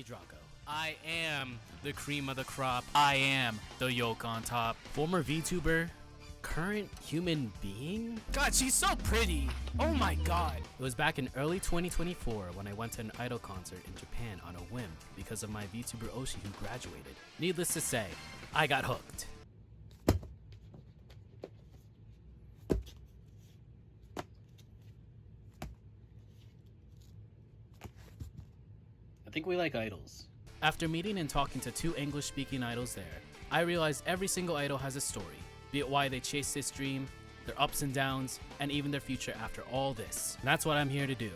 Draco. I am the cream of the crop. I am the yolk on top. Former VTuber, current human being? God, she's so pretty. Oh my god. It was back in early 2024 when I went to an idol concert in Japan on a whim because of my VTuber Oshi who graduated. Needless to say, I got hooked. I think we like idols. After meeting and talking to 2 English-speaking idols there, I realized every single idol has a story, be it why they chased this dream, their ups and downs, and even their future after all this. And that's what I'm here to do.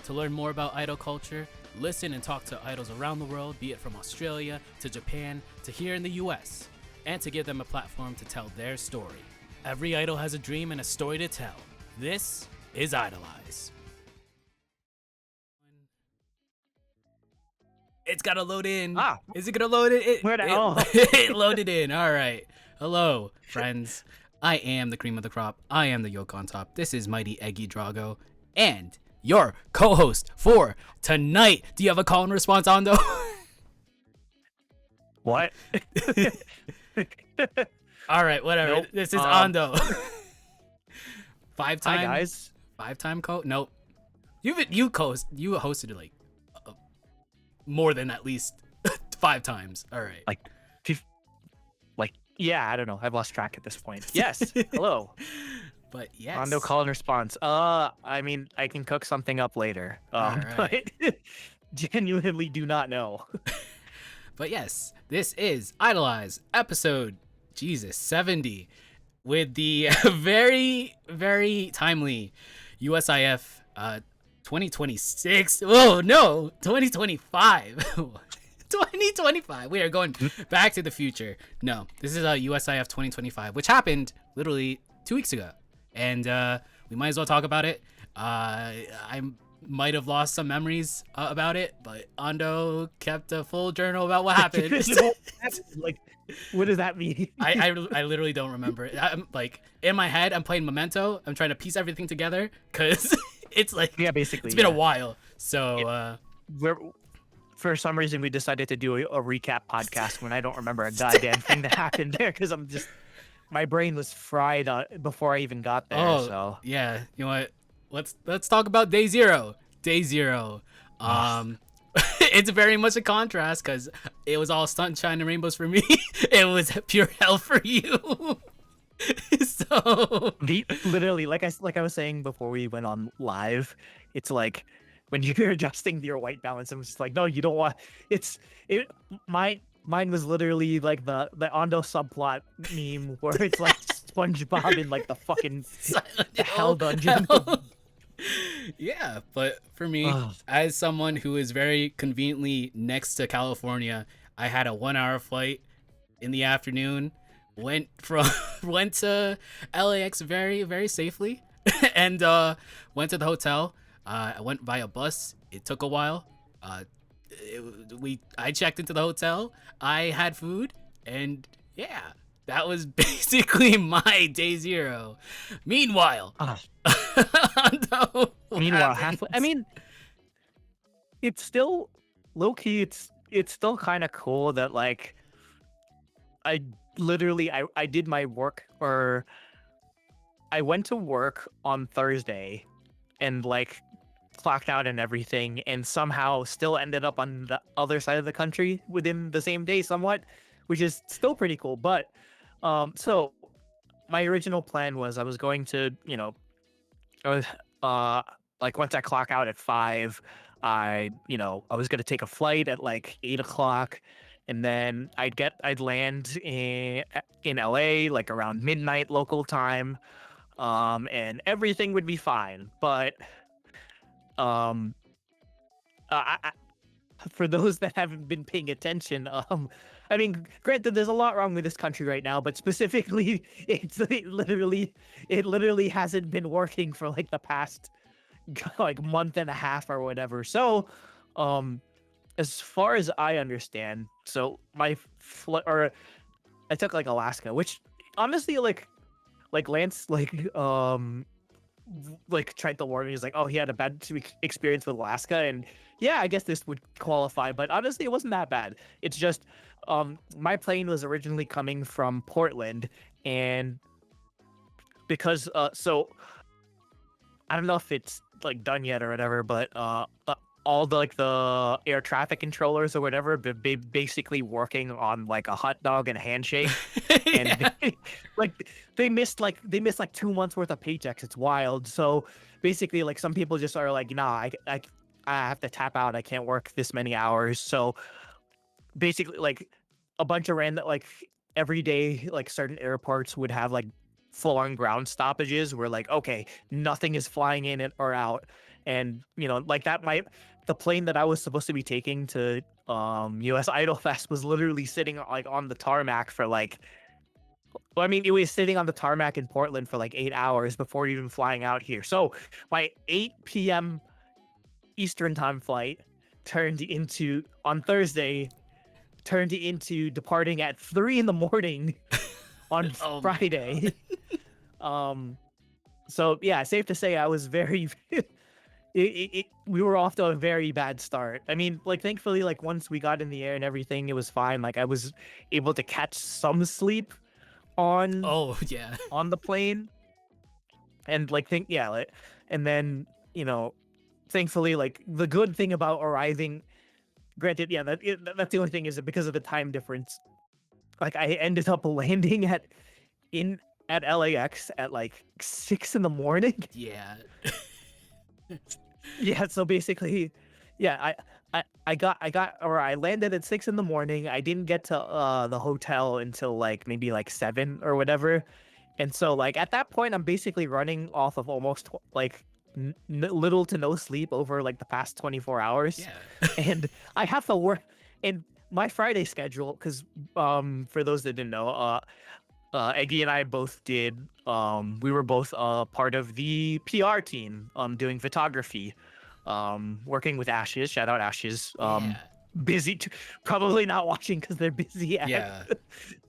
To learn more about idol culture, listen and talk to idols around the world, be it from Australia to Japan to here in the US, and to give them a platform to tell their story. Every idol has a dream and a story to tell. This is IDOLEYEZ. It's gotta load in. Is it gonna load it? It loaded in. All right. Hello, friends. I am the cream of the crop. I am the yolk on top. This is Mighty Eggy Drago, and your co-host for tonight. Do you have a call and response, Ando? What? All right, whatever. Nope. This is Ando. Hi guys. 5-time Nope. You hosted it like more than at least 5 times. All right. Yeah, I don't know. I've lost track at this point. Yes. Hello. But yes. Ando call and response. I mean, I can cook something up later. But genuinely do not know. But yes, this is IDOLEYEZ episode 70 with the very, very timely USIF 2026. Oh no, 2025. 2025. We are going back to the future. No, this is a USIF 2025, which happened literally 2 weeks ago, and we might as well talk about it. I might have lost some memories about it, but Ando kept a full journal about what happened. Like, what does that mean? I literally don't remember it. I'm like, in my head, I'm playing Memento. I'm trying to piece everything together because it's like, basically it's been a while. So for some reason we decided to do a recap podcast when I don't remember a goddamn thing that happened there because my brain was fried before I even got there. Oh, so yeah, you know what? Let's talk about day zero. Day zero. It's very much a contrast because it was all sunshine and rainbows for me. It was pure hell for you. So literally, like I was saying before we went on live, it's like when you're adjusting your white balance, I'm just like, no, you don't want. Mine was literally like the Ando subplot meme where it's like SpongeBob in like the fucking hell dungeon. Yeah, but for me, as someone who is very conveniently next to California, I had a 1-hour flight in the afternoon. Went to LAX very, very safely, and went to the hotel. I went via bus. It took a while. I checked into the hotel. I had food, and yeah, that was basically my day zero. Meanwhile, I mean, it's still low key. It's still kind of cool that like I did my work, or I went to work on Thursday and like clocked out and everything, and somehow still ended up on the other side of the country within the same day somewhat, which is still pretty cool. But so my original plan was I was going to, like once I clock out at 5, I was going to take a flight at like 8 o'clock, and then I'd land in LA like around midnight local time, and everything would be fine. But for those that haven't been paying attention, I mean, granted, there's a lot wrong with this country right now, but specifically, it literally hasn't been working for like the past like month and a half or whatever. So, as far as I understand, so my I took like Alaska, which honestly, like Lance, like like tried to warn me. He's like, oh, he had a bad experience with Alaska, and yeah, I guess this would qualify. But honestly, it wasn't that bad. It's just my plane was originally coming from Portland, and because so I don't know if it's like done yet or whatever, but all the like the air traffic controllers or whatever, basically working on like a hot dog and a handshake, and Yeah. like they missed like 2 months worth of paychecks. It's wild. So basically, like some people just are like, nah, I have to tap out. I can't work this many hours. So basically, like a bunch of random like every day, like certain airports would have like full on ground stoppages where like okay, nothing is flying in or out, and like that might the plane that I was supposed to be taking to US Idol Fest was literally sitting like on the tarmac for like well, I mean, it was sitting on the tarmac in Portland for like 8 hours before even flying out here. So my 8 p.m. Eastern time flight turned into on Thursday turned into departing at 3 in the morning on Oh my god. Friday. Um, so yeah, safe to say I was very we were off to a very bad start. I mean, like thankfully, like once we got in the air and everything, it was fine. Like I was able to catch some sleep on Oh yeah. on the plane, and like think yeah, like, and then thankfully, like the good thing about arriving, granted, yeah, that's the only thing is that because of the time difference, like I ended up landing in at LAX at like 6 in the morning. Yeah. Yeah, so basically, yeah, I landed at 6 in the morning. I didn't get to the hotel until like maybe like 7 or whatever. And so like at that point I'm basically running off of almost like little to no sleep over like the past 24 hours. Yeah. And I have to work in my Friday schedule because for those that didn't know, Eggy and I both did. We were both part of the PR team, doing photography, working with Ashes. Shout out Ashes. Yeah. Busy, probably not watching because they're busy Yeah.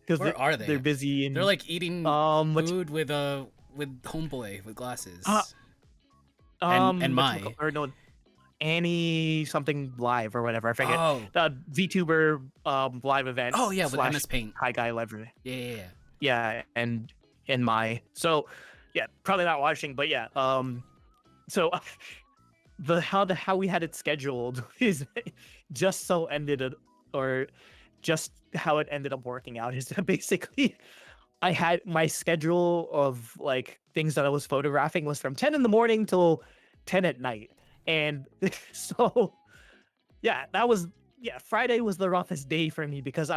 because Where are they're they? busy They're in like eating what's food with homeboy with uh, glasses. And my. or no, Annie something live or whatever. I forget Oh. the VTuber live event Oh yeah, with slash MS Paint. Hi Guy live event. Yeah, yeah, yeah. Yeah, and my so yeah, probably not watching, but yeah. So how we had it scheduled is just so ended it or just how it ended up working out is that basically I had my schedule of like things that I was photographing was from 10 in the morning till 10 at night. And so yeah, that was yeah, Friday was the roughest day for me because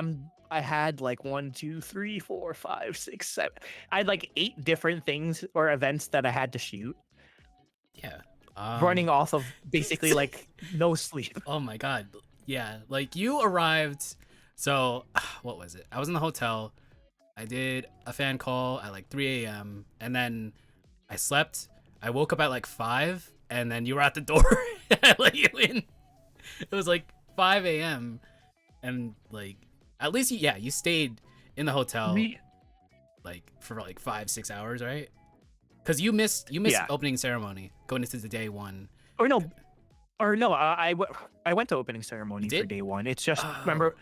I had like 1, 2, 3, 4, 5, 6, 7. I had like 8 different things or events that I had to shoot, Yeah. running off of basically like no sleep. Oh my god. Yeah, like you arrived. So, what was it? I was in the hotel. I did a fan call at like 3 a.m. and then I slept. I woke up at like 5 and then you were at the door. I let you in. It was like 5 a.m. and like at least you stayed in the hotel Me, like for like 5-6 hours, right? Because you missed yeah. opening ceremony going into the day one. Or no, I went to opening You ceremony for did? day one. It's just Oh, remember,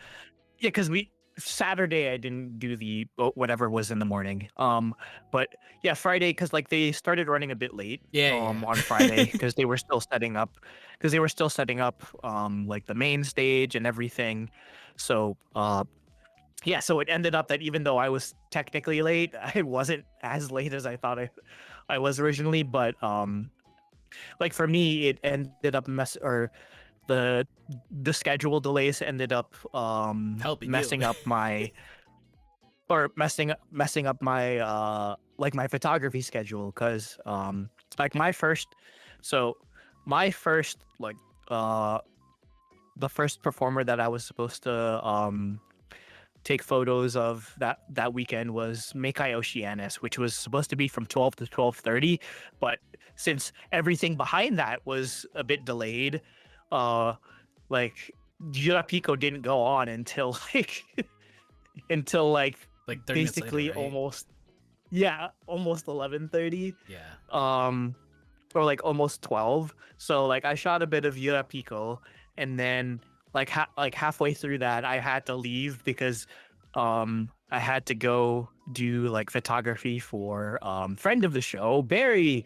yeah, because we Saturday I didn't do the whatever was in the morning. But yeah, Friday because like they started running a bit late. yeah, yeah. On Friday because they were still setting up like the main stage and everything. So yeah, so it ended up that even though I was technically late, I wasn't as late as I thought I was originally. But like for me, it ended up the schedule delays ended up Helping you. messing up my or messing up my like my photography schedule because like so my first like uh the first performer that I was supposed to take photos of that weekend was Mekai Oceanus, which was supposed to be from 12 to 12:30, but since everything behind that was a bit delayed, uh like Pico didn't go on until like until like Like 30 minutes later, basically right? almost almost 11:30. Yeah. or like almost 12. So like I shot a bit of Yura Pico, and then like halfway through that I had to leave because I had to go do like photography for friend of the show, Barry.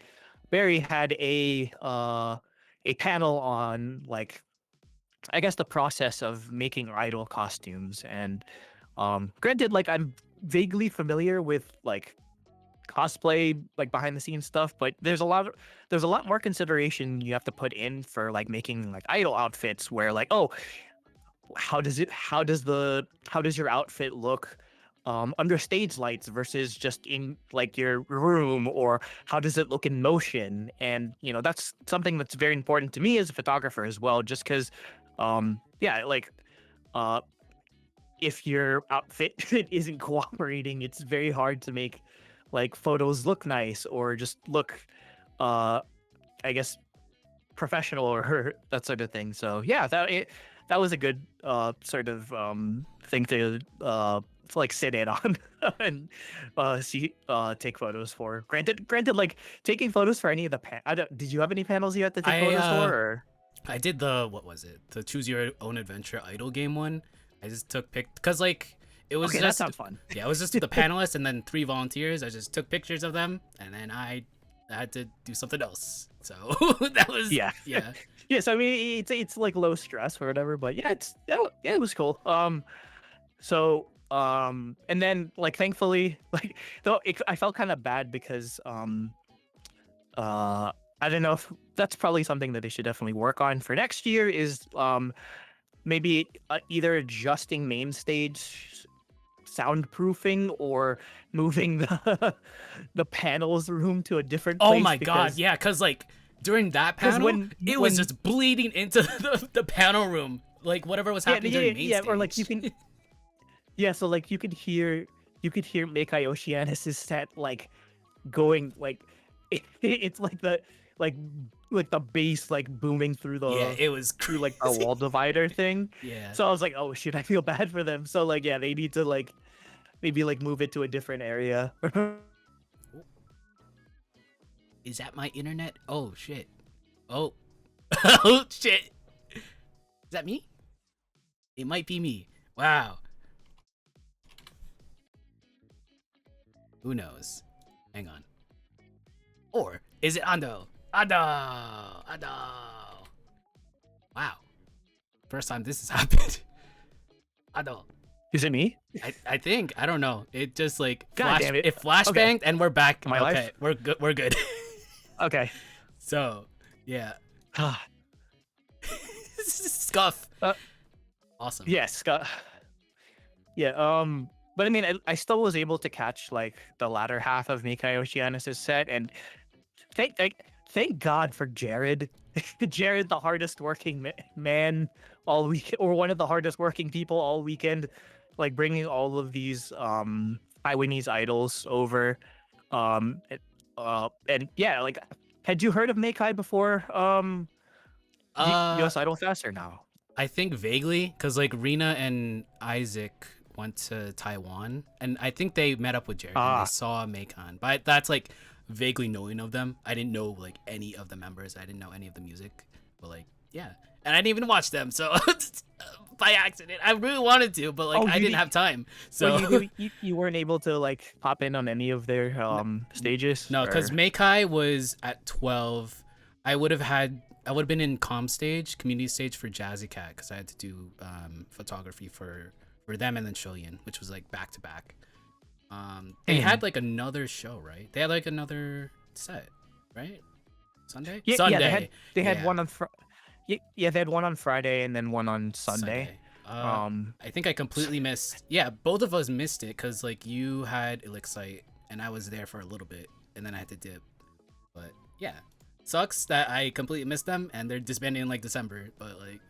Barry had a panel on like I guess the process of making idol costumes. And granted, like I'm vaguely familiar with like cosplay, like behind the scenes stuff, but there's a lot more consideration you have to put in for like making like idol outfits where like, oh, how does your outfit look under stage lights versus just in like your room, or how does it look in motion? And you know, that's something that's very important to me as a photographer as well, just because yeah, like uh if your outfit isn't cooperating, it's very hard to make like photos look nice or just look uh I guess professional or that sort of thing. So yeah, that was a good sort of thing to like sit in on and see take photos for. Granted, like taking photos for any of the did you have any panels you had to take I photos for? Or I did the what was it? The choose your own adventure idol game one. I just took because like it was okay, that just sounds fun. yeah, it was just the panelists and then 3 volunteers. I just took pictures of them and then I had to do something else. So that was Yeah. yeah. Yeah, so I mean it's like low stress or whatever, but yeah, yeah, it was cool. So and then like thankfully like though I felt kind of bad because uh I don't know if that's probably something that they should definitely work on for next year is maybe either adjusting main stage soundproofing or moving the the panels room to a different Oh place my god, yeah, cuz like during that panel it was when just bleeding into the panel room. Like whatever was happening during main stage. or like you can yeah, so like you could hear Mekai Oceanus' set like going like it's like the like like the bass like booming through Yeah, the it was through like a crazy. wall divider thing. Yeah. So I was like, oh shit, I feel bad for them. So like yeah, they need to like maybe like move it to a different area. Is that my internet? Oh shit. Oh. Oh shit. Is that me? It might be me. Wow. Who knows? Hang on. Or is it Ando? Ando! Ando! Wow. First time this has happened. Ando. Is it me? I think. I don't know. It just like God damn it. it flashbanged Okay. and we're back. My okay. life? We're good. We're good. Okay. So, yeah. Ah, Scuff. Awesome. yes. Yeah. But I mean, I still was able to catch like the latter half of Mikai Oceanus' set, and thank God for Jared. Jared, the hardest working man all week, or one of the hardest working people all weekend, like bringing all of these Taiwanese idols over. And yeah, like, had you heard of Mikai before? Uh, US Idol Fest or no? I think vaguely, cause like Rena and Isaac went to Taiwan, and I think they met up with Jared and they Ah, saw Maycon. But that's like vaguely knowing of them. I didn't know like any of the members. I didn't know any of the music. But like, yeah, and I didn't even watch them. So by accident, I really wanted to, but like oh, I you didn't have time. well, So you weren't able to like pop in on any of their stages, no, because or Meikai was at 12. I would have been in comm stage, community stage for Jazzy Cat because I had to do photography for them and then Shillian, which was like back to back. They had like another show, right? They had like another set, right? Sunday? yeah, Sunday. yeah, they had Yeah, one on yeah, they had one on Friday and then one on Sunday. Sunday. I think I completely missed. Yeah, both of us missed it because like you had Elixite and I was there for a little bit and then I had to dip. But yeah, sucks that I completely missed them and they're disbanding in like December. But like,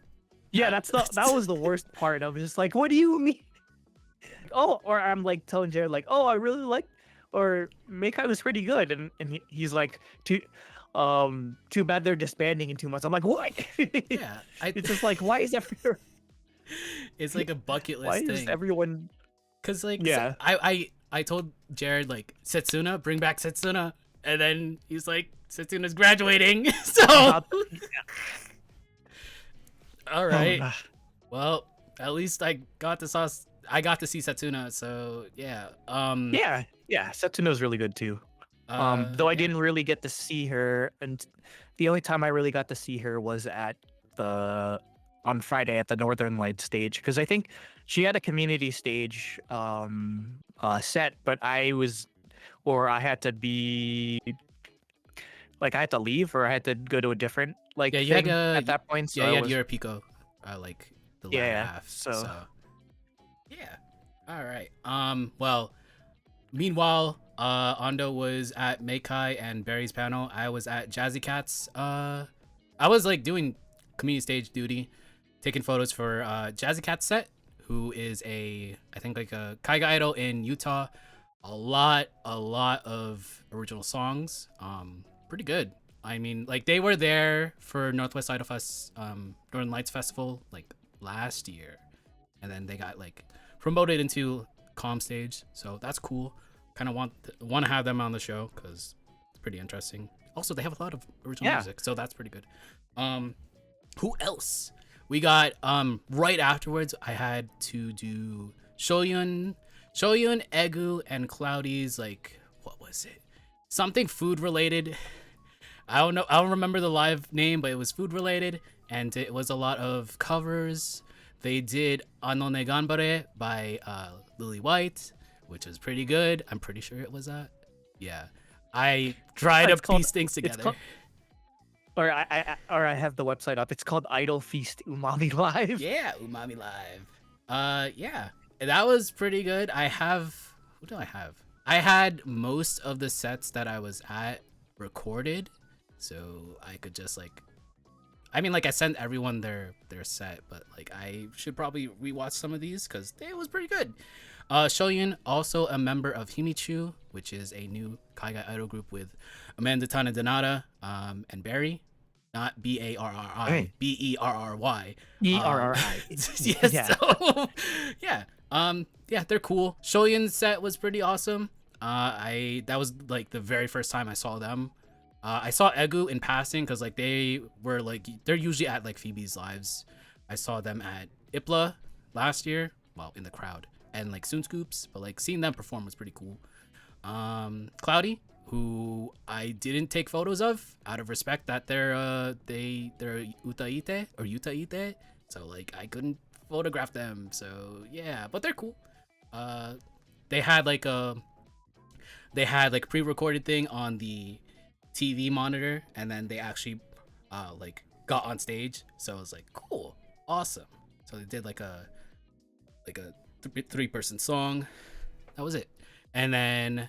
Yeah, that was the worst part. I was just like, what do you mean? Oh, or I'm like telling Jared like, oh, I really like, or Mikai was pretty good, and he's like, too bad they're disbanding in 2 months. I'm like, what? yeah, It's just like, why is everyone? it's like a bucket Why list is thing. everyone? Cause like Yeah. I told Jared like Setsuna, bring back Setsuna, And then he's like, Setsuna's graduating. So, Uh, all oh, right. Well, at least I got to see Setsuna. So yeah. yeah, yeah. Setsuno's really good too. Though I Yeah. didn't really get to see her, and the only time I really got to see her was at the on Friday at the Northern Light stage because I think she had a community stage set, but I had to be like I had to leave or I had to go to a different like Yeah, thing at that point. So I you had was Europico, like the latter yeah. half. So So yeah. All right. Well, meanwhile, Ando was at Meikai and Barry's panel. I was at Jazzy Cats. I was like doing community stage duty, taking photos for Jazzy Cats set, who is I think like a Kaiga idol in Utah. A lot of original songs. Pretty good. I mean, like they were there for Northwest Idol Fest, Northern Lights Festival like last year, and then they got like promoted into Calm Stage, so that's cool. Kind of want to have them on the show because it's pretty interesting. Also, they have a lot of original yeah. music, so that's pretty good. Who else? We got right afterwards. I had to do Shoyun, Egu, and Cloudy's like what was it? Something food related. I don't know. I don't remember the live name, but it was food related, and it was a lot of covers. They did Ano ne Ganbare by Lily White, which was pretty good. I'm pretty sure it was that. Yeah, I tried to piece things together. Or I have the website up. It's called Idol Feast Umami Live. Yeah, Umami Live. Yeah, that was pretty good. Who do I have? I had most of the sets that I was at recorded, so I could just like, I mean, like I sent everyone their set, but like I should probably rewatch some of these because it was pretty good. Shoyun, also a member of Himichu, which is a new Kaiga idol group with Amanda Tana Donata, and Barry, not Barri, Berry. ERRI. Yes, Yeah. so yeah. Yeah, they're cool. Shoyun's set was pretty awesome. That was like the very first time I saw them. I saw Egu in passing because like they're usually at like Phoebe's lives. I saw them at IPLA last year, well in the crowd, and like Soon Scoops, but like seeing them perform was pretty cool. Cloudy, who I didn't take photos of out of respect that they're Utaite or Utaite, so like I couldn't photograph them. So yeah, but they're cool. They had like a pre-recorded thing on the TV monitor, and then they actually like got on stage. So I was like, cool, awesome. So they did like a three-person song. That was it. And then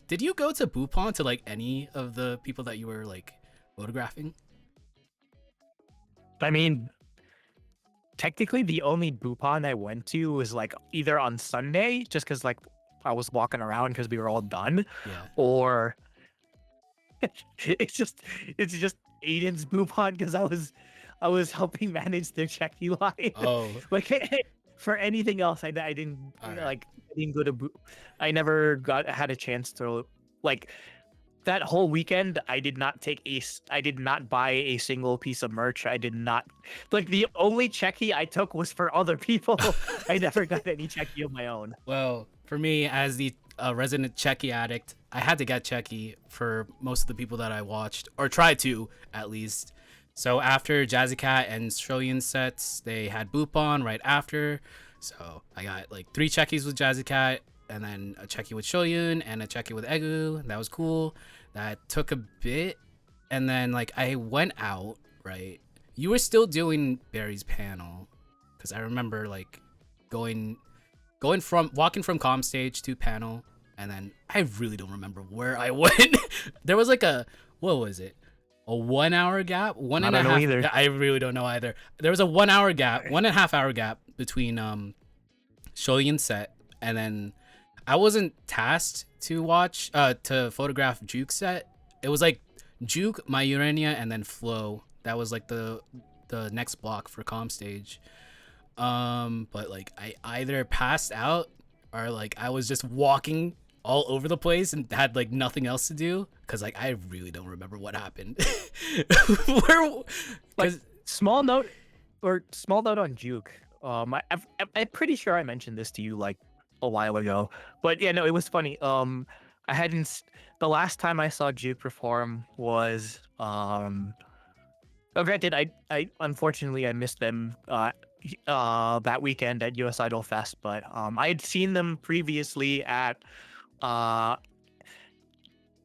did you go to Bupon to like any of the people that you were like photographing? I mean, technically, the only Bupon I went to was like either on Sunday, just because like I was walking around because we were all done, Yeah. or it's just Aiden's Bupon because I was helping manage their check UI. Oh. Like for anything else, I didn't All right. like I didn't go to I never had a chance to like that whole weekend. I did not buy a single piece of merch. I did not like the only checky I took was for other people. I never got any checky of my own. Well, for me as the resident Checky addict, I had to get Checky for most of the people that I watched, or tried to at least. So after Jazzy Cat and Shoyun sets, they had Bupon right after. So I got like 3 Checkies with Jazzy Cat, and then a Checky with Shoyun, and a Checky with Egu. That was cool. That took a bit, and then like I went out, right? You were still doing Barry's panel, because I remember like walking from comm stage to panel, and then I really don't remember where I went. There was like what was it? A 1 hour gap? One and a half. I don't know either. I really don't know either. There was a 1 hour gap, 1.5 hour gap between Shoyun set, and then I wasn't tasked to photograph Juke set. It was like Juke, My Urania, and then Flo. That was like the next block for comm stage. But like I either passed out or like I was just walking all over the place and had like nothing else to do, because like I really don't remember what happened. Where, Like because small note on Juke. I'm pretty sure I mentioned this to you like a while ago, but yeah, no, it was funny. I hadn't. The last time I saw Juke perform was Oh, granted, I unfortunately I missed them that weekend at US Idol Fest, but I had seen them previously at uh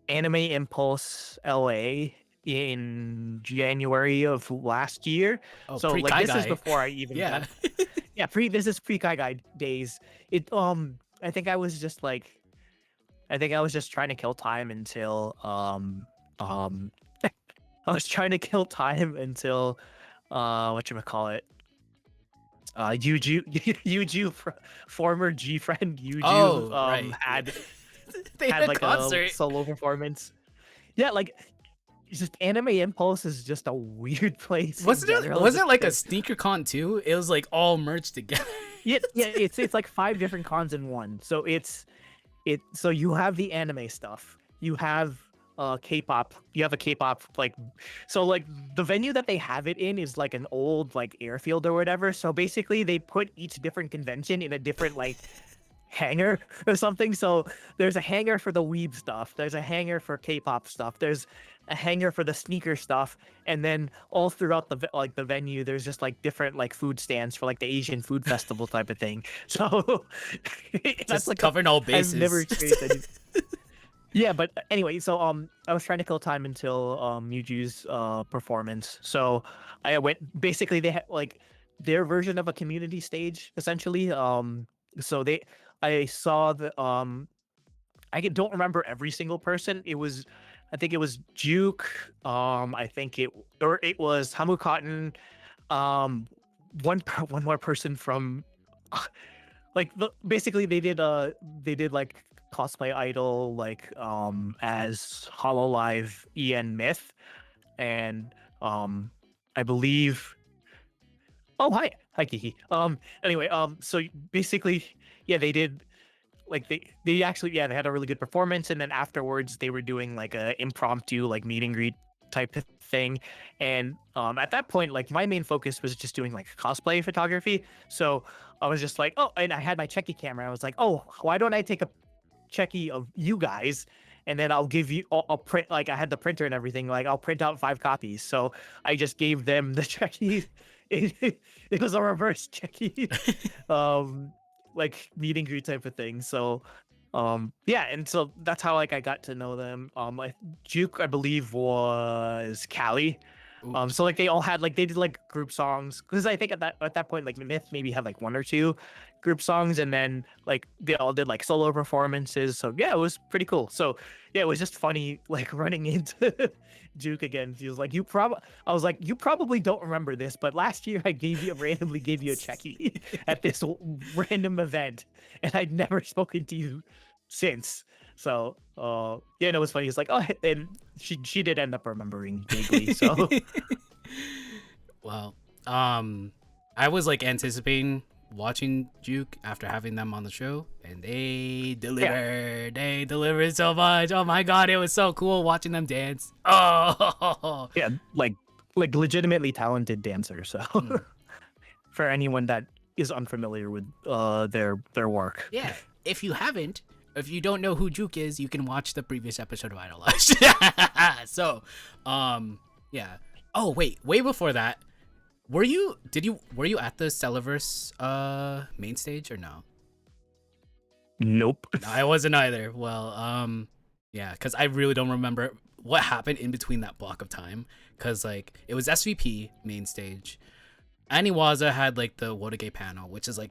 Anime Impulse LA in January of last year. oh, So pre like Kai this is guy, before I even yeah. got yeah, pre this is pre Kai Guy days. It I think I was just like I think I was just trying to kill time until um I was trying to kill time until whatchamacallit Yuju Yuju former G friend Yuju Oh, right, yeah. They had had a like a concert. solo performance. Yeah, like it's just Anime Impulse is just a weird place in general. Wasn't Just it like a because sneaker con too? It was like all merged together. yeah, it's like five different cons in one. So so you have the anime stuff. You have K-pop. You have a K-pop like so like the venue that they have it in is like an old like airfield or whatever. So basically they put each different convention in a different like hangar or something. So there's a hangar for the weeb stuff. There's a hangar for K-pop stuff. There's a hangar for the sneaker stuff, and then all throughout like the venue, there's just like different like food stands for like the Asian food festival type of thing. So that's Just like a covering all I've never bases. experienced any. Yeah, but anyway, so I was trying to kill time until Yuju's performance. So I went basically they had like their version of a community stage essentially. So they I saw the don't remember every single person. I think it was Juke. I think it was Hamu Cotton. Um, one more person from like basically they did like cosplay idol like as Hololive En Myth and I believe oh hi Kiki anyway so basically yeah they did like they actually yeah they had a really good performance and then afterwards they were doing like a impromptu like meet and greet type of thing and at that point like my main focus was just doing like cosplay photography so I was just like oh and I had my checky camera I was like oh why don't I take a checky of you guys and then I'll give you I'll print like I had the printer and everything like I'll print out 5 copies so I just gave them the checky it was a reverse checky um like meet and greet type of thing. So yeah, and so that's how like I got to know them. Like Juke, I believe, was Cali. Ooh, So like they all had like they did like group songs because I think at that point like Myth maybe had like one or two group songs and then like they all did like solo performances. So yeah, it was pretty cool. So yeah, it was just funny like running into Juke again. He was like, I was like, you probably don't remember this, but last year I randomly gave you a checky at this random event, and I'd never spoken to you since. So, yeah, no, it was funny. It's like, oh, and she did end up remembering vaguely. So, well, I was like anticipating watching Juke after having them on the show, and they yeah, delivered. They delivered so much. Oh my god, it was so cool watching them dance. Oh, yeah, like legitimately talented dancer. So, Hmm. for anyone that is unfamiliar with their work, Yeah. If you don't know who Juke is, you can watch the previous episode of Idolized. So, yeah. Oh wait, way before that, were you at the Celliverse main stage or no? nope. No, I wasn't either. Well, yeah, because I really don't remember what happened in between that block of time. Because like it was SVP main stage. Aniwaza had like the Wotage panel, which is like,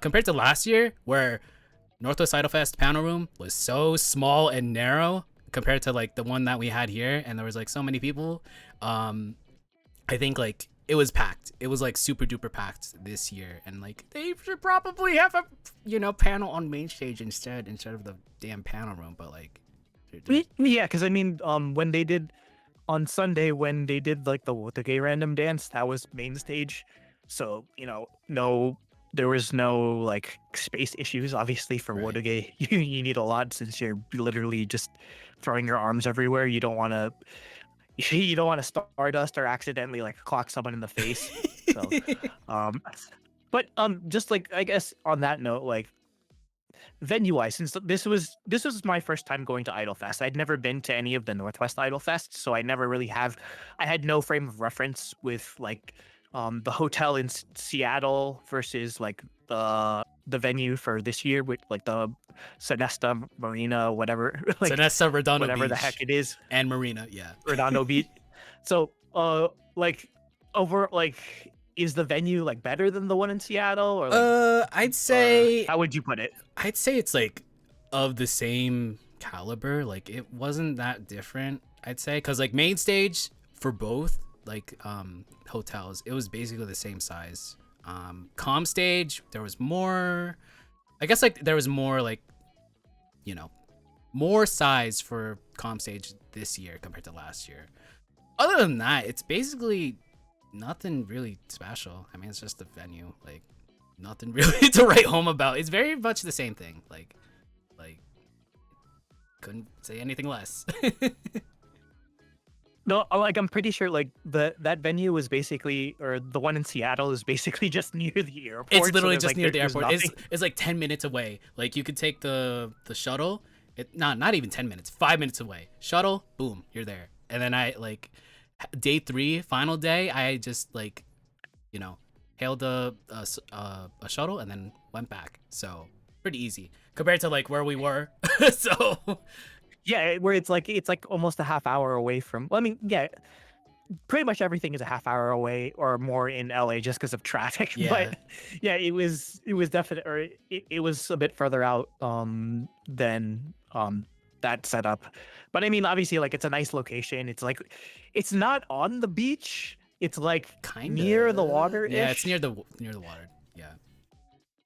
compared to last year where Northwest Idol Fest panel room was so small and narrow compared to like the one that we had here, and there was like so many people. I think like it was packed. It was like super duper packed this year, and like they should probably have a panel on main stage instead of the damn panel room. But like, Yeah, because I mean, when they did on Sunday when they did like the gay random dance, that was main stage. So, no there was no like space issues. Obviously, for Right. Wodoge, you need a lot since you're literally just throwing your arms everywhere. You don't want to you don't want to stardust or accidentally like clock someone in the face. So, um, but just like I guess on that note, like venue wise, since this was my first time going to Idol Fest, I'd never been to any of the Northwest Idol Fests, so I never really have. I had no frame of reference with like the hotel in Seattle versus like the venue for this year with like the Sonesta Marina, whatever, like Sonesta, Redondo whatever the heck Beach, it is, and Marina. Yeah. Redondo Beach. So, like over like, is the venue like better than the one in Seattle, or like, I'd or say how would you put it? it's like of the same caliber. Like it wasn't that different, I'd say, because like main stage for both like hotels, it was basically the same size. Com stage, there was more. I guess like there was more like, you know, more size for com stage this year compared to last year. Other than that, it's basically nothing really special. I mean, it's just a venue. Like nothing really to write home about. It's very much the same thing. Like couldn't say anything less. No, like I'm pretty sure like that venue was basically, or the one in Seattle is basically just near the airport. It's So literally there's just like near the there's airport. nothing. It's like 10 minutes away. Like you could take the shuttle. Not even 10 minutes. 5 minutes away. Shuttle, boom, you're there. And then I like day 3, final day, I just like, you know, hailed a shuttle and then went back. So pretty easy compared to like where we were. So Yeah, where it's like almost a half hour away from. Well, I mean, yeah, pretty much everything is a half hour away or more in LA just because of traffic. yeah, But yeah, it was definitely, or it was a bit further out than that setup. But I mean, obviously, like it's a nice location. It's like it's not on the beach. It's like kind near the of. water Yeah, it's ish. near the water. Yeah,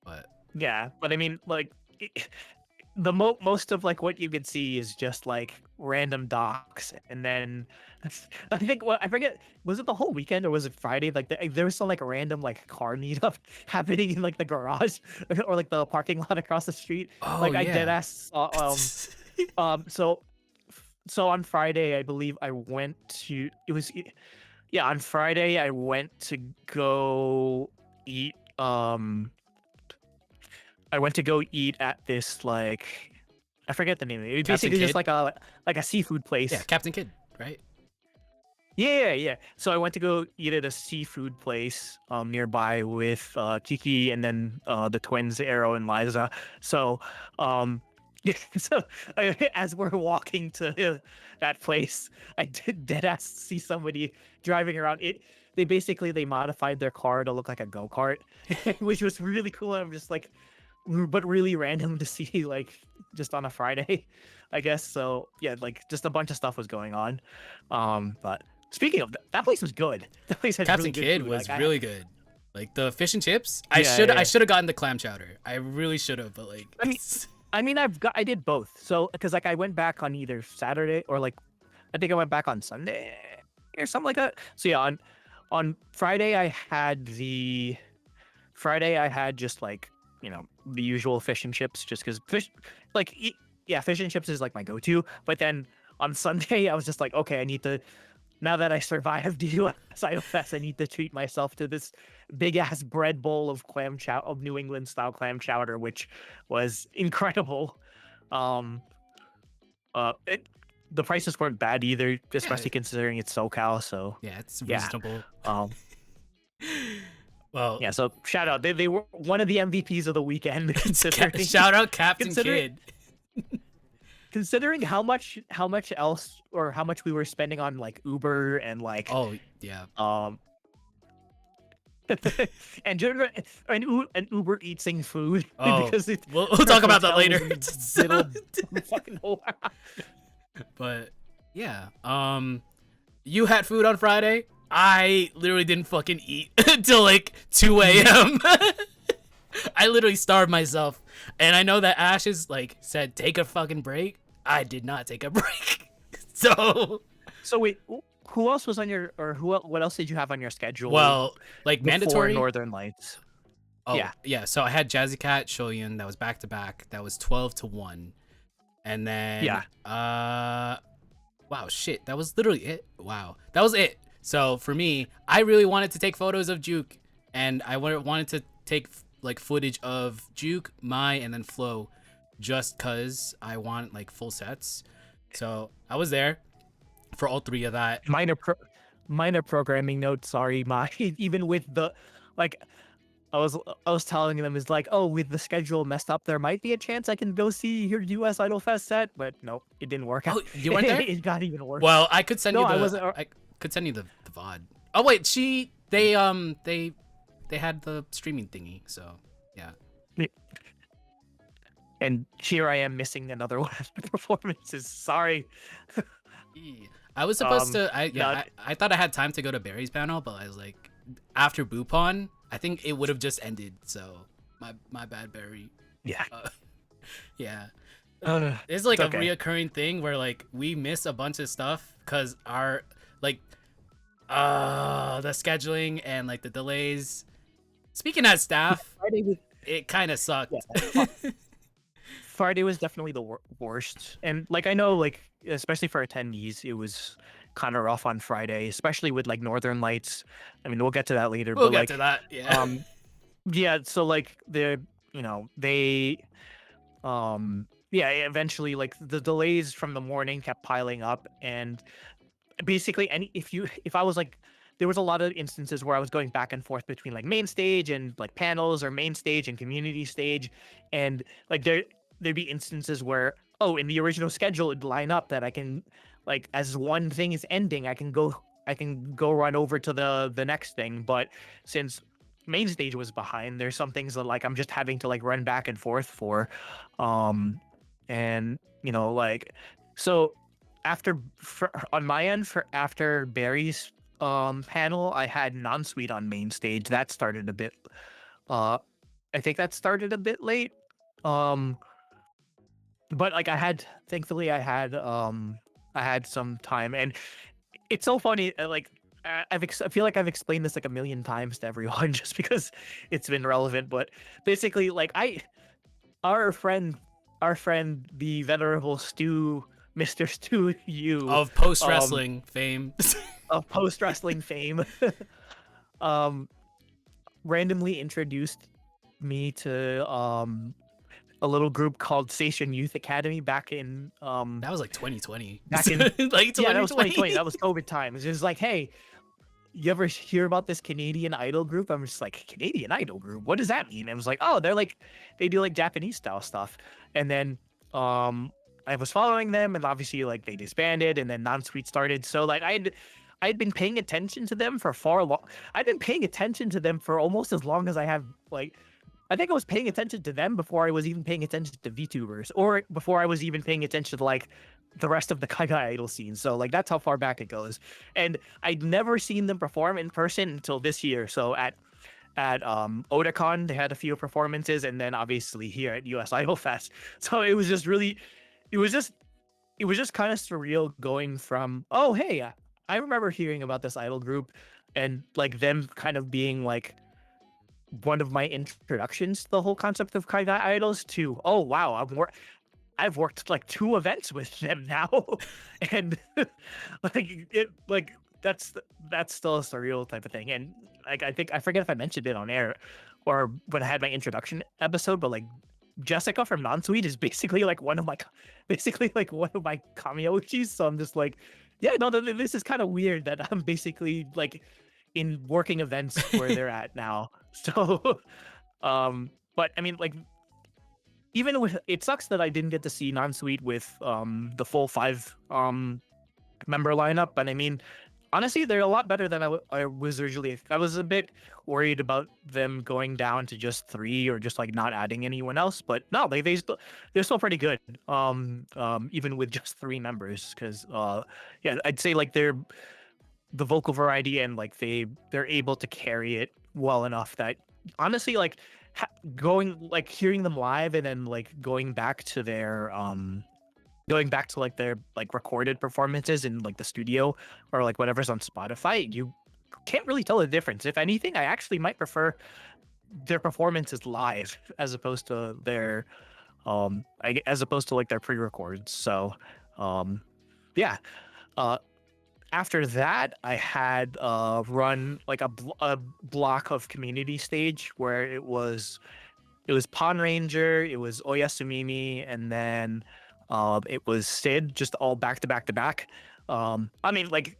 but Yeah, but I mean, like most of like what you could see is just like random docks, and then I think what I forget, was it the whole weekend or was it Friday? Like there was some like random like car meetup happening in like the garage or like the parking lot across the street. oh Like I dead yeah. ass so on Friday I believe I went to it was yeah, on Friday I went to go eat I went to go eat at this like I forget the name of it. It's Captain basically just Kidd. like a seafood Yeah, place. Captain Kidd, right? Yeah, yeah. So I went to go eat at a seafood place nearby with Kiki and then the twins Arrow and Liza. So yeah, so as we're walking to that place, I did dead ass see somebody driving around. They basically they modified their car to look like a go-kart, which was really cool. I'm just like, but really random to see like just on a Friday, I guess. So yeah, like just a bunch of stuff was going on. But speaking of that, that place was good. That place had really Captain good Kidd food. was Like really good. Like the fish and chips, yeah, I yeah. should have gotten the clam chowder. I really should have, but like, I mean, I did both. So because like I went back on either Saturday or like I think I went back on Sunday or something like that. So yeah, on Friday I had just like, you know, the usual fish and chips just because fish like yeah, fish and chips is like my go-to. But then on Sunday I was just like, okay, I need to, now that I survived the US Idol Fest, I need to treat myself to this big ass bread bowl of clam chow of New England style clam chowder, which was incredible. Um, the prices weren't bad either, yeah, especially considering it's SoCal. So yeah, it's yeah, reasonable. um, Well, yeah. So shout out, they were one of the MVPs of the weekend. Considering shout out Captain considering Kidd. considering how much else or how much we were spending on like Uber and like Oh yeah, um and Uber eating food oh, because we'll our talk about that hotel was later. in the middle of the fucking hole. But yeah, you had food on Friday. I literally didn't fucking eat until like 2 a.m. I literally starved myself. And I know that Ashes like said take a fucking break. I did not take a break. So So wait, who else was on your, or what else did you have on your schedule well, like before mandatory. Northern Lights? Oh Yeah, yeah, so I had Jazzy Cat, Shoyun. That was back to back. That was 12-1, and then yeah. wow, shit, that was literally it. Wow, that was it. So for me, I really wanted to take photos of Juke, and I wanted to take like footage of Juke, Mai, and then Flo, just cause I want like full sets. So I was there for all three of that. Minor programming note. Sorry, my even with the like I was telling them is like, oh, with the schedule messed up, there might be a chance I can go see your US Idol Fest set, but nope, it didn't work out. Oh, you weren't there? It got even worse. Well, I could send No, you I the wasn't. I could send you the VOD. Oh wait, they had the streaming thingy, so yeah. And here I am missing another one of the performances. Sorry. I was supposed Um, to. no, I thought I had time to go to Barry's panel, but I was like, after Bupon, I think it would have just ended. So my bad, Barry. yeah. Yeah, it's like It's a okay. reoccurring thing where like we miss a bunch of stuff because our like the scheduling and like the delays. Speaking as staff, Friday was it kind of yeah. sucked. Friday was definitely the worst, and like I know, like especially for attendees, it was kind of rough on Friday, especially with like Northern Lights. I mean, we'll get to that later, We'll but get to like, that. Yeah. um, yeah. So like the they yeah, eventually like the delays from the morning kept piling up, and basically any if I was like there was a lot of instances where I was going back and forth between like main stage and like panels or main stage and community stage, and like there'd be instances where oh in the original schedule it'd line up that I can like as one thing is ending I can go run over to the next thing, but since main stage was behind there's some things that like I'm just having to like run back and forth for um and like so on my end for after Barry's panel, I had non-suite on main stage. That started a bit uh I think that started a bit late. Um but like thankfully I had some time, and it's so funny like I feel like I've explained this like a million times to everyone just because it's been relevant, but basically like our friend our friend the venerable Stu Mr. Stu Yu Of post um wrestling fame. of post wrestling fame um randomly introduced me to a little group called Station Youth Academy That was like 2020. back in Like yeah, that was 2020. 2020. That was COVID times. It was like, hey, you ever hear about this Canadian Idol group? I'm just like, Canadian Idol group? What does that mean? And I was like, oh, they do like Japanese style stuff. And then I was following them, and obviously like they disbanded, and then Non-Suite started. So like I'd been paying attention to them for far long. I'd been paying attention to them for almost as long as I have like I think I was paying attention to them before I was even paying attention to VTubers, or before I was even paying attention to like the rest of the Kaigai Idol scene. So like that's how far back it goes. And I'd never seen them perform in person until this year. So at Otakon, they had a few performances, and then obviously here at US Idol Fest. So it was just really, it was just kind of surreal going from oh hey, I remember hearing about this idol group, and like them kind of being like one of my introductions to the whole concept of Kaigai idols to oh wow I've worked like 2 events with them now, and like it like that's still a surreal type of thing. And like I think I forget if I mentioned it on air or when I had my introduction episode, but like Jessica from Non-Suite is basically like basically like one of my Kamiyochis. So I'm just like, yeah, no, this is kind of weird that I'm basically like in working events where they're at now. So, but I mean, like, even with it sucks that I didn't get to see Non-Suite with the full 5 member lineup. But I mean, honestly, they're a lot better than I was originally. I was a bit worried about them going down to just 3 or just like not adding anyone else. But no, they're still pretty good. Even with just 3 members, because yeah, I'd say like the vocal variety and like they're able to carry it well enough that honestly like going like hearing them live and then like going back to like their like recorded performances in like the studio or like whatever's on Spotify, you can't really tell the difference. If anything, I actually might prefer their performance is live as opposed to their as opposed to like their pre-records. So um yeah. Uh After that, I had run like a block of community stage where it was Pawn Ranger, it was Oyasumimi, and then it was Sid, just all back to back to back. I mean, like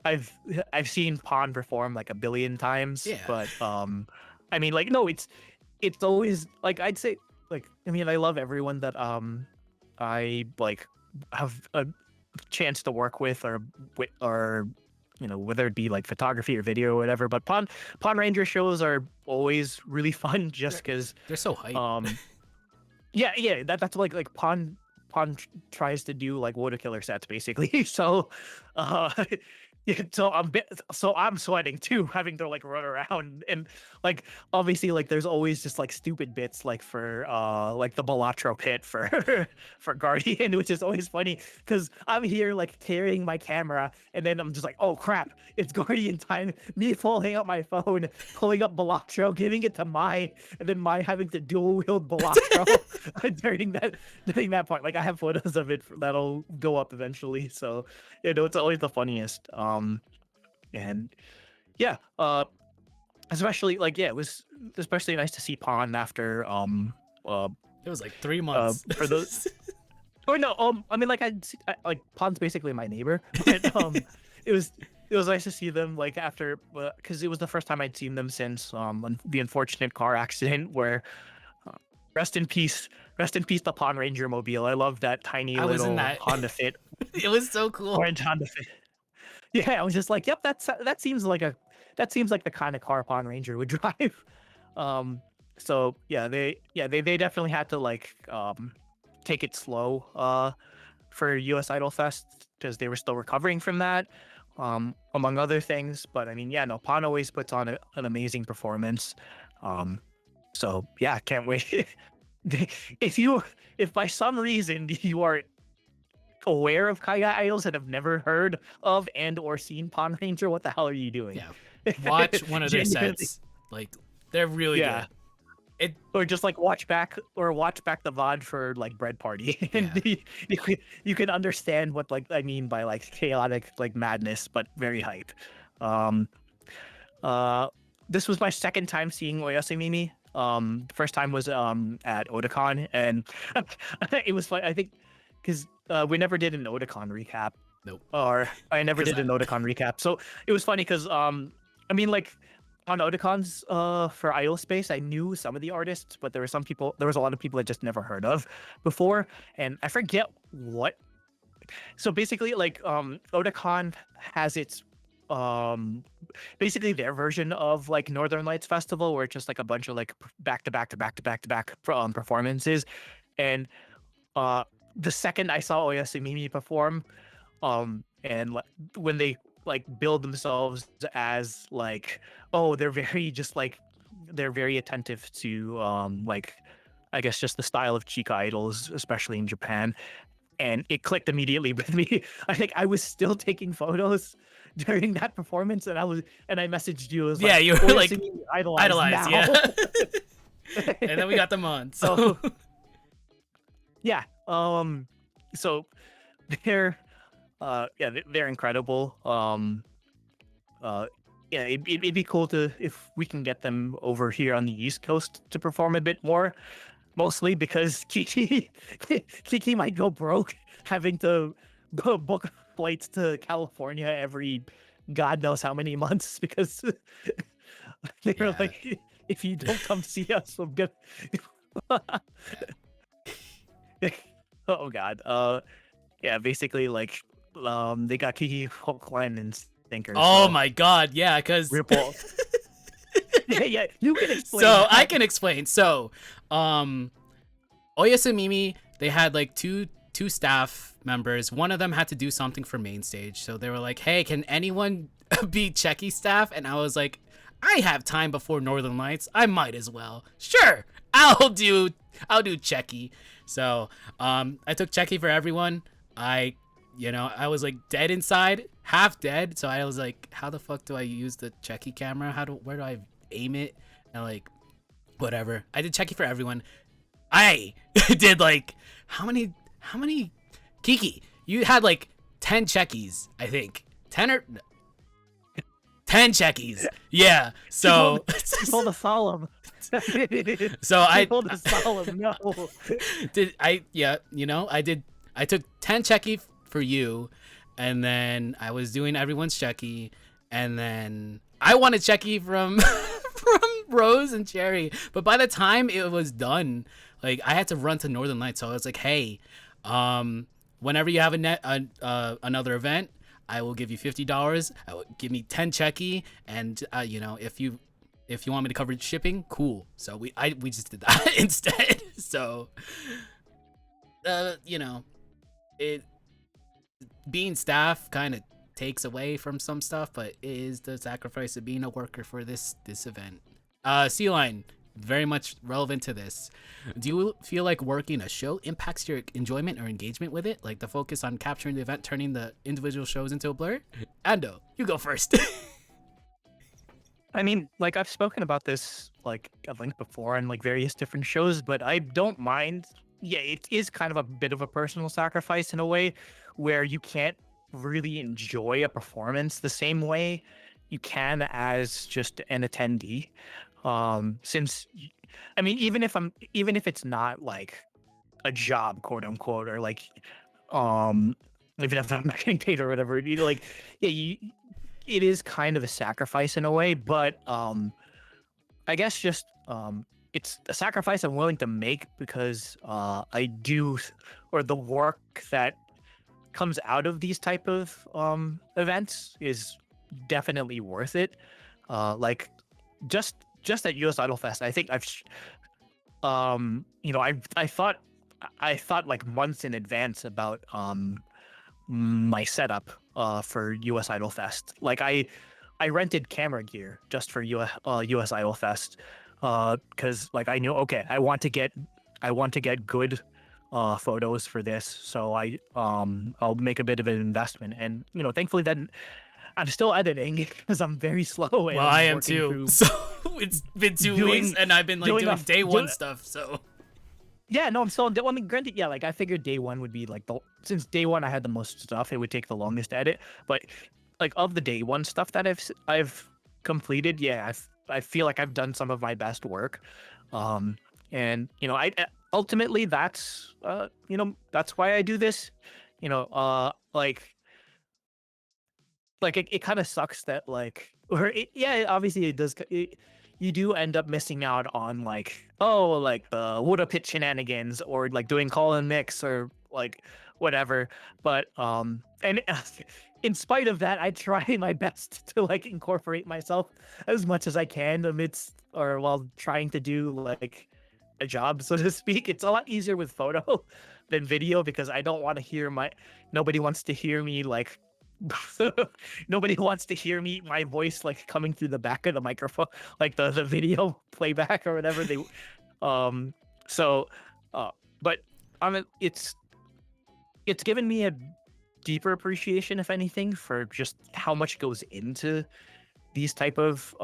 I've I've seen Pawn perform like a billion times, Yeah. but I mean, like no, it's always like I'd say like I mean I love everyone that I like have a chance to work with or whether it be like photography or video or whatever. But Pawn Ranger shows are always really fun just They're, because they're so hype. um yeah, that's like Pawn tries to do like water killer sets basically. So uh yeah, so I'm sweating too, having to like run around and like obviously like there's always just like stupid bits like for like the Balatro pit for for Guardian, which is always funny because I'm here like carrying my camera and then I'm just like, oh crap, it's Guardian time. Me pulling up my phone, pulling up Balatro, giving it to Mai, and then Mai having to dual wield Balatro during that point. Like I have photos of it that'll go up eventually. So it's always the funniest. And yeah, especially like yeah, it was especially nice to see Pond after uh It was like 3 months. for the or no I mean like like Pond's basically my neighbor, but it was it was nice to see them like after because it was the first time I'd seen them since the unfortunate car accident where uh, rest in peace. Rest in peace, the Pawn Ranger mobile. I love that tiny I was in little that. Honda Fit, It was so cool. orange Honda Fit. Yeah, I was just like, yep, that seems like the kind of car Pawn Ranger would drive. Um, so they definitely had to like take it slow for US Idol Fest because they were still recovering from that, among other things. But I mean, yeah, no, Pawn always puts on an amazing performance. Um, so yeah, can't wait. If by some reason you are aware of Kaiga idols and have never heard of and or seen Pawn Ranger, what the hell are you doing? Yeah. Watch one of their Genuinely. sets. Like they're really Yeah. good. It Or just like watch back the VOD for like Bread Party. And Yeah. you can understand what like I mean by like chaotic like madness, but very hype. Um uh this was my second time seeing Oyasumimi. The first time was at Otakon, and it was fun. I think because we never did an Otakon recap, Nope. or I never 'Cause did an Otakon recap. So it was funny because I mean like on Otakons for IO Space, I knew some of the artists, but there was a lot of people I just never heard of before, and I forget what. So basically, like Otakon has its um basically their version of like Northern Lights Festival, where it's just like a bunch of like back to back to back to back to back performances, and uh the second I saw Oyasumimi perform, and when they like build themselves as like, oh, they're very just like they're very attentive to like I guess just the style of Chica idols, especially in Japan, and it clicked immediately with me. I think I was still taking photos during that performance, and I messaged you. I was Yeah, like, you were like Oyasumi idolize idolized, now. yeah. And then we got them on. So So yeah, so they're yeah, they're incredible. Yeah, it'd be cool to if we can get them over here on the East Coast to perform a bit more. Mostly because Kiki might go broke having to go book flights to California every God knows how many months because they're yeah. like, if you don't come see us, I'm gonna. Oh God. Yeah, basically like they got Kiki hook, line, and sinker. Oh So my god, yeah, because Ripple. Yeah, you can explain. so that. I can explain. So, Oyasumimi, they had like two staff members. One of them had to do something for main stage, so they were like, "Hey, can anyone be Checky staff?" And I was like, "I have time before Northern Lights. I might as well. Sure, I'll do Checky." So, I took Checky for everyone. I was like dead inside, half dead. So I was like, "How the fuck do I use the Checky camera? Where do I aim it and like whatever. I did checky for everyone. I did like how many Kiki? You had like 10 checkies, I think. 10 checkies. Yeah. So he pulled a solemn. so I pulled a solemn. No. did I yeah, you know, I took 10 checky for you, and then I was doing everyone's checky, and then I wanted checky from from Rose and Cherry, but by the time it was done, like I had to run to Northern Lights, so I was like, hey, whenever you have another event, I will give you $50. I will give me 10 checky, and you know, if you want me to cover shipping, cool. So we just did that instead. So you know, it being staff kind of takes away from some stuff, but it is the sacrifice of being a worker for this event. Sea Line, very much relevant to this. Do you feel like working a show impacts your enjoyment or engagement with it? Like the focus on capturing the event, turning the individual shows into a blur? Ando, you go first. I mean, like I've spoken about this like at length before on like various different shows, but I don't mind. Yeah, it is kind of a bit of a personal sacrifice in a way where you can't really enjoy a performance the same way you can as just an attendee. Since I mean, even if it's not like a job, quote unquote, or like even if I'm not getting paid or whatever, you know, like yeah, it is kind of a sacrifice in a way, but I guess just it's a sacrifice I'm willing to make because I do, or the work that comes out of these type of events is definitely worth it. Like just at US Idol Fest, I think you know, I thought like months in advance about my setup for US Idol Fest. Like I rented camera gear just for US Idol Fest because like I knew, okay, I want to get good photos for this, so I'll make a bit of an investment, and you know, thankfully then I'm still editing because I'm very slow. And well, I'm I am working too. through So it's been 2 weeks, and I've been like doing day one stuff. So yeah, no, I'm still. I mean, granted, yeah, like I figured day one would be like since day one I had the most stuff, it would take the longest to edit. But like of the day one stuff that I've completed, yeah, I feel like I've done some of my best work. And you know, I ultimately that's you know, that's why I do this. You know, like it kind of sucks that like, or yeah, obviously it does. You do end up missing out on like, oh, like the Woulda Pit shenanigans or like doing call and mix or like whatever. But and in spite of that, I try my best to like incorporate myself as much as I can amidst or while trying to do like a job, so to speak. It's a lot easier with photo than video because I don't want to hear nobody wants to hear me like nobody wants to hear my voice like coming through the back of the microphone, like the video playback or whatever they so but it's given me a deeper appreciation, if anything, for just how much goes into these type of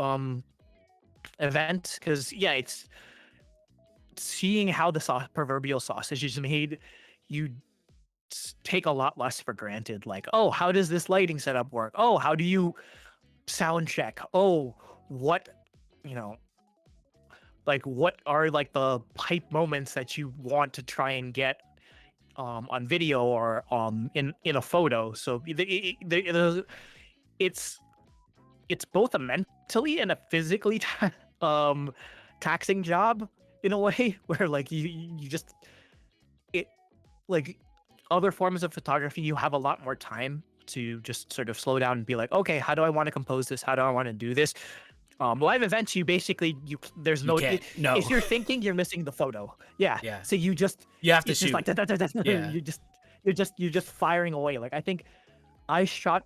events, because yeah, it's seeing how the proverbial sausage is made. You take a lot less for granted, like, oh, how does this lighting setup work? Oh, how do you sound check? Oh, what, you know, like what are like the hype moments that you want to try and get on video or in a photo? So it's both a mentally and a physically taxing job in a way where like you just it like other forms of photography, you have a lot more time to just sort of slow down and be like, okay, how do I want to compose this? How do I want to do this? Live events, you basically there's no, no. If you're thinking, you're missing the photo. Yeah. So you have to it's shoot. just like Yeah. you're just firing away. Like I think I shot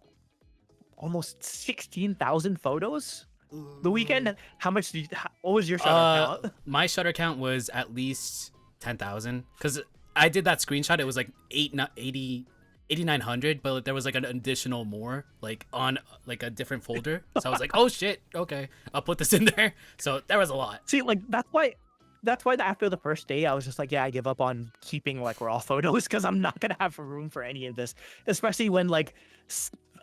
almost 16,000 photos the weekend. How much what was your shutter count? My shutter count was at least 10,000 because I did that screenshot. It was like 80 8900, but there was like an additional more like on like a different folder. So I was like, oh shit, okay, I'll put this in there. So there was a lot. See, like that's why after the first day I was just like, yeah, I give up on keeping like raw photos because I'm not gonna have room for any of this, especially when like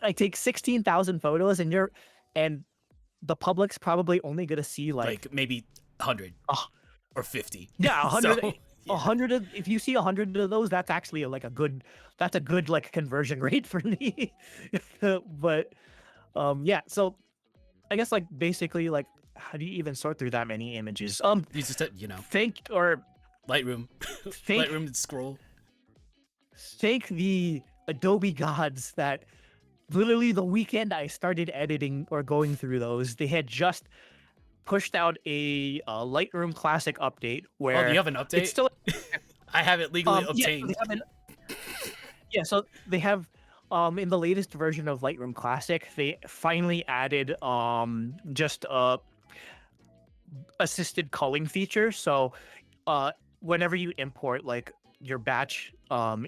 I take 16,000 photos and the public's probably only gonna see like Like maybe 100 uh, or 50. yeah, 100. So A yeah. hundred of, if you see 100 of those, that's actually like that's a good like conversion rate for me. But yeah, so I guess like basically like how do you even sort through that many images? You just Thank or Lightroom, thank Lightroom scroll. thank the Adobe gods that literally the weekend I started editing or going through those, they had just pushed out a Lightroom Classic update Oh, do you where have an it's update? still I have it legally yeah, so they obtained. have so they have in the latest version of Lightroom Classic, they finally added just assisted culling feature. So whenever you import like your batch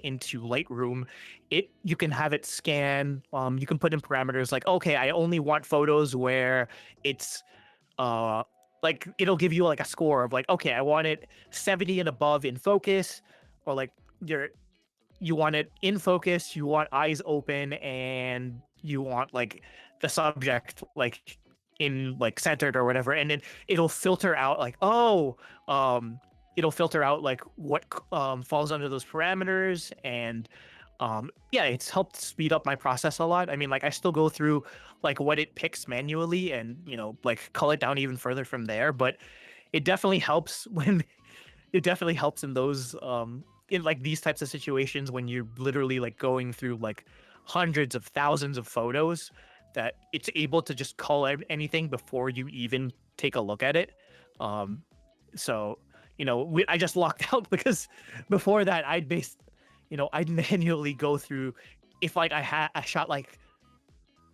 into Lightroom, you can have it scan. You can put in parameters like, okay, I only want photos where it's uh like it'll give you like a score of like, okay, I want it 70 and above in focus, or like you want it in focus, you want eyes open, and you want like the subject like in like centered or whatever, and then it'll filter out like, oh, it'll filter out like what falls under those parameters. And yeah, it's helped speed up my process a lot. I mean, like I still go through like what it picks manually and like cull it down even further from there, but it definitely helps when it definitely helps in those in like these types of situations when you're literally like going through like hundreds of thousands of photos, that it's able to just cull anything before you even take a look at it. So I just locked out because before that I'd manually go through, if like I shot like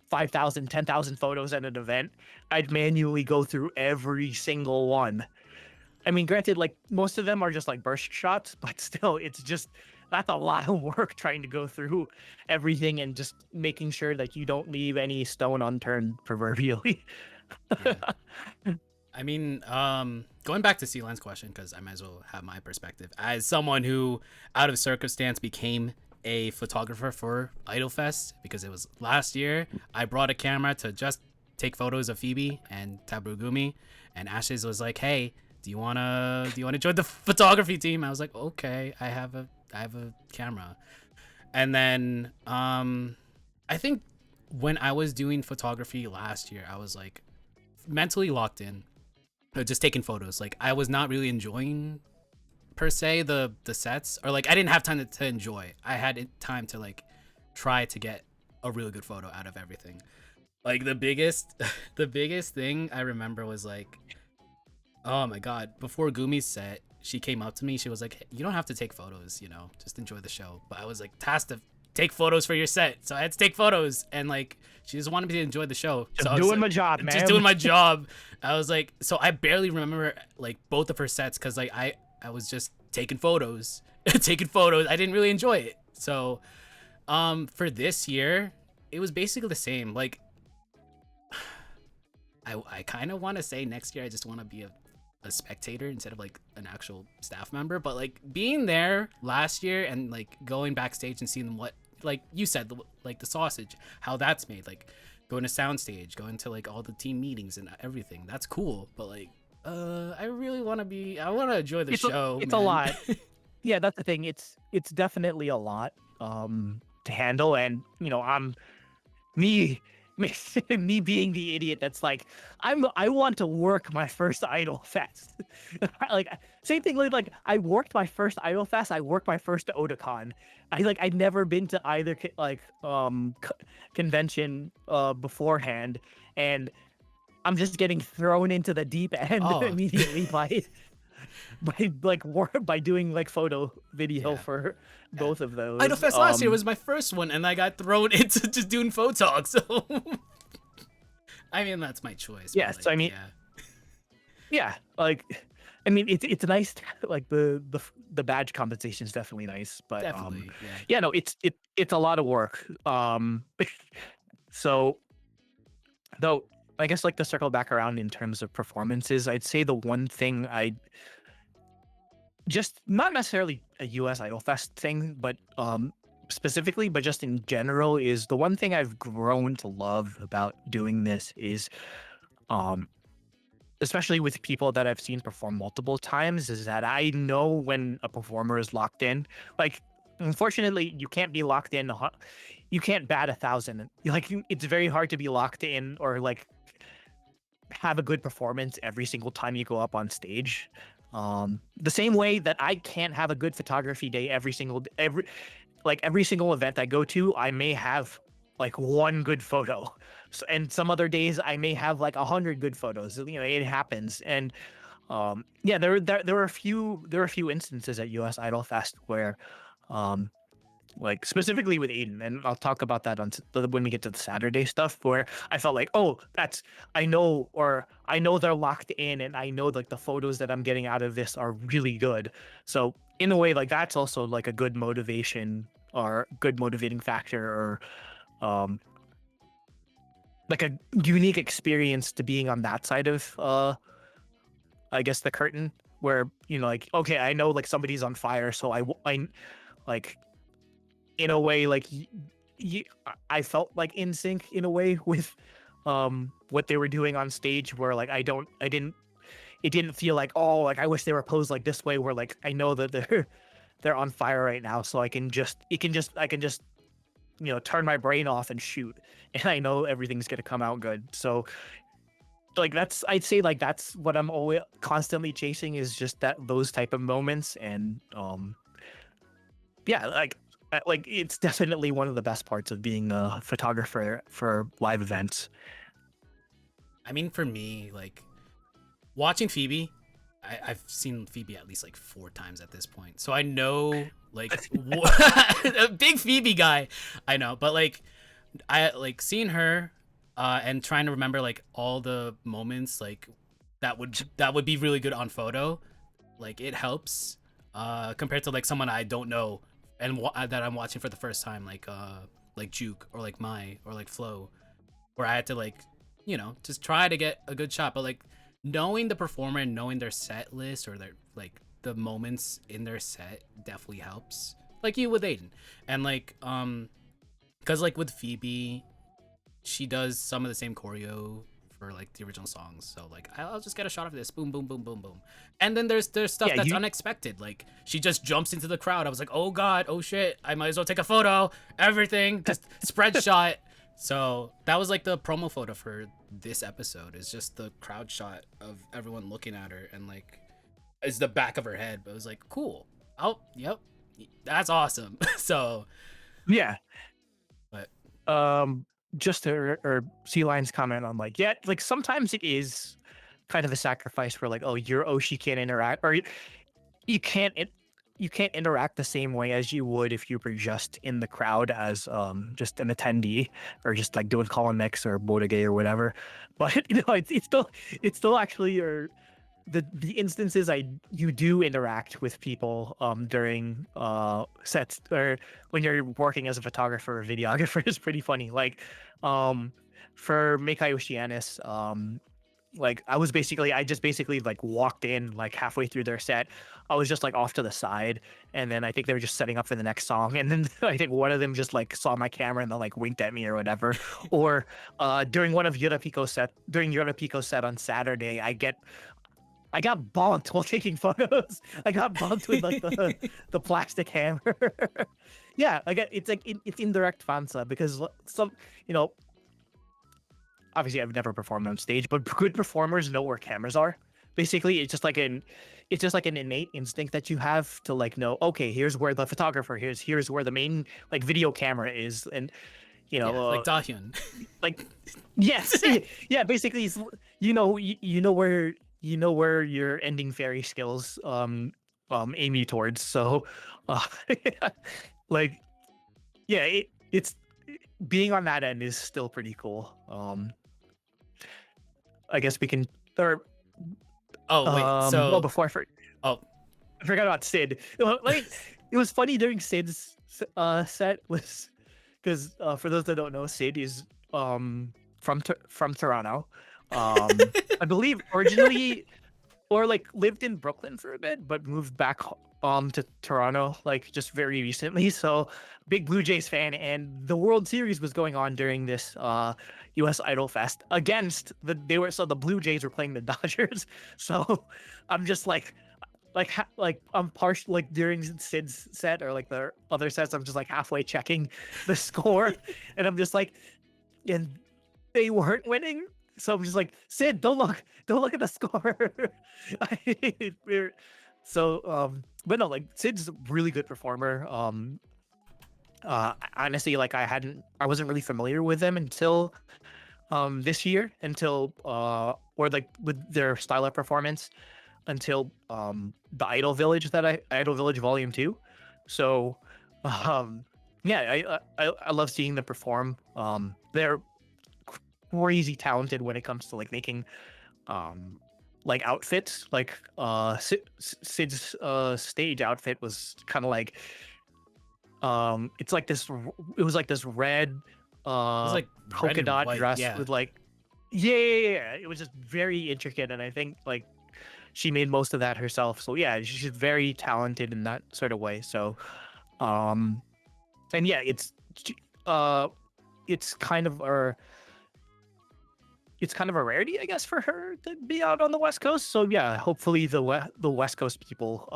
5,000, 10,000 photos at an event, I'd manually go through every single one. I mean, granted, like most of them are just like burst shots, but still, that's a lot of work trying to go through everything and just making sure that you don't leave any stone unturned, proverbially. Yeah. I mean, going back to Sealand's question, because I might as well have my perspective as someone who, out of circumstance, became a photographer for IDOLEYZ because it was last year. I brought a camera to just take photos of Phoebe and Tabrugumi, and Ashes was like, "Hey, do you wanna join the photography team?" I was like, "Okay, I have a camera." And then I think when I was doing photography last year, I was like mentally locked in, just taking photos. Like I was not really enjoying per se the sets, or like I didn't have time to enjoy. I had time to like try to get a really good photo out of everything. Like the biggest the biggest thing I remember was like, oh my god, before Gumi's set, she came up to me, she was like, hey, you don't have to take photos, just enjoy the show. But I was like tasked to take photos for your set, so I had to take photos, and like she just wanted me to enjoy the show. Just so doing my job, man. Just doing my job. I was like, so I barely remember like both of her sets because like I was just taking photos. Taking photos. I didn't really enjoy it. So for this year, it was basically the same. Like I kind of want to say next year I just want to be a spectator instead of like an actual staff member, but like being there last year and like going backstage and seeing what, like you said, like the sausage, how that's made, like going to soundstage, going to like all the team meetings and everything, that's cool. But like I really want to enjoy the show. It's a lot. Yeah, that's the thing. It's definitely a lot to handle, and I'm me me being the idiot that's like, I want to work my first Idol Fest. Like same thing, like I worked my first Idol Fest, I worked my first Otakon. I'd never been to either convention beforehand, and I'm just getting thrown into the deep end immediately by by doing like photo video for both of those. IDOLEYZ last year was my first one, and I got thrown into just doing photog. So, I mean, that's my choice. Yes, like, I mean, yeah, like I mean, it's nice. Like the badge compensation is definitely nice, but Definitely, yeah. yeah, no, it's a lot of work. So though, I guess like to circle back around in terms of performances, I'd say the one thing I just not necessarily a US Idol Fest thing, but specifically, but just in general, is the one thing I've grown to love about doing this is um especially with people that I've seen perform multiple times, is that I know when a performer is locked in. Like, unfortunately, you can't be locked in. You can't bat 1,000. Like, it's very hard to be locked in or like have a good performance every single time you go up on stage. The same way that I can't have a good photography day every single event I go to, I may have like one good photo. So, and some other days I may have like 100 good photos. You know, it happens. And yeah, there were a few instances at US Idol Fest where um like specifically with Aiden, and I'll talk about that when we get to the Saturday stuff, where I felt like, oh, that's I know they're locked in, and I know like the photos that I'm getting out of this are really good. So in a way, like that's also like a good motivation or good motivating factor, or um like a unique experience to being on that side of I guess the curtain, where you know like okay, I know like somebody's on fire, so I like in a way like I felt like in sync in a way with what they were doing on stage, where like I didn't it didn't feel like, oh, like I wish they were posed like this way, where like I know that they're on fire right now, so I can just you know turn my brain off and shoot, and I know everything's gonna come out good. So like that's I'd say like that's what I'm always constantly chasing, is just that those type of moments. And yeah, like it's definitely one of the best parts of being a photographer for live events. I mean, for me, like watching Phoebe, I've seen Phoebe at least like 4 times at this point, so I know like a big Phoebe guy. I know, but like I like seeing her, and trying to remember like all the moments like that would be really good on photo. Like it helps, compared to like someone I don't know and that I'm watching for the first time, like Juke or like Mai or like Flo, where I had to like, you know, just try to get a good shot. But like knowing the performer and knowing their set list or their like the moments in their set definitely helps. Like you with Aiden, and like because like with Phoebe, she does some of the same choreo for like the original songs. So like I'll just get a shot of this, boom, boom, boom, boom, boom. And then there's stuff Yeah, that's you unexpected. Like she just jumps into the crowd. I was like, oh god, oh shit, I might as well take a photo. Everything just spread shot. So that was like the promo photo for this episode. Is just the crowd shot of everyone looking at her, and like it's the back of her head. But it was like cool. Oh, yep, that's awesome. So, yeah. but Um just to or Sea Lion's comment on like, yeah, like sometimes it is kind of a sacrifice for like, oh, your Oshi can't interact, or you can't you can't interact the same way as you would if you were just in the crowd as just an attendee, or just like doing call and mix or Bodage or whatever. But you know it's still actually your the instances you do interact with people during sets, or when you're working as a photographer or videographer, is pretty funny. Like for Mekai Oceanus, like I just basically like walked in like halfway through their set. I was just like off to the side, and then I think they were just setting up for the next song, and then I think one of them just like saw my camera and then like winked at me or whatever. Or during Yurapico set on Saturday, I got bonked while taking photos. I got bumped with like the plastic hammer. Yeah, it's like it's indirect fansa, because some, you know, obviously I've never performed on stage, but good performers know where cameras are. Basically, it's just like an innate instinct that you have to like know, okay, here's where the photographer, here's where the main like video camera is. And you know, yeah, like Dahyun. like yes, yeah, basically you know where your ending fairy skills aim you towards. So uh like yeah, it's being on that end is still pretty cool. I guess we can, or Oh wait, Well, so before oh I forgot about Sid. Like, it was funny during Sid's set was because for those that don't know, Sid is from Toronto. I believe originally or like lived in Brooklyn for a bit, but moved back to Toronto like just very recently. So big Blue Jays fan, and the World Series was going on during this US Idol Fest against the Blue Jays were playing the Dodgers. So I'm just like I'm partial like during Sid's set or like the other sets, I'm just like halfway checking the score, and I'm just like, and they weren't winning. So I'm just like, Sid, don't look at the score. We're- so, but no, like Sid's a really good performer. Honestly, like I wasn't really familiar with them until this year, until or like with their style of performance until the Idol Village Idol Village Volume 2. So, um, yeah, I love seeing them perform. They're crazy talented when it comes to like making um like outfits. Like Sid's stage outfit was kind of like it's like it was like this red it was uh like red polka and dot white. dress Yeah. with like yeah. It was just very intricate, and I think like she made most of that herself. So yeah, she's very talented in that sort of way. So um and yeah, uh it's kind of a rarity, I guess, for her to be out on the West Coast. So yeah, hopefully the West Coast people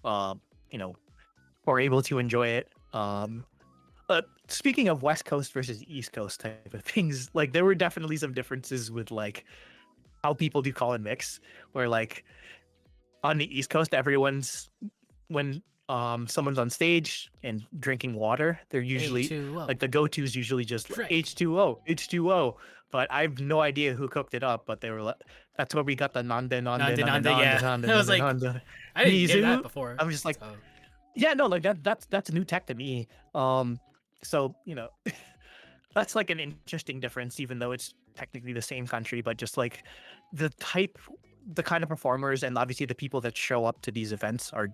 uh you know are able to enjoy it. Speaking of West Coast versus East Coast type of things, like there were definitely some differences with like how people do call and mix, where like on the East Coast, everyone's when someone's on stage and drinking water, they're usually H2O. like the go-to is usually just Frick. H2O, H2O. But I have no idea who cooked it up, but they were like, that's where we got the nande nande Nanda nande Nanda. nande Yeah. nande I was nande like, nande. I didn't hear that Mizu. before. I'm just like, So yeah, no, like that's new tech to me. So that's like an interesting difference, even though it's technically the same country, but just like the type, the kind of performers, and obviously the people that show up to these events are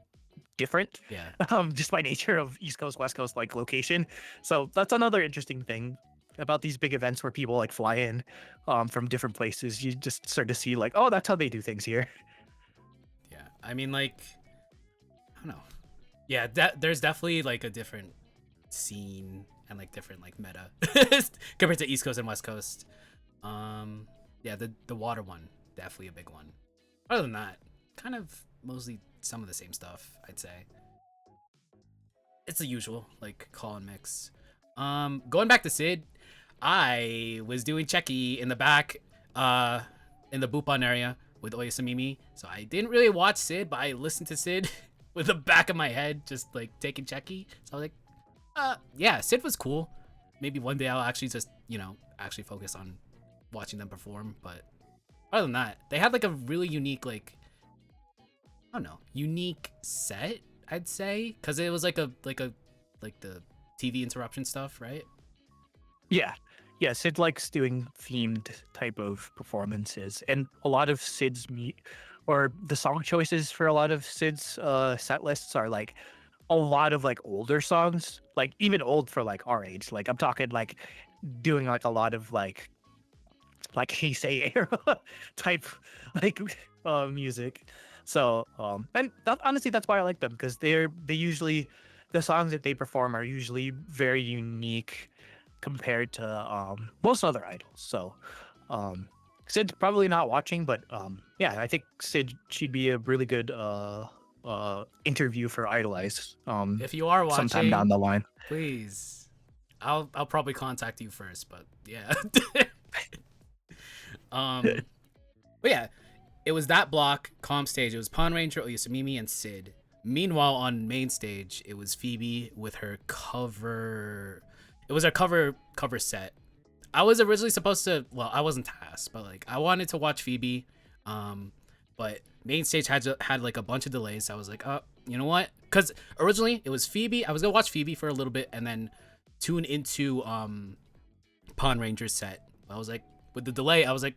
different, yeah. just by nature of East Coast, West Coast, like location. So that's another interesting thing about these big events where people like fly in from different places. You just start to see like, oh, that's how they do things here. Yeah. I mean, like, I don't know. Yeah, there's definitely like a different scene and like different like meta compared to East Coast and West Coast. Yeah, the water one definitely a big one. Other than that, kind of mostly some of the same stuff, I'd say. It's the usual like call and mix. Going back to Sid, I was doing Checky in the back, in the Bupan area with Oyasamimi. So I didn't really watch Sid, but I listened to Sid with the back of my head, just like taking Checky. So I was like, yeah, Sid was cool. Maybe one day I'll actually just, actually focus on watching them perform. But other than that, they had like a really unique, like, I don't know, unique set, I'd say, because it was like the TV interruption stuff, right? Yeah. Yeah, Sid likes doing themed type of performances. And a lot of or the song choices for a lot of Sid's set lists are like a lot of like older songs, like even old for like our age. Like I'm talking like doing like a lot of like Heisei era type like music. So and honestly that's why I like them, because they usually the songs that they perform are usually very unique compared to most other idols. So Sid's probably not watching, but yeah, I think she'd be a really good interview for Idolize If you are sometime down watching, the line. please, I'll probably contact you first, but yeah. um, but yeah, it was that block comp stage. It was Pawn Ranger, Oyasumimi, and Sid. Meanwhile, on main stage, it was Phoebe with her cover. It was her cover set. I was originally supposed to. Well, I wasn't tasked, but like I wanted to watch Phoebe. But main stage had like a bunch of delays. So I was like, oh, you know what? Because originally it was Phoebe. I was gonna watch Phoebe for a little bit and then tune into Pawn Ranger's set. I was like, with the delay, I was like,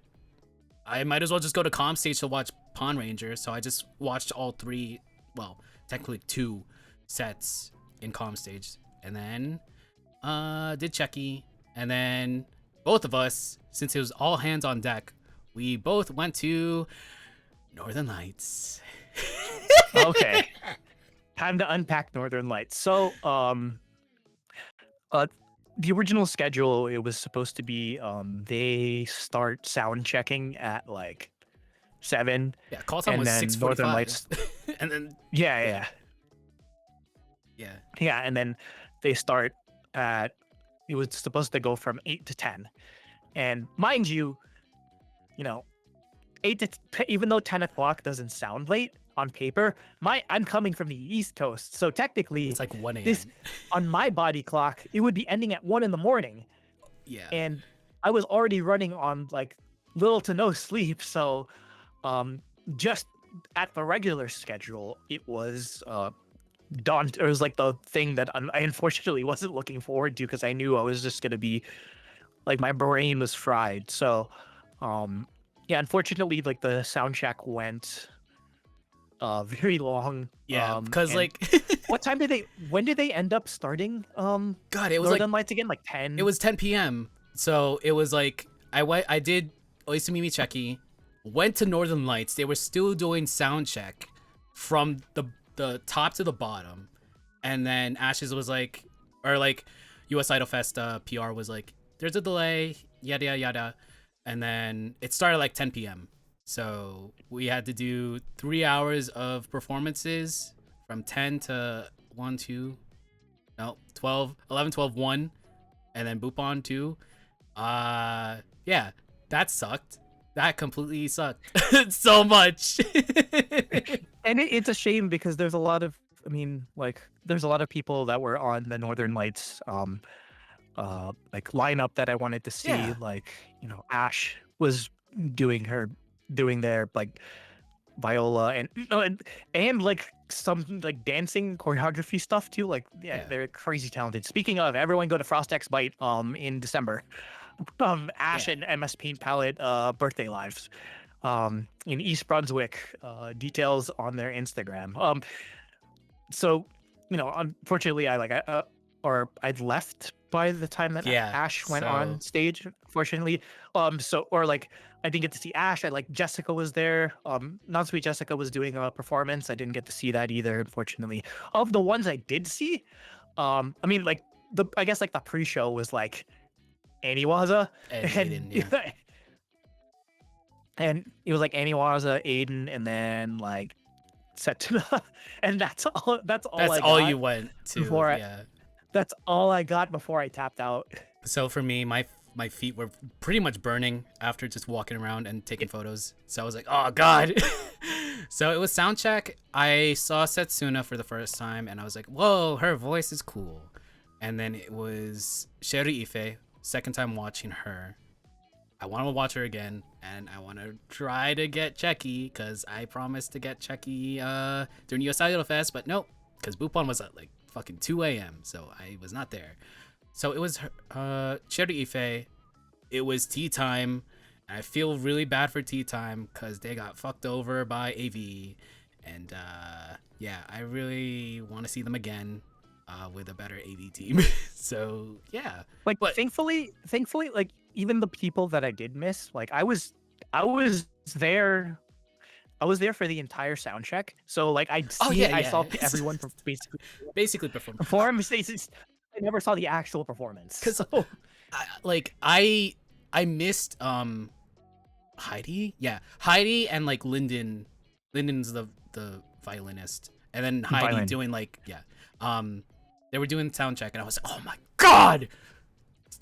I might as well just go to comp stage to watch Pawn Ranger, so I just watched all three, well, technically 2 sets in comm stage, and then did Checky, and then both of us, since it was all hands on deck, we both went to Northern Lights. Okay. Time to unpack Northern Lights. So, the original schedule, it was supposed to be, they start sound checking at like 7, Yeah, call time and was then Northern 6:45, Lights. and then Yeah, yeah, yeah, yeah, and then they start at. It was supposed to go from 8 to 10, and mind you, you know, 8 to even though 10 o'clock doesn't sound late on paper, I'm coming from the East Coast, so technically, it's like 1 this a.m. on my body clock, it would be ending at 1 in the morning, Yeah, and I was already running on like little to no sleep. So, just at the regular schedule, it was it was like the thing that I unfortunately wasn't looking forward to because I knew I was just gonna be like my brain was fried. So, um, yeah, unfortunately, like the sound check went very long. yeah, because And like what time did they? When did they end up starting? God, it was Northern like Lights again, like 10. it was 10 p.m. So it was like I did Oyster Mimi Checky, went to Northern Lights. They were still doing sound check from the top to the bottom, and then Ashes was like, or like US Idol Fest PR was like, there's a delay, yada yada yada, and then it started like 10 p.m. So we had to do 3 hours of performances from 10 to 1 2 no 12 11 12 1, and then Bupon 2. Yeah, that sucked. That completely sucked so much. And it's a shame because there's a lot of, I mean, like there's a lot of people that were on the Northern Lights like lineup that I wanted to see. Yeah. Like, Ash was doing their like viola and no, and like some like dancing choreography stuff too. Like, yeah, Yeah. they're crazy talented. Speaking of, everyone go to Frost X Bite in December. Ash Yeah. and MS Paint Palette birthday lives in East Brunswick, details on their Instagram. So, unfortunately, or I'd left by the time that Yeah. Ash went So on stage. Fortunately, or like I didn't get to see Ash. Like Jessica was there. Not Sweet Jessica was doing a performance. I didn't get to see that either. Unfortunately, of the ones I did see, I mean, like I guess like the pre-show was like Aniwaza and and Aiden, yeah. and it was like Aniwaza, Aiden, and then like Setuna, and that's all. That's all That's I all got you went to, before. yeah. That's all I got before I tapped out. So for me, my feet were pretty much burning after just walking around and taking photos. So I was like, oh god. So it was sound check. I saw Setsuna for the first time, and I was like, whoa, her voice is cool. And then it was Sherry Ife, second time watching her. I want to watch her again, and I want to try to get Checky, because I promised to get Checky during US Idol Fest, but nope, because Bupon was at like fucking 2 a.m., so I was not there. So it was Cherry Ife, it was Tea Time, and I feel really bad for Tea Time, because they got fucked over by AV, and yeah, I really want to see them again with a better AV team. So yeah, Like, but thankfully, like even the people that I did miss, like I was there. I was there for the entire sound check, so like oh yeah, I yeah. saw everyone Basically perform. perform. I never saw the actual performance. Cause So I missed Heidi, yeah, Heidi and like Lyndon's the violinist, and then Heidi Violin. doing like, yeah, they were doing sound check, and I was like, oh my god,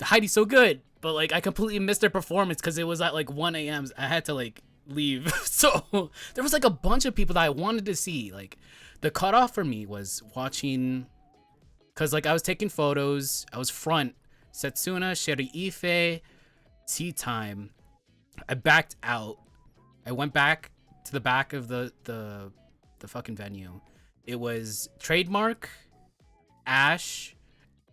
Heidi's so good, but like I completely missed their performance because it was at like 1 a.m. I had to like leave. So there was like a bunch of people that I wanted to see. Like the cutoff for me was watching, because like I was taking photos, I was front, Setsuna, Sherry Ife, Tea Time. I backed out. I went back to the back of the fucking venue. It was Trademark, Ash.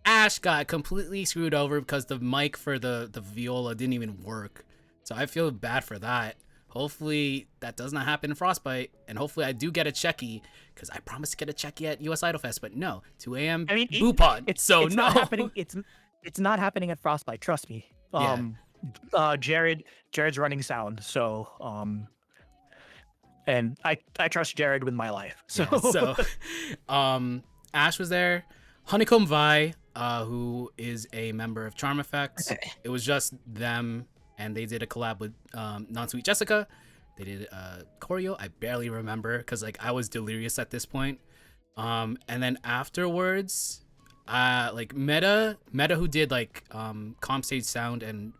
Ash got completely screwed over because the mic for the viola didn't even work. So I feel bad for that. hopefully that does not happen in Frostbite, and hopefully I do get a checky, because I promised to get a checky at US Idol Fest, but no, 2 a.m. I mean, Bupon, so it's no. not happening. It's not happening at Frostbite. Trust me. Yeah. Jared's running sound, so and I trust Jared with my life. So Yeah, so Ash was there, Honeycomb Vi, who is a member of Charm Effects. It was just them, and they did a collab with Non-Sweet Jessica. They did choreo. I barely remember because like I was delirious at this point. And then afterwards, like Meta who did like comp stage sound and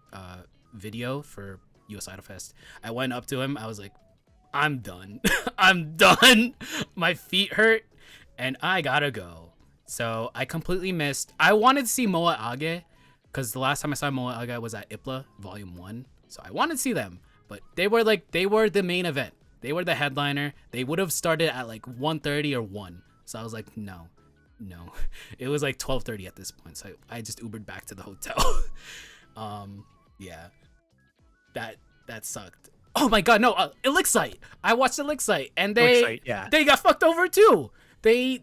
video for US Idol Fest. I went up to him. I was like, I'm done. I'm done. My feet hurt and I gotta go. So I completely missed. I wanted to see Moa Age because the last time I saw Moa Age was at IPLA Volume 1. So I wanted to see them. But they were the main event. They were the headliner. They would have started at like 1:30 or 1. So I was like, no. It was like 12:30 at this point. So I just Ubered back to the hotel. Yeah. That sucked. Oh my god, no, Elixite. I watched Elixite and they got fucked over too. We're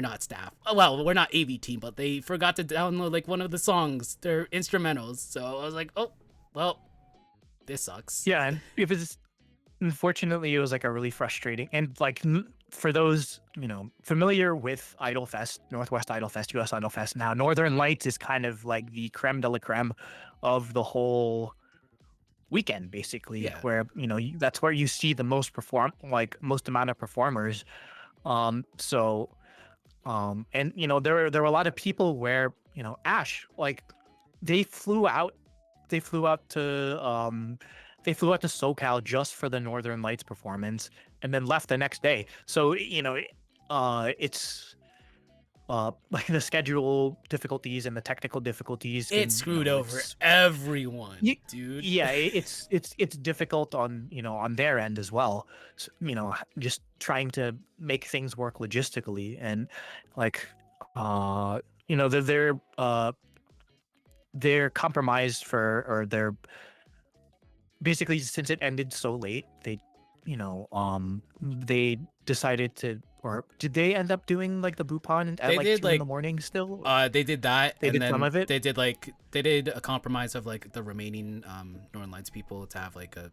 not staff. Well, we're not AV team, but they forgot to download like one of the songs, their instrumentals. So I was like, oh, well, this sucks. yeah, and if it's unfortunately it was like a really frustrating and like for those familiar with Idol Fest, Northwest Idol Fest, US Idol Fest. Now Northern Lights is kind of like the creme de la creme of the whole weekend, basically, where that's where you see the most most amount of performers. And there were a lot of people where Ash, like they flew out to SoCal just for the Northern Lights performance and then left the next day. So it's like the schedule difficulties and the technical difficulties. It screwed over everyone, dude. Yeah, it's difficult on on their end as well. So, just trying to make things work logistically and like they're compromised or they're basically, since it ended so late, they they decided to, or did they end up doing like the Bupon at like 2 in the morning still? They did that. They did then some of it. They did a compromise of like the remaining Northern Lights people to have like a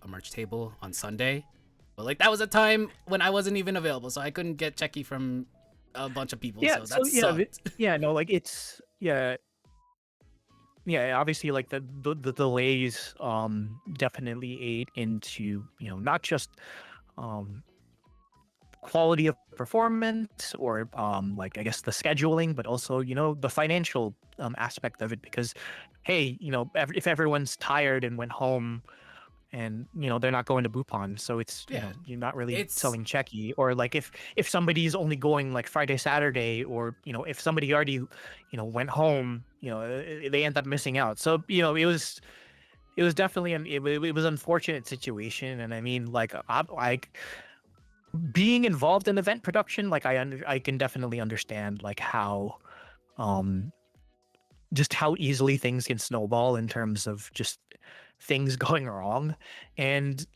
merch table on Sunday. But like that was a time when I wasn't even available, so I couldn't get checky from a bunch of people. Yeah, so that sucked. like it's obviously like the delays definitely ate into not just quality of performance or like I guess the scheduling, but also the financial aspect of it, because hey, if everyone's tired and went home and they're not going to Bupon, so it's you're not really selling checky, or like if somebody's only going like Friday, Saturday, or if somebody already went home, they end up missing out. So it was definitely it was an unfortunate situation. And I mean, like being involved in event production, like I can definitely understand like how just how easily things can snowball in terms of just things going wrong. And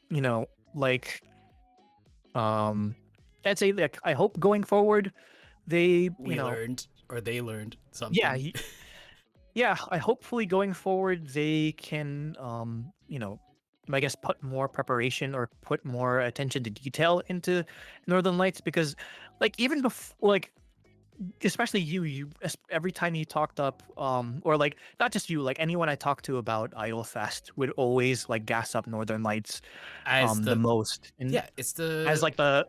like I'd say, like, I hope going forward they learned something. Yeah, I hopefully going forward they can I guess put more preparation or put more attention to detail into Northern Lights, because like even before, like especially you every time you talked up or like not just you, like anyone I talked to about Idol Fest would always like gas up Northern Lights as the most. And it's the as like the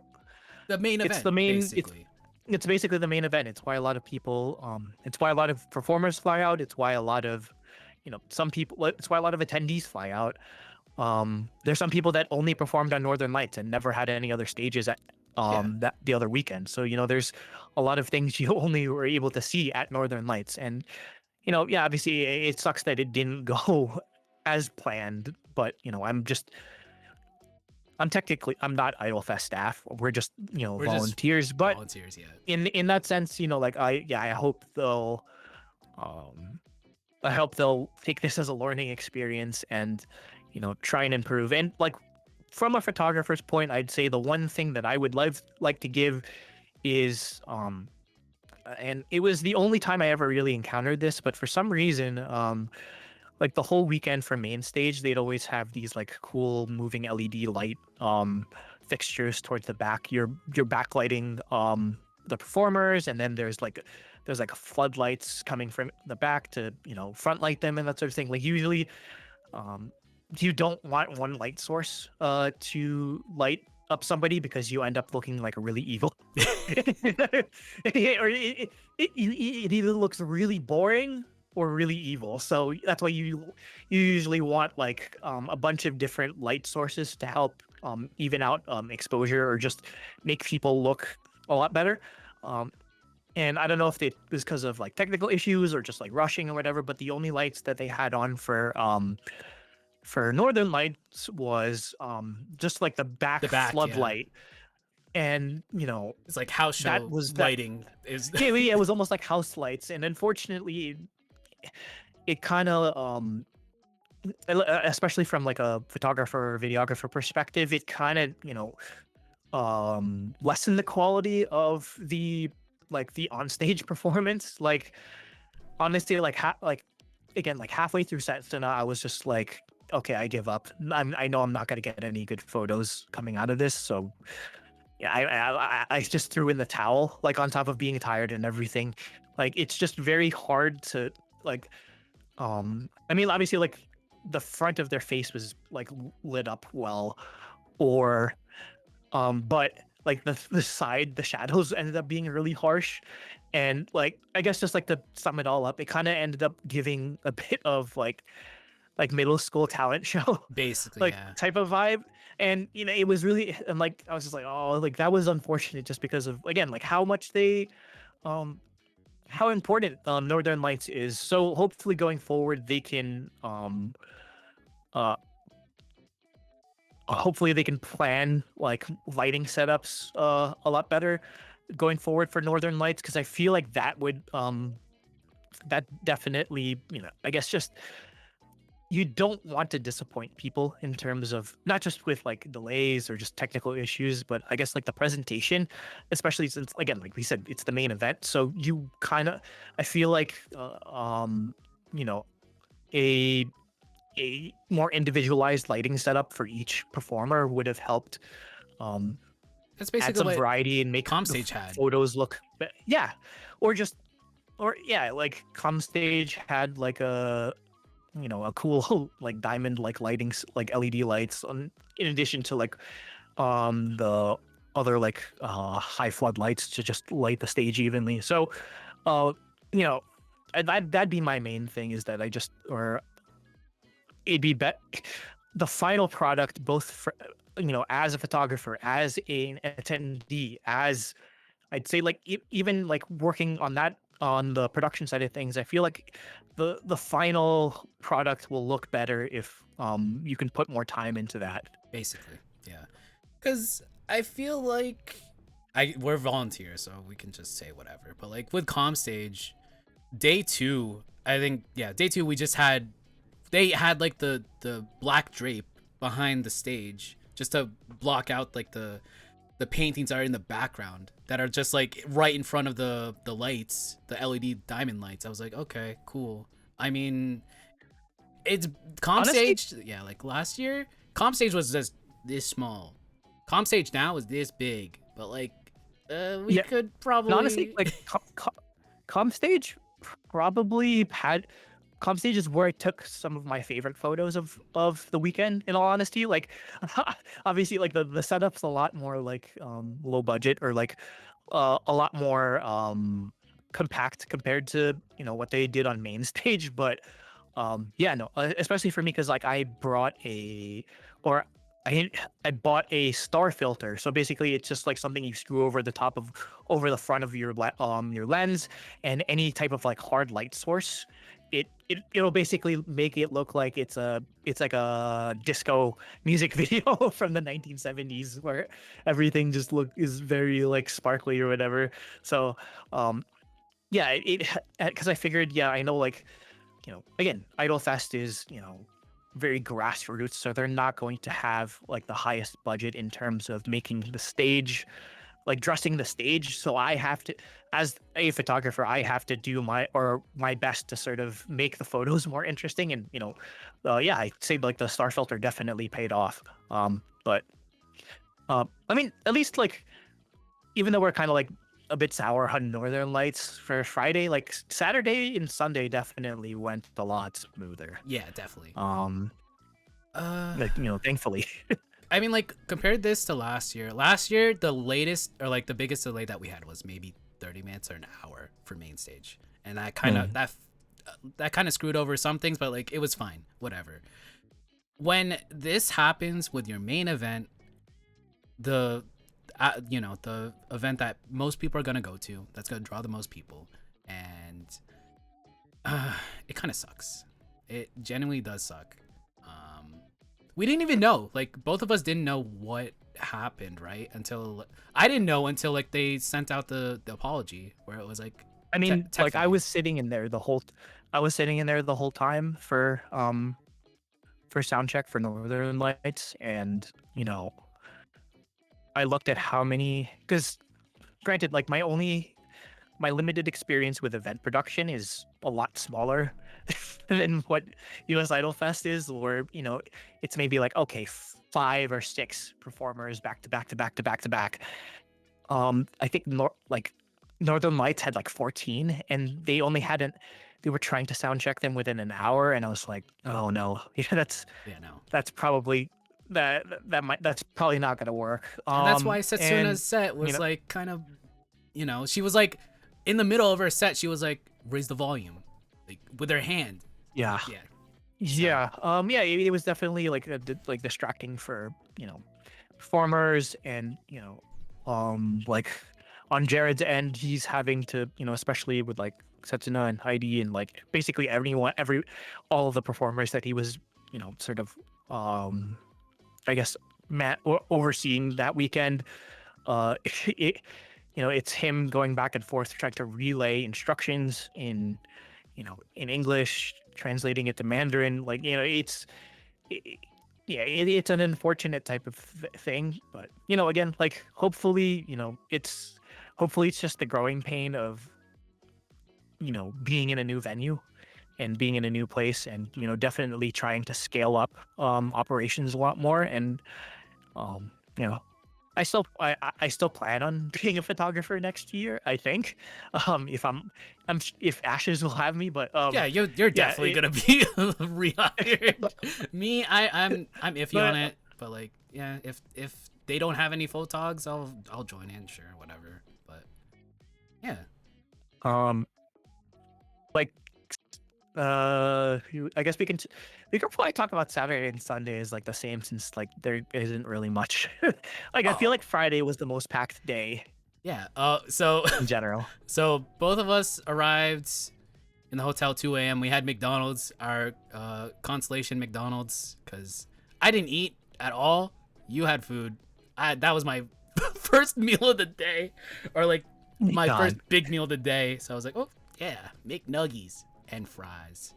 main event, it's the main basically. it's basically the main event. It's why a lot of people it's why a lot of performers fly out. It's why a lot of some people, it's why a lot of attendees fly out. There's some people that only performed on Northern Lights and never had any other stages at that the other weekend. So there's a lot of things you only were able to see at Northern Lights. And obviously it sucks that it didn't go as planned, but I'm not Idol Fest staff. We're just we're volunteers. But volunteers, in that sense, like I hope they'll take this as a learning experience and try and improve. And like from a photographer's point, I'd say the one thing that I would like to give is and it was the only time I ever really encountered this, but for some reason, like the whole weekend for main stage, they'd always have these like cool moving LED light fixtures towards the back. You're backlighting the performers, and then there's like floodlights coming from the back to front light them and that sort of thing. Like usually um you don't want one light source to light up somebody because you end up looking like a really evil or it either looks really boring or really evil. So that's why you usually want like a bunch of different light sources to help even out exposure or just make people look a lot better. Um, and I don't know if it was because of like technical issues or just like rushing or whatever, but the only lights that they had on for Northern Lights was just like the The back back, yeah. floodlight, and It's like house that show was that. lighting is Yeah, it was almost like house lights, and unfortunately, it kind of especially from like a photographer or videographer perspective, it kind of lessened the quality of the onstage performance. Like honestly, like again, like halfway through Setsuna, I was just like, okay, I give up. I know I'm not gonna get any good photos coming out of this, so yeah, I just threw in the towel. Like on top of being tired and everything, like it's just very hard to like. I mean, obviously, like the front of their face was like lit up well, or but like the shadows ended up being really harsh, and like I guess just like to sum it all up, it kind of ended up giving a bit of like middle school talent show basically, like yeah. type of vibe. And it was really, and like I was just like, oh, like that was unfortunate just because of, again, like how much they um how important Northern Lights is. So hopefully going forward they can uh hopefully they can plan like lighting setups a lot better going forward for Northern Lights, because I feel like that would that definitely, I guess just you don't want to disappoint people in terms of not just with like delays or just technical issues, but I guess like the presentation, especially since, again, like we said, it's the main event. So you kind of, I feel like, you know, a more individualized lighting setup for each performer would have helped um, That's add basically some what variety and make the Comstage had. photos look, yeah, or just, or yeah, like Comstage had like a cool like diamond like like LED lights on, in addition to like the other like high flood lights to just light the stage evenly. So uh you know that'd be my main thing, is that I just, or it'd be the final product, both for as a photographer, as an attendee, as I'd say like even like working on that, on the production side of things, I feel like the final product will look better if you can put more time into that. Basically, yeah. Because I feel like we're volunteers, so we can just say whatever. But like with Comstage, day two, I think, yeah, day two we just had, they had like the black drape behind the stage just to block out like the paintings that are in the background that are just like right in front of the lights, the LED diamond lights. I was like, okay, cool. I mean, it's Honestly, Comstage, yeah, like last year Comstage was just this small. Comstage now is this big, but like we yeah, could and honestly, probably like Comstage probably had Comstage is where I took some of my favorite photos of the weekend. In all honesty, like obviously, like the setup's a lot more like low budget, or like a lot more compact compared to what they did on main stage. But yeah, no, especially for me, because like I brought a, or I bought a star filter. So basically it's just like something you screw over the top of, over the front of your lens, and any type of like hard light source, it'll basically make it look like it's like a disco music video from the 1970s, where everything just is very like sparkly or whatever. So um yeah, it because I figured, yeah, I know, like again, Idol Fest is very grassroots, so they're not going to have like the highest budget in terms of making the stage, like dressing the stage. So I have to, as a photographer, I have to do my best to sort of make the photos more interesting. And yeah, I'd say like the star filter definitely paid off. But I mean, at least like even though we're kind of like a bit sour on Northern Lights for Friday, like Saturday and Sunday definitely went a lot smoother. Yeah, definitely. Like, thankfully. I mean, like, compared this to last year. Last year, the latest or like the biggest delay that we had was maybe 30 minutes or an hour for main stage, and that kind of that kind of screwed over some things, but like it was fine, whatever. When this happens with your main event, the the event that most people are gonna go to, that's gonna draw the most people, and it kind of sucks. It genuinely does suck. We didn't even know, like both of us didn't know what happened, right? Until I didn't know until like they sent out the apology where it was like, I mean, like I technically. was sitting in there the whole time for sound check for Northern Lights, and I looked at how many, because granted, like my limited experience with event production is a lot smaller than what US Idol Fest is, where it's maybe like, okay, 5 or 6 performers back to back to back to back to back. I think Northern Lights had like 14, and they were trying to sound check them within an hour, and I was like, oh no, Yeah, no. that's probably that's probably not gonna work. And that's why And Setsuna's set you was know, like kind of, she was like in the middle of her set, she was like, raise the volume, like with her hand. yeah, Yeah. yeah, yeah, it was definitely like like distracting for performers, and like on Jared's end, he's having to especially with like Setsuna and Heidi and like basically all of the performers that he was sort of I guess overseeing that weekend. It, it's him going back and forth trying to relay instructions in English, translating it to Mandarin. Like it, yeah, it's an unfortunate type of thing, but again, like hopefully it's just the growing pain of being in a new venue and being in a new place, and definitely trying to scale up operations a lot more. And um you know I still plan on being a photographer next year, I think. If Ashes will have me, but Yeah, you're yeah, definitely gonna be rehired. Me, I'm iffy on but it, but like, yeah, if they don't have any photogs, I'll join in, sure, whatever. But yeah, um like I guess we can probably talk about Saturday and Sunday is like the same, since like there isn't really much. Like I feel oh like Friday was the most packed day yeah. So in general. so both of us arrived in the hotel 2 a.m. We had McDonald's, our consolation McDonald's, because I didn't eat at all. You had food. That was my first meal of the day, or like Oh my my first God. big meal of the day. So I was like, oh yeah, McNuggies and fries.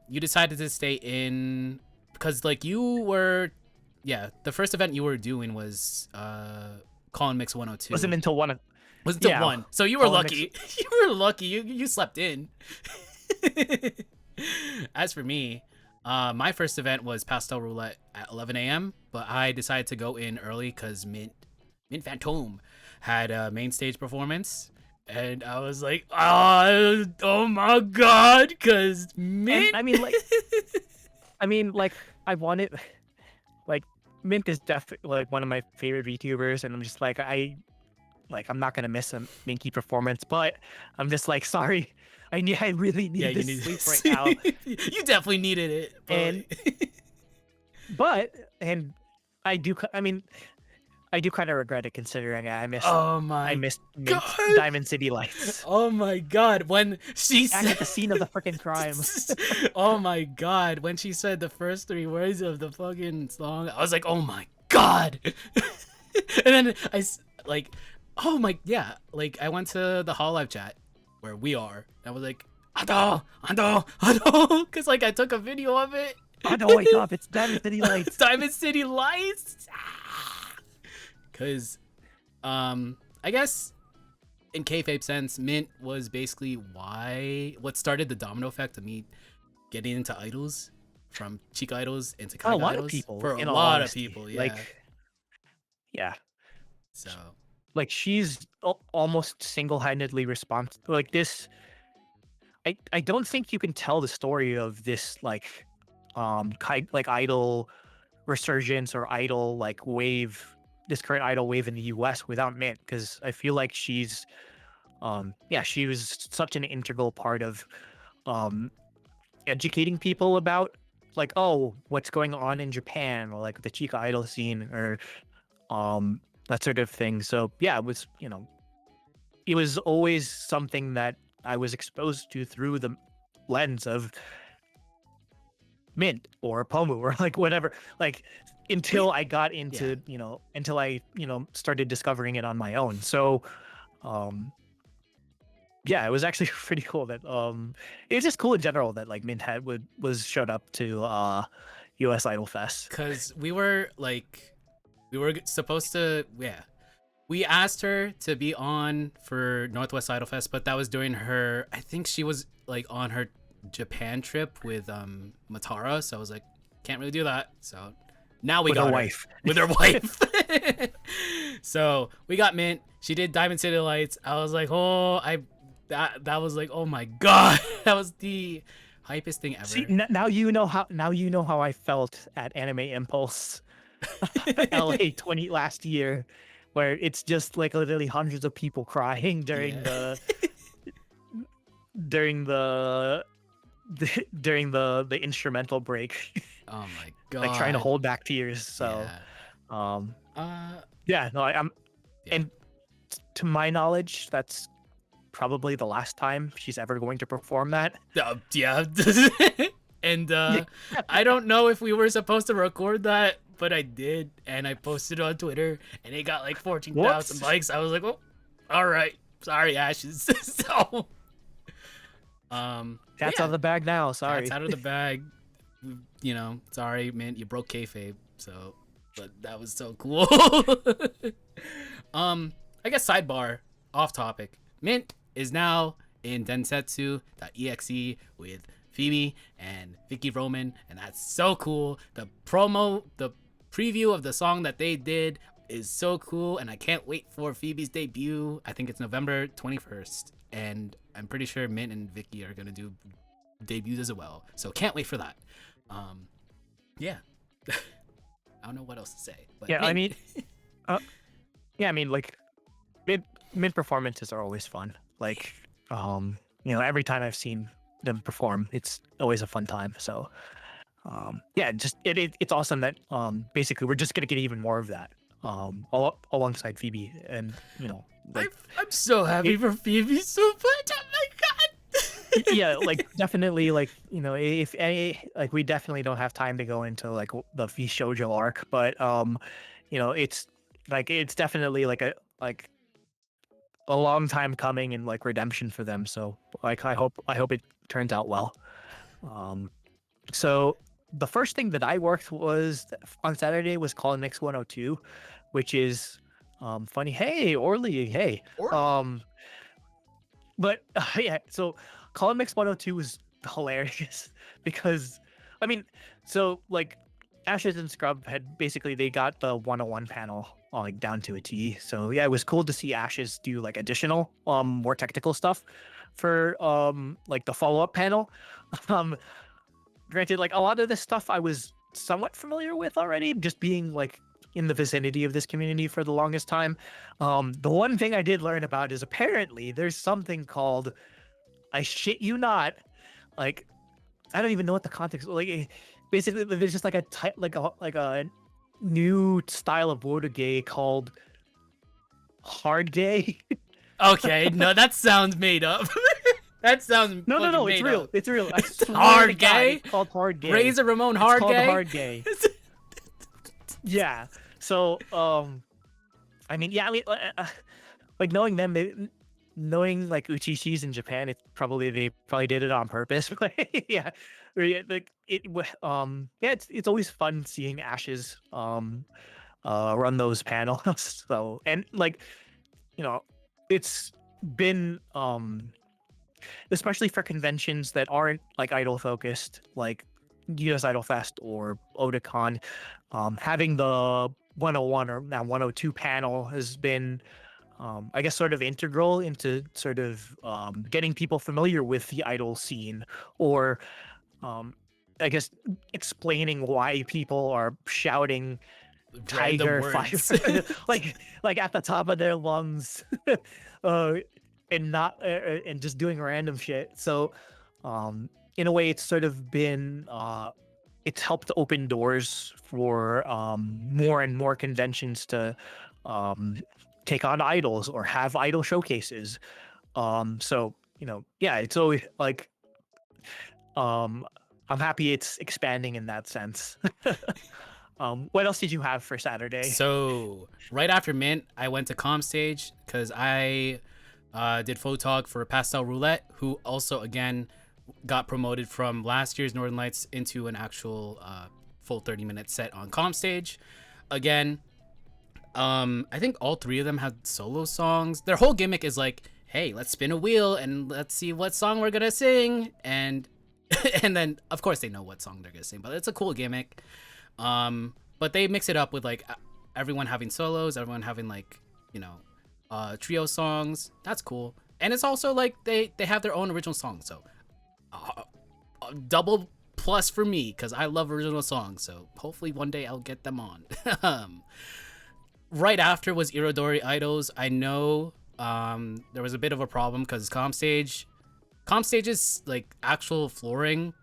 You decided to stay in because like you were, yeah, the first event you were doing was Colin Mix 102. Wasn't until Was it the yeah, one? So you were Colin Mix. lucky. You were lucky. You slept in. As for me, my first event was Pastel Roulette at 11 a.m. But I decided to go in early because Mint Phantom had a main stage performance, and I was like, oh my god, because And Mint. I mean, like, I wanted, like, Mint is definitely like one of my favorite VTubers, and I'm just like, I'm not gonna miss a Minky performance, but I'm just like, sorry, I really Yeah, need you this need sleep right now. you definitely needed it, And but and I do, I mean, I do kind of regret it, considering oh I my missed Mint god. Diamond City Lights Oh my god, when she back at the said scene of the freaking crime. oh my god, when she said the first 3 words of the fucking song, I was like, oh my god. And then like, oh my, yeah, like I went to the Hall Live chat where we are. I was like, Ando, Ando, Ando, because like I took a video of it, Ando, wake up! It's Diamond City Lights. Diamond City Lights. Because, I guess in kayfabe sense, Mint was basically what started the domino effect of me getting into idols, from Chica idols into For a Kaiga lot of idols. people, For a in all lot of honesty, people, yeah. like, yeah, So like she's almost single-handedly responsible. Like this, I don't think you can tell the story of this like idol resurgence or idol like wave, this current idol wave in the US without Mint, because I feel like yeah, she was such an integral part of um educating people about like, oh, what's going on in Japan, or like the Chica idol scene, or um that sort of thing. So yeah, it was always something that I was exposed to through the lens of Mint or Pomu or like whatever, like we, until I got yeah. into, until I, started discovering it on my own. So, um, yeah, it was actually pretty cool that, it was just cool in general that like Mint was showed up to, US Idol Fest. Because we were supposed to, yeah. We asked her to be on for Northwest Idol Fest, but that was during her, I think she was like on her Japan trip with Matara, so I was like, can't really do that. So now we With her got her wife. with her wife. So we got Mint. She did Diamond City Lights. I was like, that was like, oh my god, that was the hypest thing ever. See, now you know how I felt at Anime Impulse LA 20 last year, where it's just like literally hundreds of people crying during Yeah. during the the instrumental break, Oh my god. like trying to hold back tears. So, Yeah. um, Uh. yeah, no, I'm, Yeah. and to my knowledge, that's probably the last time she's ever going to perform that. Yeah. And Yeah. I don't know if we were supposed to record that, but I did, and I posted it on Twitter, and it got like 14,000 Whoops. likes. I was like, oh, all right, sorry, Ashes. So, but Cat's yeah, out of the bag now. Sorry. cat's out of the bag. You know, sorry, man, you broke kayfabe. So, but that was so cool. I guess sidebar, off topic. Mint is now in Densetsu.exe with Phoebe and Vicky Roman, and that's so cool. The preview of the song that they did is so cool, and I can't wait for Phoebe's debut. I think it's November 21st, and I'm pretty sure Mint and Vicky are gonna do debuts as well, so can't wait for that. Yeah. I don't know what else to say, but Yeah, Mint. I mean, yeah, I mean, like mid performances are always fun. Like, every time I've seen them perform, it's always a fun time. So, yeah, just it's awesome that basically we're just gonna get even more of that alongside Phoebe, and like I'm so happy it, for Phoebe so much. Oh my god. yeah, like definitely, like if any, like we definitely don't have time to go into like the V Shoujo arc, but it's definitely like a long time coming and like redemption for them. So like I hope it turns out well. Um, so the first thing that I worked was on Saturday was Call Mix 102, which is funny. Hey, Orly, hey. Um, but yeah, so Call Mix 102 was hilarious because I mean, so like Ashes and Scrub had basically they got the 101 panel like down to a T. So yeah, it was cool to see Ashes do like additional more technical stuff for like the follow-up panel. Um Granted, like a lot of this stuff I was somewhat familiar with already, just being like in the vicinity of this community for the longest time. The one thing I did learn about is apparently there's something called, I shit you not, like I don't even know what the context, like basically there's just like a type like a new style of Wotoge called hard gay. Okay, no, that sounds made up. That sounds No, made it's real. up. It's real. I swear Hard to God, gay? it's called hard gay. Razor Ramon It's hard called gay. hard gay. Yeah. So I mean, yeah, I mean, like knowing them, knowing like Uchishis in Japan, they probably did it on purpose. Yeah, yeah, like yeah, it's always fun seeing Ashes run those panels. So, and like, you know, it's been especially for conventions that aren't like idol focused, like US Idol Fest or Otakon, having the 101 or now 102 panel has been, I guess, sort of integral into sort of getting people familiar with the idol scene, or um, I guess explaining why people are shouting Random tiger fire words. like at the top of their lungs, uh and not and just doing random shit. So in a way it's sort of been it's helped open doors for more and more conventions to um take on idols or have idol showcases. So yeah, it's always like um I'm happy it's expanding in that sense. What else did you have for Saturday? So right after Mint, I went to Com Stage because I did photog for Pastel Roulette, who also again got promoted from last year's Northern Lights into an actual full 30-minute set on Com Stage. Again, I think all three of them had solo songs. Their whole gimmick is like, hey, let's spin a wheel and let's see what song we're gonna sing, and and then of course they know what song they're gonna sing, but it's a cool gimmick. But they mix it up with like everyone having solos, everyone having like, trio songs. That's cool. And it's also like they have their own original songs. So double plus for me because I love original songs. So hopefully one day I'll get them on. Right after was Irodori Idols. I know there was a bit of a problem because Comstage's like actual flooring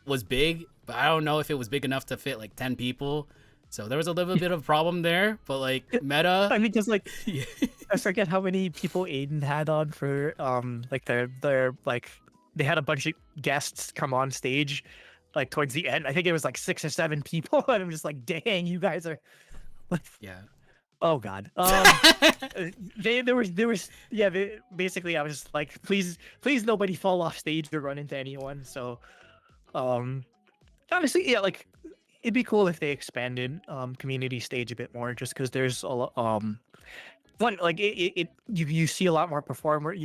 was big, but I don't know if it was big enough to fit like 10 people. So there was a little bit of a problem there, but like meta. I mean, just like Yeah. I forget how many people Aiden had on for like their like they had a bunch of guests come on stage like towards the end. I think it was like 6 or 7 people, and I'm just like, dang, you guys are like, Yeah. oh god. There was yeah. Basically, I was like, please nobody fall off stage or run into anyone. So um, obviously, yeah, like it'd be cool if they expanded community stage a bit more, just because there's a lot one like you see a lot more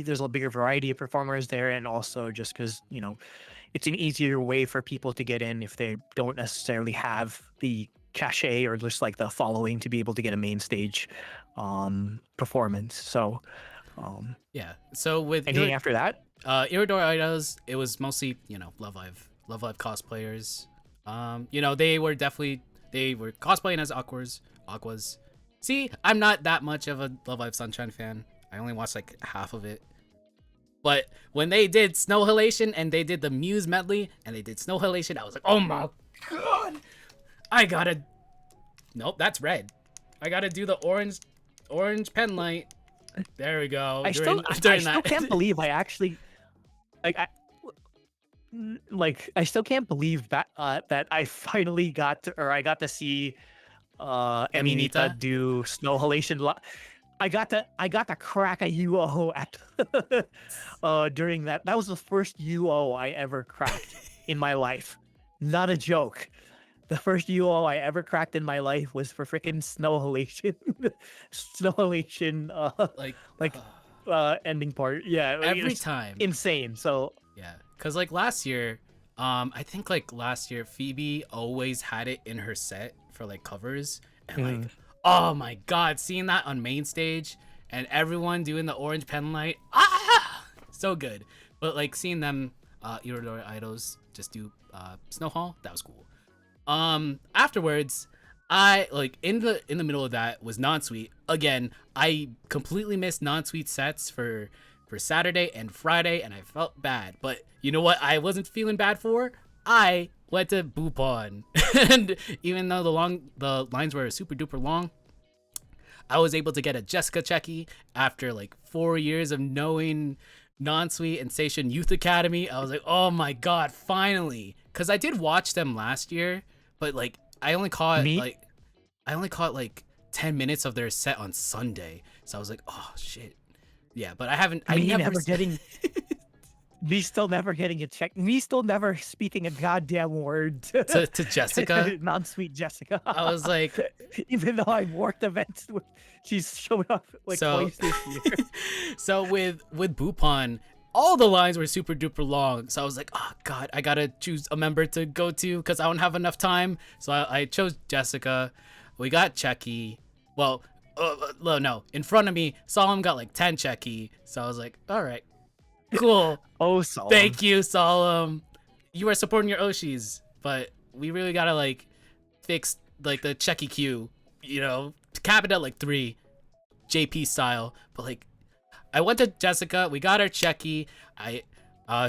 there's a bigger variety of performers there, and also just because it's an easier way for people to get in if they don't necessarily have the cachet or just like the following to be able to get a main stage performance. So Yeah. So with anything after that? Irodori Idols, it was mostly, Love Live cosplayers. They were cosplaying as Aquas. See, I'm not that much of a Love Live Sunshine fan. I only watched like half of it. But when they did Snow Halation and they did the Muse medley and they did Snow Halation, I was like, oh my god, I gotta. Nope, that's red. I gotta do the orange pen light. There we go. I During still can't believe I actually like I still can't believe that that I finally I got to see Eminita Eminita? do Snow Halation. I got to crack a UO at during that. That was the first UO I ever cracked in my life. Not a joke. The first UO I ever cracked in my life was for freaking Snow Halation. Snow Halation Like, like ending part. Yeah, like, every it's time. insane. So Yeah, because like last year, I think like last year Phoebe always had it in her set for like covers, and like, oh my god, seeing that on main stage and everyone doing the orange pen light, so good. But like seeing them, Irodori Idols just do Snow Hall, that was cool. Afterwards, I like in the middle of that was non-suite. Again, I completely missed non-suite sets for Saturday and Friday, and I felt bad. But you know what I wasn't feeling bad for? I went to Bupon. And even though the lines were super duper long, I was able to get a Jessica Checky after like 4 years of knowing non-suite and Seishun Youth Academy. I was like, oh my god, finally. Because I did watch them last year, but like I only caught me, like 10 minutes of their set on Sunday. So I was like, oh shit. Yeah, but I haven't. I me never. never getting Me still never getting a check. Me still never speaking a goddamn word to, to Jessica. non-sweet Jessica. I was like, Even though I've worked events with, she's showed up like so twice this year. so with Bupon, all the lines were super duper long. So I was like, oh god, I gotta choose a member to go to because I don't have enough time. So I chose Jessica. We got Checky. Well, no, in front of me, Solemn got like 10 Checky. So I was like, all right, cool. Oh, Solemn. Thank you, Solemn. You are supporting your Oshis, but we really gotta like fix like the Checky queue, you know, cap it at like 3, JP style. But like, I went to Jessica, we got her Checky.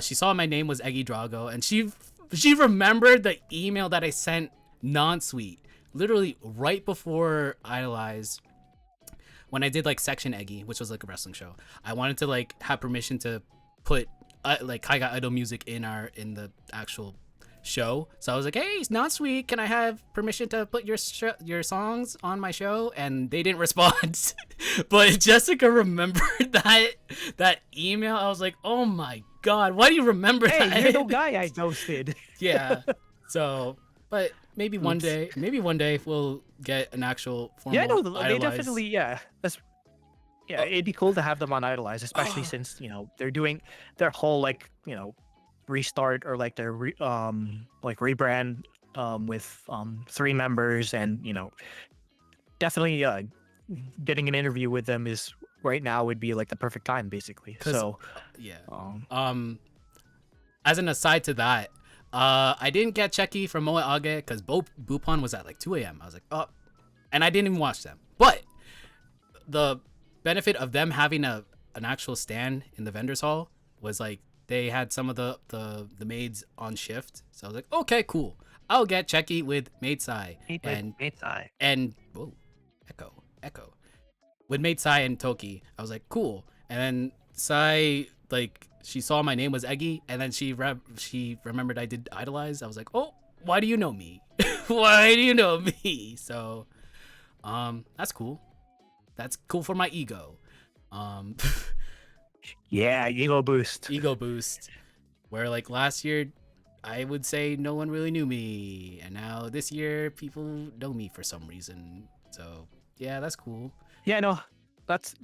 She saw my name was Eggy Drago, and she remembered the email that I sent non-sweet, literally right before Idolize, when I did like Section Eggy, which was like a wrestling show. I wanted to like have permission to put like Kaiga Idol music in the actual show. So I was like, hey, it's not sweet, can I have permission to put your songs on my show? And they didn't respond. But Jessica remembered that email. I was like, oh my god, why do you remember Hey, that? you're the guy I ghosted. Yeah. So, but maybe one day we'll get an actual formal Yeah, no, they Idolize. definitely, yeah. It'd be cool to have them on Idolize, especially since, you know, they're doing their whole like, you know, restart or like their like rebrand with 3 members, and you know, definitely getting an interview with them is right now would be like the perfect time basically. So yeah. As an aside to that, I didn't get Checky from Moe Age because Bupon was at like 2 a.m. I was like, oh, and I didn't even watch them. But the benefit of them having an actual stand in the vendors hall was like they had some of the maids on shift. So I was like, okay, cool. I'll get Checky with Maid Sai and whoa, echo with Maid Sai and Toki. I was like, cool. And then Sai, like, she saw my name was Eggy, and then she remembered I did Idolize. I was like, oh, why do you know me? Why do you know me? So that's cool. That's cool for my ego. yeah, ego boost. Where like last year I would say no one really knew me, and now this year people know me for some reason. So yeah, that's cool. Yeah, no, that's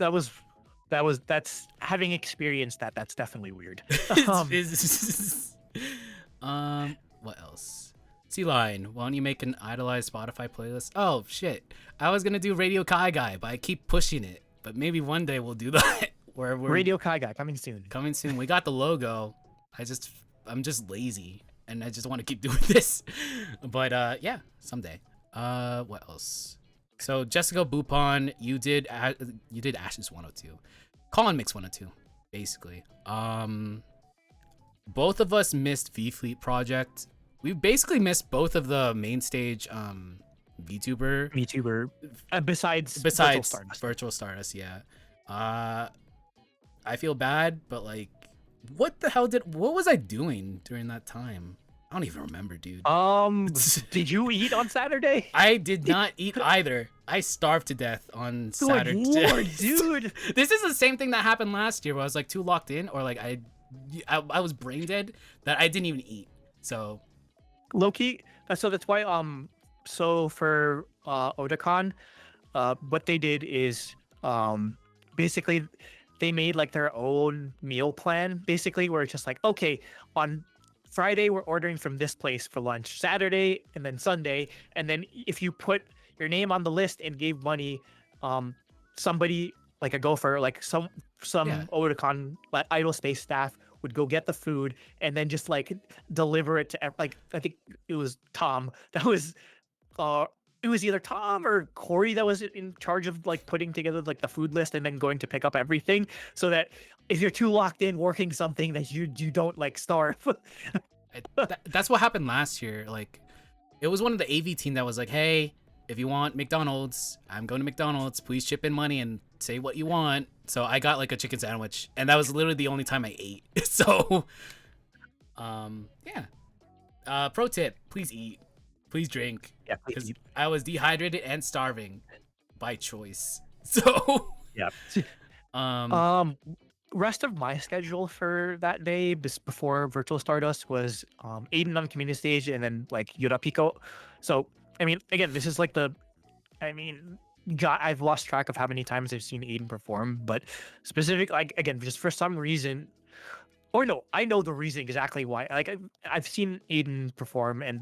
having experienced that, that's definitely weird. What else? C-Line, why don't you make an Idolized Spotify playlist? Oh shit, I was gonna do Radio Kai Guy, but I keep pushing it. But maybe one day we'll do that. Where we're Radio Kai Guy coming soon. We got the logo. I'm just lazy, and I just want to keep doing this. But yeah, someday. What else? So Jessica Bupon, you did Ashes 102, Colin Mix 102, basically. Both of us missed V Fleet Project. We basically missed both of the main stage VTuber. Besides Virtual Stardust, yeah. I feel bad, but like, what was I doing during that time? I don't even remember, dude. Did you eat on Saturday? I did not eat either. I starved to death on Saturday. Good Lord, dude. This is the same thing that happened last year where I was like too locked in, or like I was brain dead that I didn't even eat. So Loki, so that's why so for Otakon, what they did is basically they made like their own meal plan, basically, where it's just like, okay, on Friday we're ordering from this place for lunch, Saturday and then Sunday, and then if you put your name on the list and gave money, somebody like a gopher, like some Otakon like Idol Space staff would go get the food and then just like deliver it to like, I think it was Tom that was it was either Tom or Corey that was in charge of like putting together like the food list and then going to pick up everything, so that if you're too locked in working something that you don't like starve. That's what happened last year. Like, it was one of the AV team that was like, hey, if you want McDonald's, I'm going to McDonald's, please chip in money and say what you want. So I got like a chicken sandwich, and that was literally the only time I ate. So yeah. Pro tip, please eat, please drink. Yeah, because I was dehydrated and starving by choice. So yeah. rest of my schedule for that day before Virtual Stardust was Aiden on community stage and then like Yurapiko. So I mean, again, this is like I mean, God, I've lost track of how many times I've seen Aiden perform, but specific, like again, just for some reason, or no, I know the reason exactly why. Like I've seen Aiden perform, and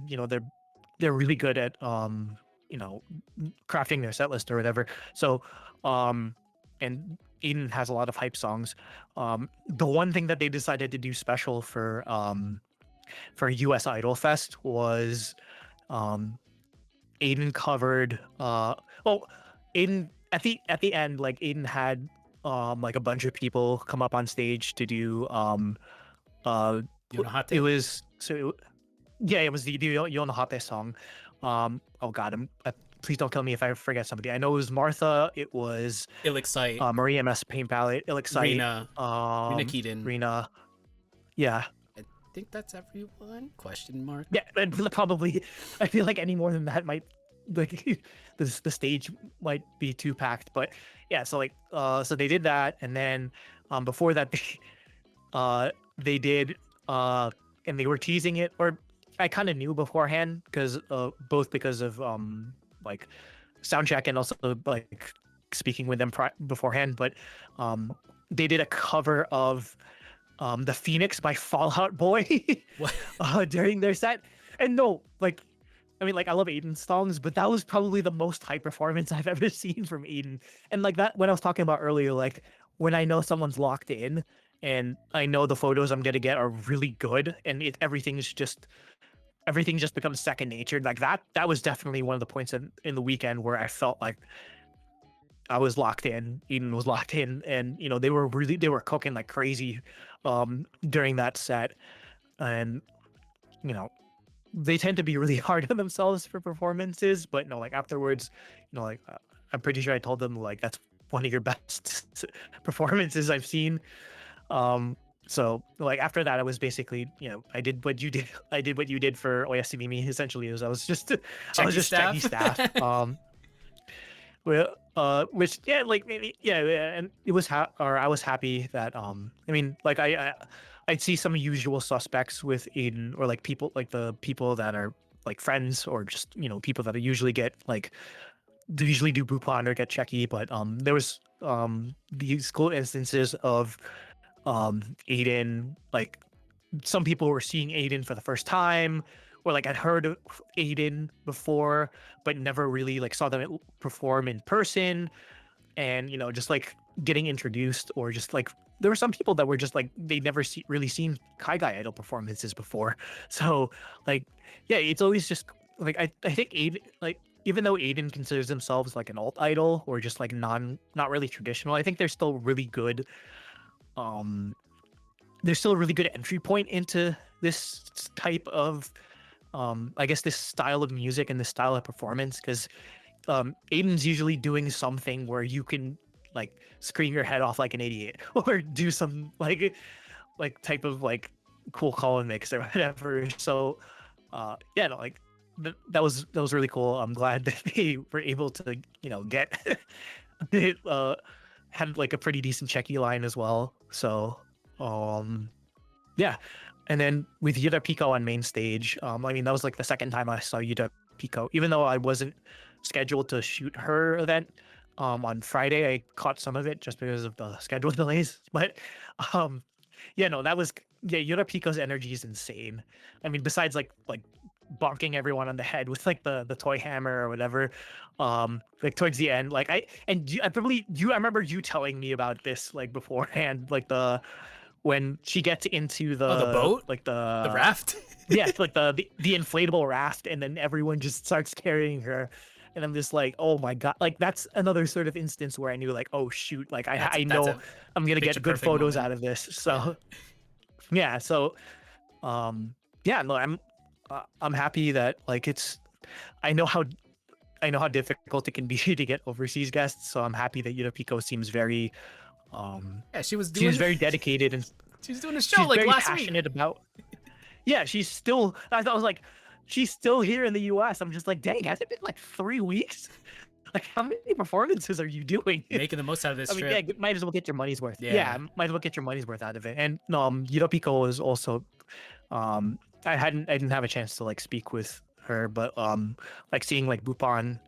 they're really good at you know crafting their set list or whatever. So um and Aiden has a lot of hype songs. The one thing that they decided to do special for US Idol Fest was um Aiden covered well Aiden at the end, like Aiden had like a bunch of people come up on stage to do uh it Yonohate? was yeah, it was the Yonohate song. Oh god, please don't kill me if I forget somebody. I know it was Martha, it was Ilixite, Maria MS Paint Palette, Ilixite, Rina, Rina Keaton. Rena. Yeah. I think that's everyone? Question mark. Yeah, and probably I feel like any more than that might like the stage might be too packed. But yeah, so like so they did that, and then before that they did and they were teasing it, or I kind of knew beforehand because both because of like soundcheck and also like speaking with them beforehand, but they did a cover of the Phoenix by Fallout Boy What? during their set. And no, like I mean, like I love Aiden's songs, but that was probably the most high performance I've ever seen from Aiden. And like that, when I was talking about earlier, like when I know someone's locked in and I know the photos I'm gonna get are really good, and everything just becomes second nature. Like that was definitely one of the points in the weekend where I felt like I was locked in. Eden was locked in, and they were cooking like crazy during that set, and you know they tend to be really hard on themselves for performances, but no, like afterwards, like I'm pretty sure I told them like that's one of your best performances I've seen. So like after that, I was basically, I did what you did. I did what you did for Oyasumimi. Essentially, I was just Checky checky staff. staff? Well, which yeah, like maybe yeah, and it was or I was happy that I mean, like I'd see some usual suspects with Aiden, or like people like the people that are like friends, or just people that I usually get like they usually do Bupan or get checky, but there was these cool instances of Aiden, like some people were seeing Aiden for the first time, or like I'd heard of Aiden before but never really like saw them perform in person, and just like getting introduced, or just like there were some people that were just like they never really seen Kai Guy Idol performances before. So like yeah, it's always just like I think Aiden, like even though Aiden considers themselves like an alt idol, or just like not really traditional, I think they're still really good. um there's still a really good entry point into this type of I guess this style of music and this style of performance, because Aiden's usually doing something where you can like scream your head off like an idiot, or do some like type of like cool call and mix or whatever. So yeah, no, like that was really cool. I'm glad that they were able to get it had like a pretty decent checky line as well. So yeah. And then with Yuta Pico on main stage, I mean, that was like the second time I saw Yuta Pico, even though I wasn't scheduled to shoot her event on Friday. I caught some of it just because of the schedule delays. But yeah, no, that was yeah, Yuta Pico's energy is insane. I mean, besides like bonking everyone on the head with like the toy hammer or whatever, like towards the end, like I remember you telling me about this like beforehand, like when she gets into Oh, the boat? like The the raft? yeah, like the inflatable raft, and then everyone just starts carrying her, and I'm just like, oh my god, like that's another sort of instance where I knew like, oh shoot, like I That's know a I'm gonna picture get good perfect photos moment. out of this. Yeah. So yeah, so yeah, no, I'm happy that like I know how I know how difficult it can be to get overseas guests, so I'm happy that Yuta Pico Yeah, seems very dedicated, and she was doing a show she's like very last week. passionate about. Yeah, she's still. I was like, she's still here in the U.S. I'm just like, dang, has it been like 3 weeks? Like, how many performances are you doing? Making the most out of this I mean, yeah, trip. might as well get your money's worth. Yeah. Yeah, might as well get your money's worth out of it. And no, Yurapiko was also, I didn't have a chance to like speak with her, but like seeing like Bupan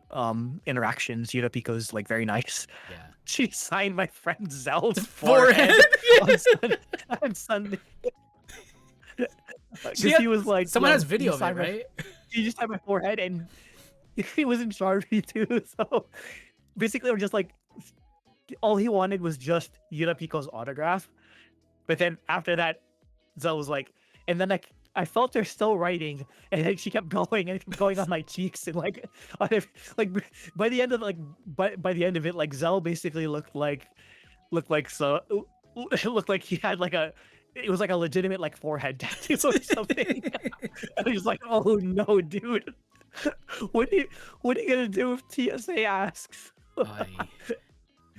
interactions, Yurapiko's like very nice. Yeah. She signed my friend Zell's Forehead. forehead on, on Sunday. Because he was like, Someone "Yo, has can video you of it, sign my right? he just had my forehead," and he was in Sharpie too. So basically, we're just like, all he wanted was just Yurapiko's autograph. But then after that, Zell was like, and then I felt her still writing, and then she kept going and it kept going on my cheeks, and like, like by the end of by the end of it, like Zell basically looked like so it looked like he had like a it was like a legitimate like forehead tattoo or something. And I was like, oh no, dude. What are you gonna do if TSA asks? I.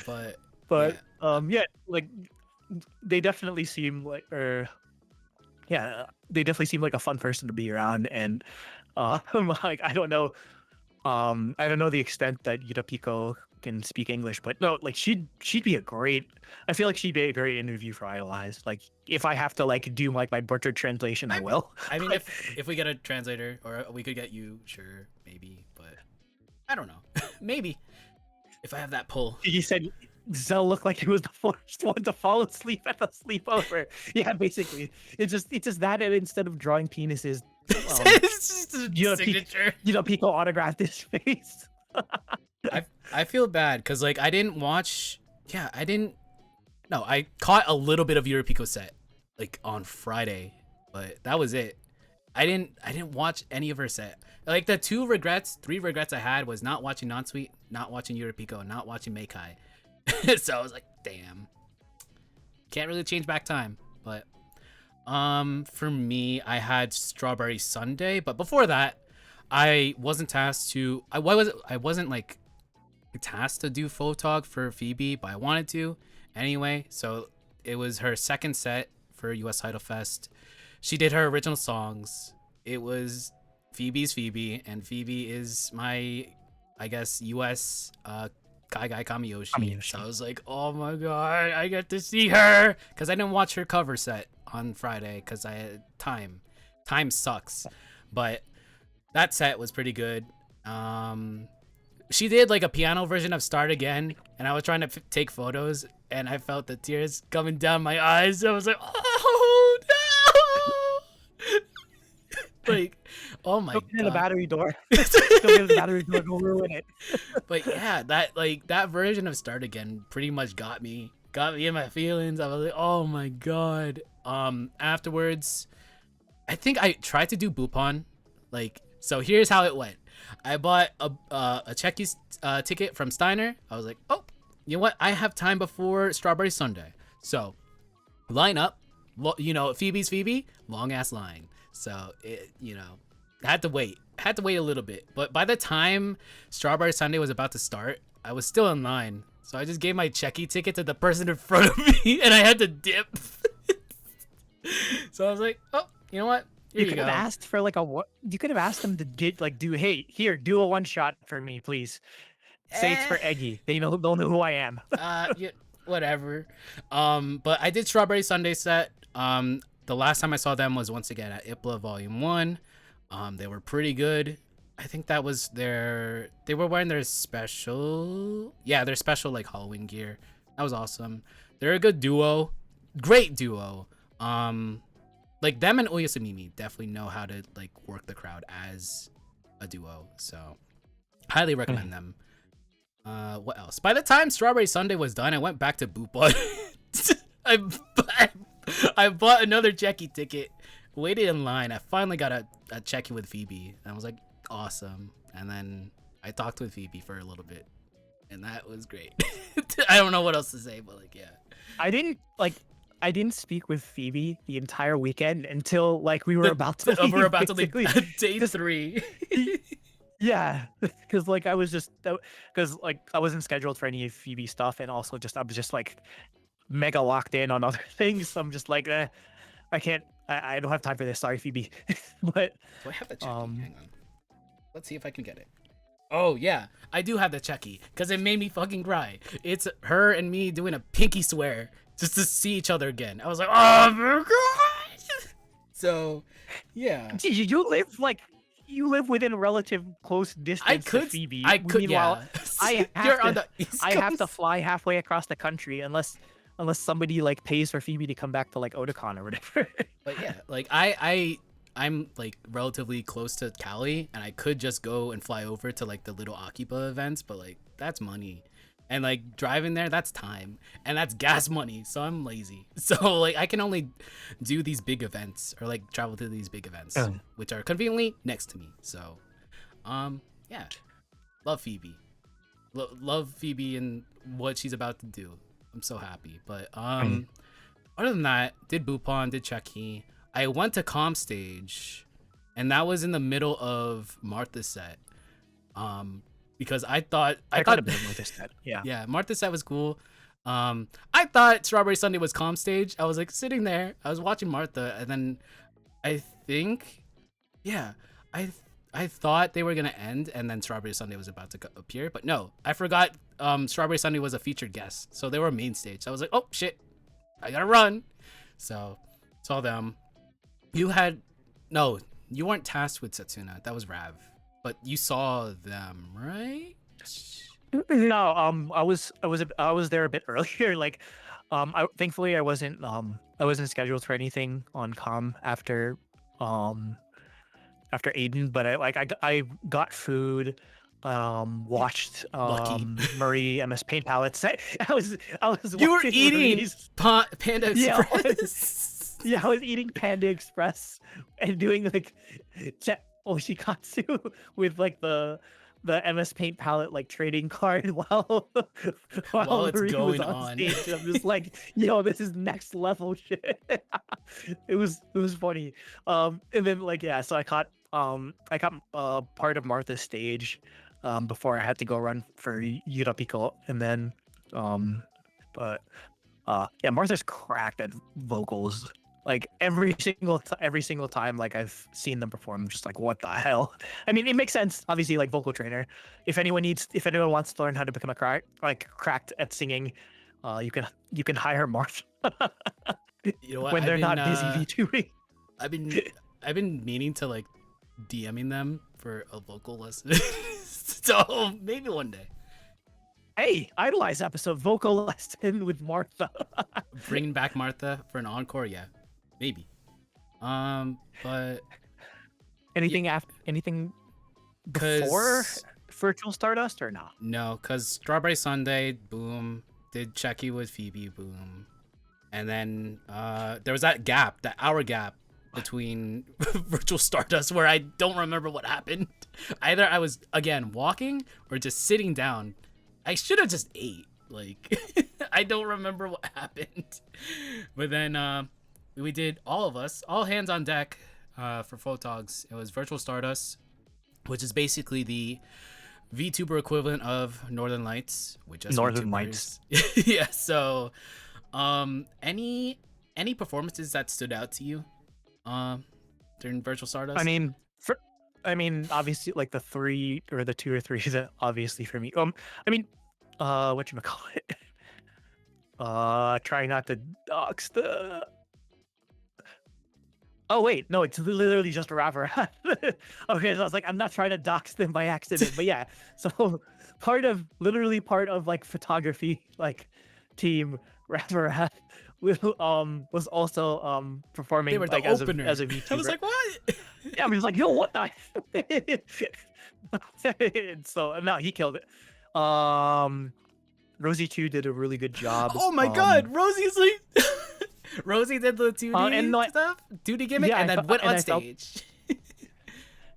But But yeah. yeah, like they definitely seem like yeah, they definitely seem like a fun person to be around. And like I don't know the extent that Yurapiko can speak English, but no, like she'd be a great. I feel like she'd be a great interview for Idolize. Like if I have to like do like my butchered translation, I I mean, will. I mean, But if we get a translator, or we could get you, sure, maybe, but I don't know. Maybe if I have that pull. he said Zell looked like he was the first one to fall asleep at the sleepover. Yeah, basically, it's just that, and instead of drawing penises, It's just a you know, signature. Pico autographed his face. I feel bad because like I didn't watch. Yeah, I didn't. No, I caught a little bit of Europico set like on Friday, but that was it. I didn't watch any of her set. Like the three regrets I had was not watching Non-Sweet, not watching Europico, not watching Meikai. So I was like, damn. Can't really change back time, but for me, I had Strawberry Sunday, but before that, I wasn't tasked to. I wasn't like tasked to do photog for Phoebe, but I wanted to anyway. So it was her second set for US Idol Fest. She did her original songs. It was Phoebe's Phoebe, and Phoebe is my, I guess, US Kai Guy Kamiyoshi. So I was like, oh my god, I get to see her, because I didn't watch her cover set on Friday because I had time. Time sucks, but that set was pretty good. She did like a piano version of Start Again, and I was trying to take photos, and I felt the tears coming down my eyes. I was like, oh no! Like, oh my god. In the battery door. Don't get the battery door, go ruin it. But yeah, that version of Start Again pretty much got me in my feelings. I was like, oh my god. Afterwards, I think I tried to do Bupan. Like, so here's how it went. I bought a Czechie's ticket from Steiner. I was like, oh, you know what? I have time before Strawberry Sunday. So line up. You know, Phoebe's Phoebe, long ass line. So it, you know, had to wait a little bit. But by the time Strawberry Sunday was about to start, I was still in line. So I just gave my Czechie ticket to the person in front of me, and I had to dip. So I was like, oh, you know what? Here You could have asked for like you could have asked them to hey, here, do a one shot for me, please. Say it's for Eggy. They don't know who I am. Yeah, whatever. But I did Strawberry Sunday set. The last time I saw them was once again at IPLA Volume 1. They were pretty good. I think that was they were wearing their special, their special like Halloween gear. That was awesome. They're a good duo. Great duo. Like them and Oyasamimi definitely know how to like work the crowd as a duo. So highly recommend them. What else? By the time Strawberry Sunday was done, I went back to Bootbud. I bought another Czechie ticket, waited in line. I finally got a Czechie with Phoebe, and I was like, awesome. And then I talked with Phoebe for a little bit, and that was great. I don't know what else to say, but like, yeah. I didn't speak with Phoebe the entire weekend until like we were about to leave, we're about to leave day Just- 3. Yeah, because like I was like I wasn't scheduled for any of Phoebe stuff, and also I was just like mega locked in on other things. So I'm just like, I can't. I don't have time for this. Sorry, Phoebe. But Do I have the Czechie? Hang on. Let's see if I can get it. Oh yeah, I do have the Chucky because it made me fucking cry. It's her and me doing a pinky swear just to see each other again. I was like, oh my god. So, yeah, You live like you live within relative close distance to Phoebe. I could, Meanwhile, yeah. I have You're on to the East I have to Coast. fly halfway across the country unless somebody like pays for Phoebe to come back to like Otakon or whatever. But yeah, like I'm like relatively close to Cali, and I could just go and fly over to like the little Akiba events, but like that's money, and like driving there, that's time, and that's gas money. So I'm lazy. So like I can only do these big events or like travel to these big events, Um, which are conveniently next to me. So, yeah, love Phoebe, love Phoebe and what she's about to do. I'm so happy. But mm. other than that, did Bupon, did Chucky. I went to comp stage, and that was in the middle of Martha's set. Because I I got a thought bit of this set. Yeah. yeah, Martha's set was cool. I thought Strawberry Sunday was comp stage. I was like sitting there, I was watching Martha, and then I think, yeah, I thought they were gonna end, and then Strawberry Sunday was about to appear, but no, I forgot. Strawberry Sunday was a featured guest, so they were main stage. I was like, oh shit, I gotta run. So saw them. You had no, you weren't tasked with Setsuna. That was Rav, but you saw them, right? No, I was there a bit earlier. Like, thankfully I wasn't scheduled for anything on com um after Aiden, but I got food, watched Lucky. Murray MS Paint palettes. I was You were watching eating Murray's. Panda Yeah, Express. yeah, I was eating Panda Express and doing like oshikatsu with like the MS Paint palette like trading card while While while it's Marie was going on on. stage. And I'm just like, yo, this is next level shit. It was funny. And then like yeah, so I caught part of Martha's stage before I had to go run for Yurapiko, and then but yeah, Martha's cracked at vocals. Like every single time like I've seen them perform, I'm just like, what the hell? I mean, it makes sense, obviously, like vocal trainer. If anyone wants to learn how to become a cracked at singing, you can hire Martha You know what? when they're not busy VTubing. I've been I've been meaning to like DMing them for a vocal lesson. So maybe one day. Hey, Idolize episode vocal lesson with Martha. Bringing back Martha for an encore, yeah. Maybe. But Anything after anything before cause Virtual Stardust or not? no, cause Strawberry Sunday, boom. Did Checky with Phoebe, boom. And then there was that gap, that hour gap between Virtual Stardust where I don't remember what happened. Either I was again walking or just sitting down. I should have just ate. Like I don't remember what happened. But then we did all hands on deck for Photogs. It was Virtual Stardust, which is basically the VTuber equivalent of Northern Lights, with just Northern VTubers. Lights. Yeah. So, any performances that stood out to you, during Virtual Stardust? I mean, obviously, like the three or the two or three that obviously for me. I mean, whatchamacallit? Try not to dox the. Oh wait, no, it's literally just a rapper. Okay, so I was like, I'm not trying to dox them by accident, but yeah. So literally part of like photography, like team rapper was also They performing were the like opener. as a I was VTuber. like, what? Yeah, I was like, yo, what the? So no, he killed it. Rosie 2 did a really good job. Oh my god, Rosie's like Rosie did the 2D And no, stuff, 2D gimmick, yeah, and then went on stage.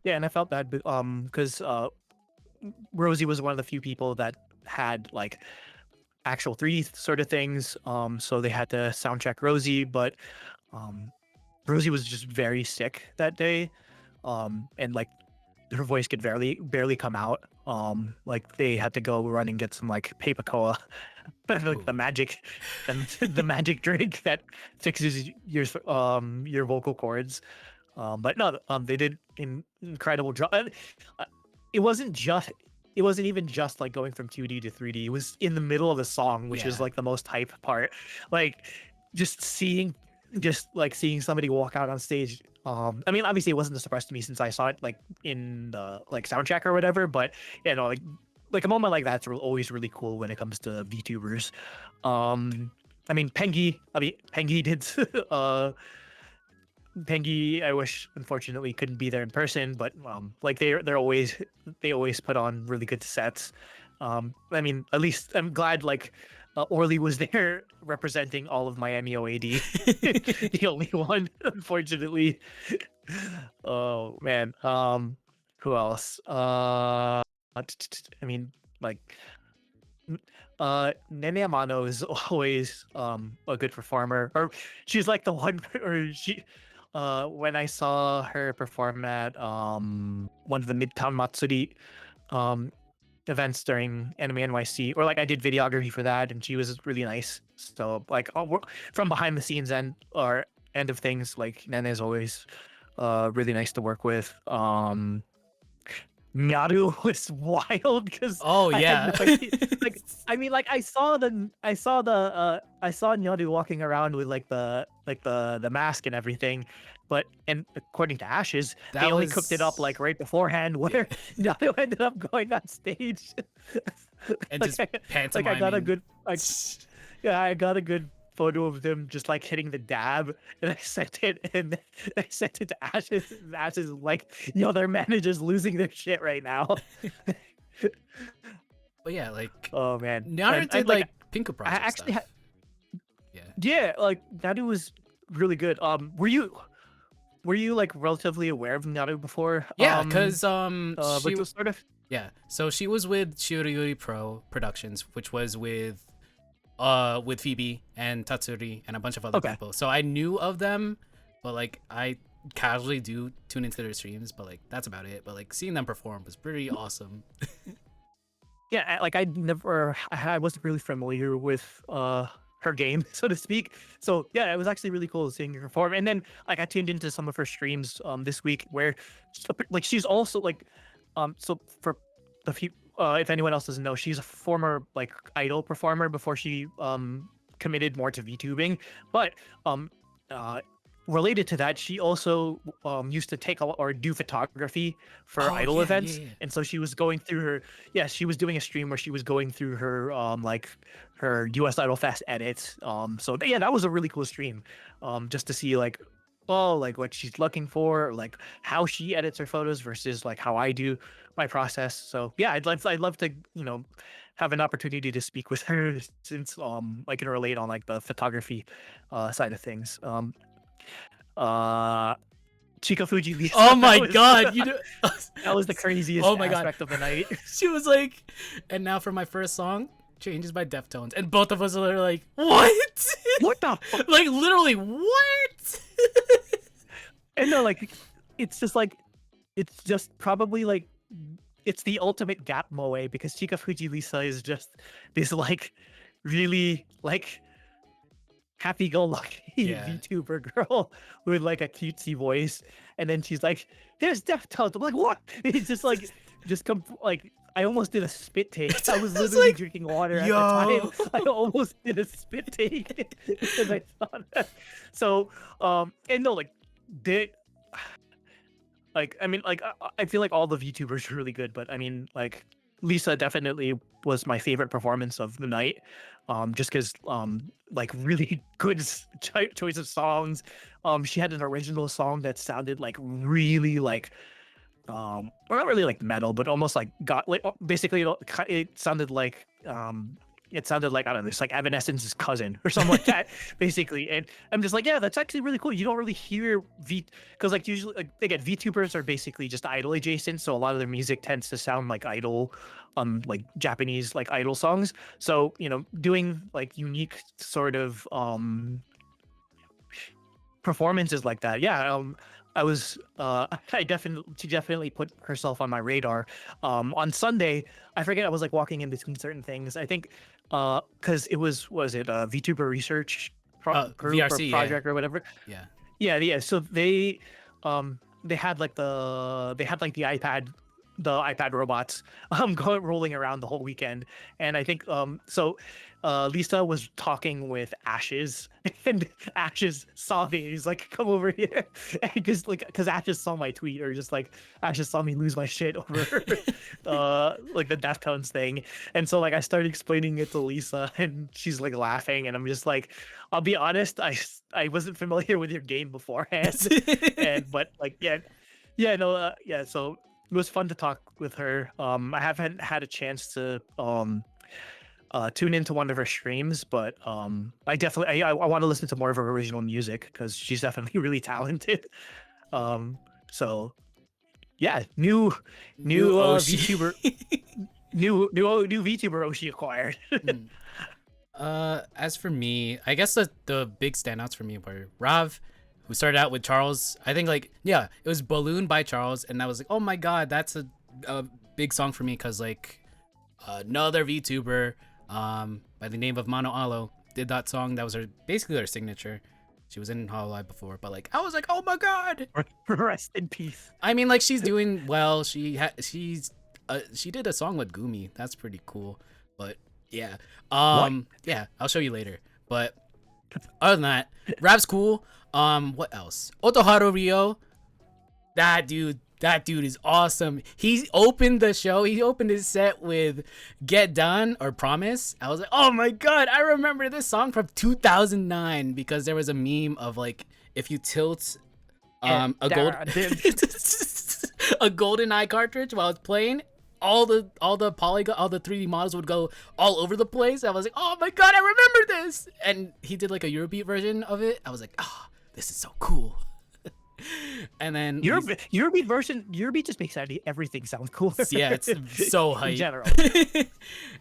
yeah, and I felt bad, because Rosie was one of the few people that had like actual 3D sort of things. So they had to sound check Rosie, but Rosie was just very sick that day. And like her voice could barely come out. Like they had to go run and get some like paper cola, like the magic and the magic drink that fixes your vocal cords. But no, they did an incredible job. And, it wasn't just it wasn't even just like going from 2D to 3D. It was in the middle of the song, which is Yeah. like the most hype part. Like just seeing seeing somebody walk out on stage. I mean, obviously it wasn't a surprise to me since I saw it like in the like soundtrack or whatever, but you know, like a moment like that's always really cool when it comes to VTubers. Pengy did Pengy, I wish unfortunately couldn't be there in person, but like they always put on really good sets. I mean, at least I'm glad like Orly was there representing all of Miami OAD. The only one, unfortunately. Oh man. Who else? I mean, like Nene Amano is always a good performer. Or she's like the one or she when I saw her perform at one of the Midtown Matsuri um events during Anime NYC, or like I did videography for that and she was really nice. So like from behind the scenes or end of things, like Nene is always really nice to work with. Naru was wild because Oh I had no yeah. idea. Like, I mean, like I saw Naru walking around with the mask and everything, and according to Ashes, they That only cooked it up like was right beforehand, yeah. where Naru ended up going on stage. And like, just like I got a pantomiming. good yeah, I got a good photo of them just like hitting the dab, and I sent it, and I sent it to Ashes. And Ashes is like, their manager's losing their shit right now. But yeah, like Oh man, Naruto I did like like Pinku I project actually stuff. Yeah. yeah, like Nadu was really good. Were you like relatively aware of Nadu before? Yeah, cause Like the sort of yeah, so she was with Shioriyuri Pro Productions, which was with Phoebe and Tatsuri and a bunch of other okay. people. So I knew of them, but like I casually do tune into their streams, but like that's about it. But like seeing them perform was pretty awesome. Yeah, like I wasn't really familiar with her game, so to speak. So yeah, it was actually really cool seeing her perform. And then like I tuned into some of her streams this week where like she's also like so for the few if anyone else doesn't know, she's a former like idol performer before she committed more to VTubing. But um uh related to that, she also used to take or do photography for Oh idol yeah, yeah, events, yeah. and so she was going through her she was doing a stream where she was going through her like her US Idol Fest edits. So yeah, that was a really cool stream. Just to see like like what she's looking for, or, like how she edits her photos versus like how I do my process. So yeah, I'd love to have an opportunity to speak with her since I can relate on like the photography side of things. Uh Chica Fuji Oh Lisa, my god, you know. that was the craziest Oh my god. aspect of the night. She was like, and now for my first song, changes by Deftones, and both of us are like, what? What the fuck? Like literally, what? And no, like it's just like it's just probably like it's the ultimate gap moe because Chica Fuji Lisa is just this like really like happy-go-lucky Yeah. VTuber girl with like a cutesy voice, and then she's like, "There's Deftones." I'm like, "What?" It's just like, just come like. I almost did a spit take. I was I was literally like, drinking water at the time. yo. I almost did a spit take because I thought that. So, and no, like, did like I mean, like I feel like all the VTubers are really good, but I mean, like Lisa definitely was my favorite performance of the night. Just because like really good choice of songs. She had an original song that sounded like really like well, not really like metal, but almost like got like basically it sounded like I don't know, it's like Evanescence's cousin or something like that, basically. And I'm just like, yeah, that's actually really cool. You don't really hear because like usually like again, VTubers are basically just idol adjacent, so a lot of their music tends to sound like idol, like Japanese like idol songs. So doing like unique sort of performances like that. Yeah, I was she definitely put herself on my radar. On Sunday, I forget I was like walking in between certain things. I think because it was it a VTuber research group or VRC, yeah. project or whatever. Yeah. Yeah, yeah. So they had like the iPad the iPad robots going rolling around the whole weekend. And I think Lisa was talking with Ashes, and Ashes saw me. He's like, "Come over here," because Ashes saw my tweet, or just like Ashes saw me lose my shit over like the Deftones thing. And so like I started explaining it to Lisa, and she's like laughing, and I'm just like, I'll be honest, I wasn't familiar with your game beforehand, and but like yeah, no, yeah. So it was fun to talk with her. I haven't had a chance to tune into one of her streams, but I definitely I want to listen to more of her original music because she's definitely really talented. Um, so yeah, New VTuber, Oshi. new VTuber Oshi acquired. Mm. As for me, I guess the big standouts for me were Rav, who started out with Charles. I think like yeah, it was Balloon by Charles, and I was like, oh my god, that's a big song for me because like another VTuber by the name of Mano Alo did that song. That was her basically her signature. She was in Hollow Live before, but like I was like, oh my god. Rest in peace. I mean, like she's doing well. She did a song with Gumi. That's pretty cool. But yeah, What? yeah, I'll show you later. But other than that, rap's cool. What else? Otoharu Ryo, that dude is awesome. He opened the show. He opened his set with "Get Done" or "Promise." I was like, oh my god, I remember this song from 2009 because there was a meme of like if you tilt And a gold Dara did. a golden eye cartridge while it's playing, all the polygon, all the 3D models would go all over the place. I was like, oh my god, I remember this. And he did like a Eurobeat version of it. I was like, oh, this is so cool. And then Eurobeat just makes everything sound cooler. yeah, it's so In hype. general.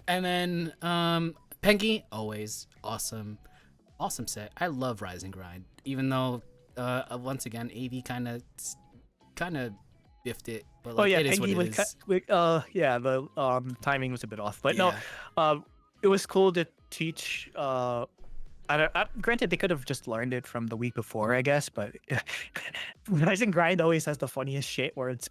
And then Penky, always awesome set. I love Rise and Grind, even though once again AV kind of biffed it, but Oh like yeah, it is what Pengy it was is. yeah, the timing was a bit off, but no, Yeah. it was cool to teach. Granted, they could have just learned it from the week before, I guess, but Rise and Grind always has the funniest shit where it's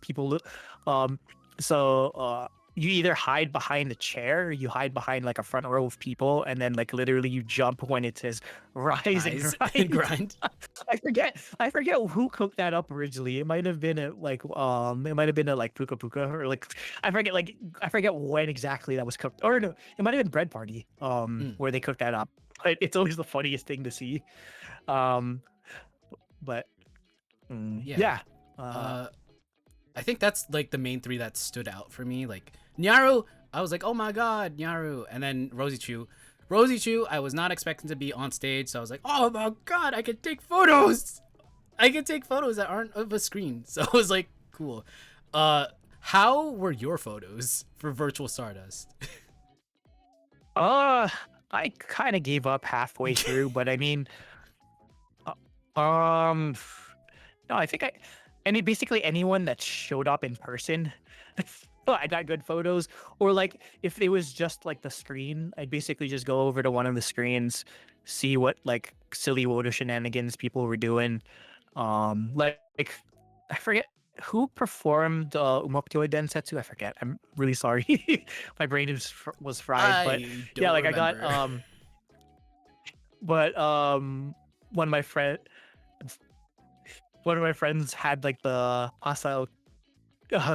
um, so you either hide behind a chair, or you hide behind like a front row of people, and then like literally you jump when it says Rise and Rise and Grind. Grind. I forget who cooked that up originally. It might have been a like Puka Puka, or like I forget when exactly that was cooked. Or no, it might have been Bread Party Mm, where they cooked that up. But it's always the funniest thing to see. Um but yeah. yeah. Uh, I think that's like the main three that stood out for me. Like Nyaru, I was like, oh my god, Nyaru, and then Rosie Chu. Rosie Chu, I was not expecting to be on stage, so I was like, oh my god, I can take photos. I can take photos that aren't of a screen. So it was like cool. How were your photos for Virtual Stardust? Uh I kind of gave up halfway through, but I mean um no, I think basically anyone that showed up in person, I got good photos. Or like if it was just like the screen, I'd basically just go over to one of the screens, see what like silly Wodo shenanigans people were doing. Like I forget who performed Umokyo Densetsu. I forget. I'm really sorry. My brain was fried. But I yeah, don't like I got remember. but one of my friend one of my friends had like the Pasao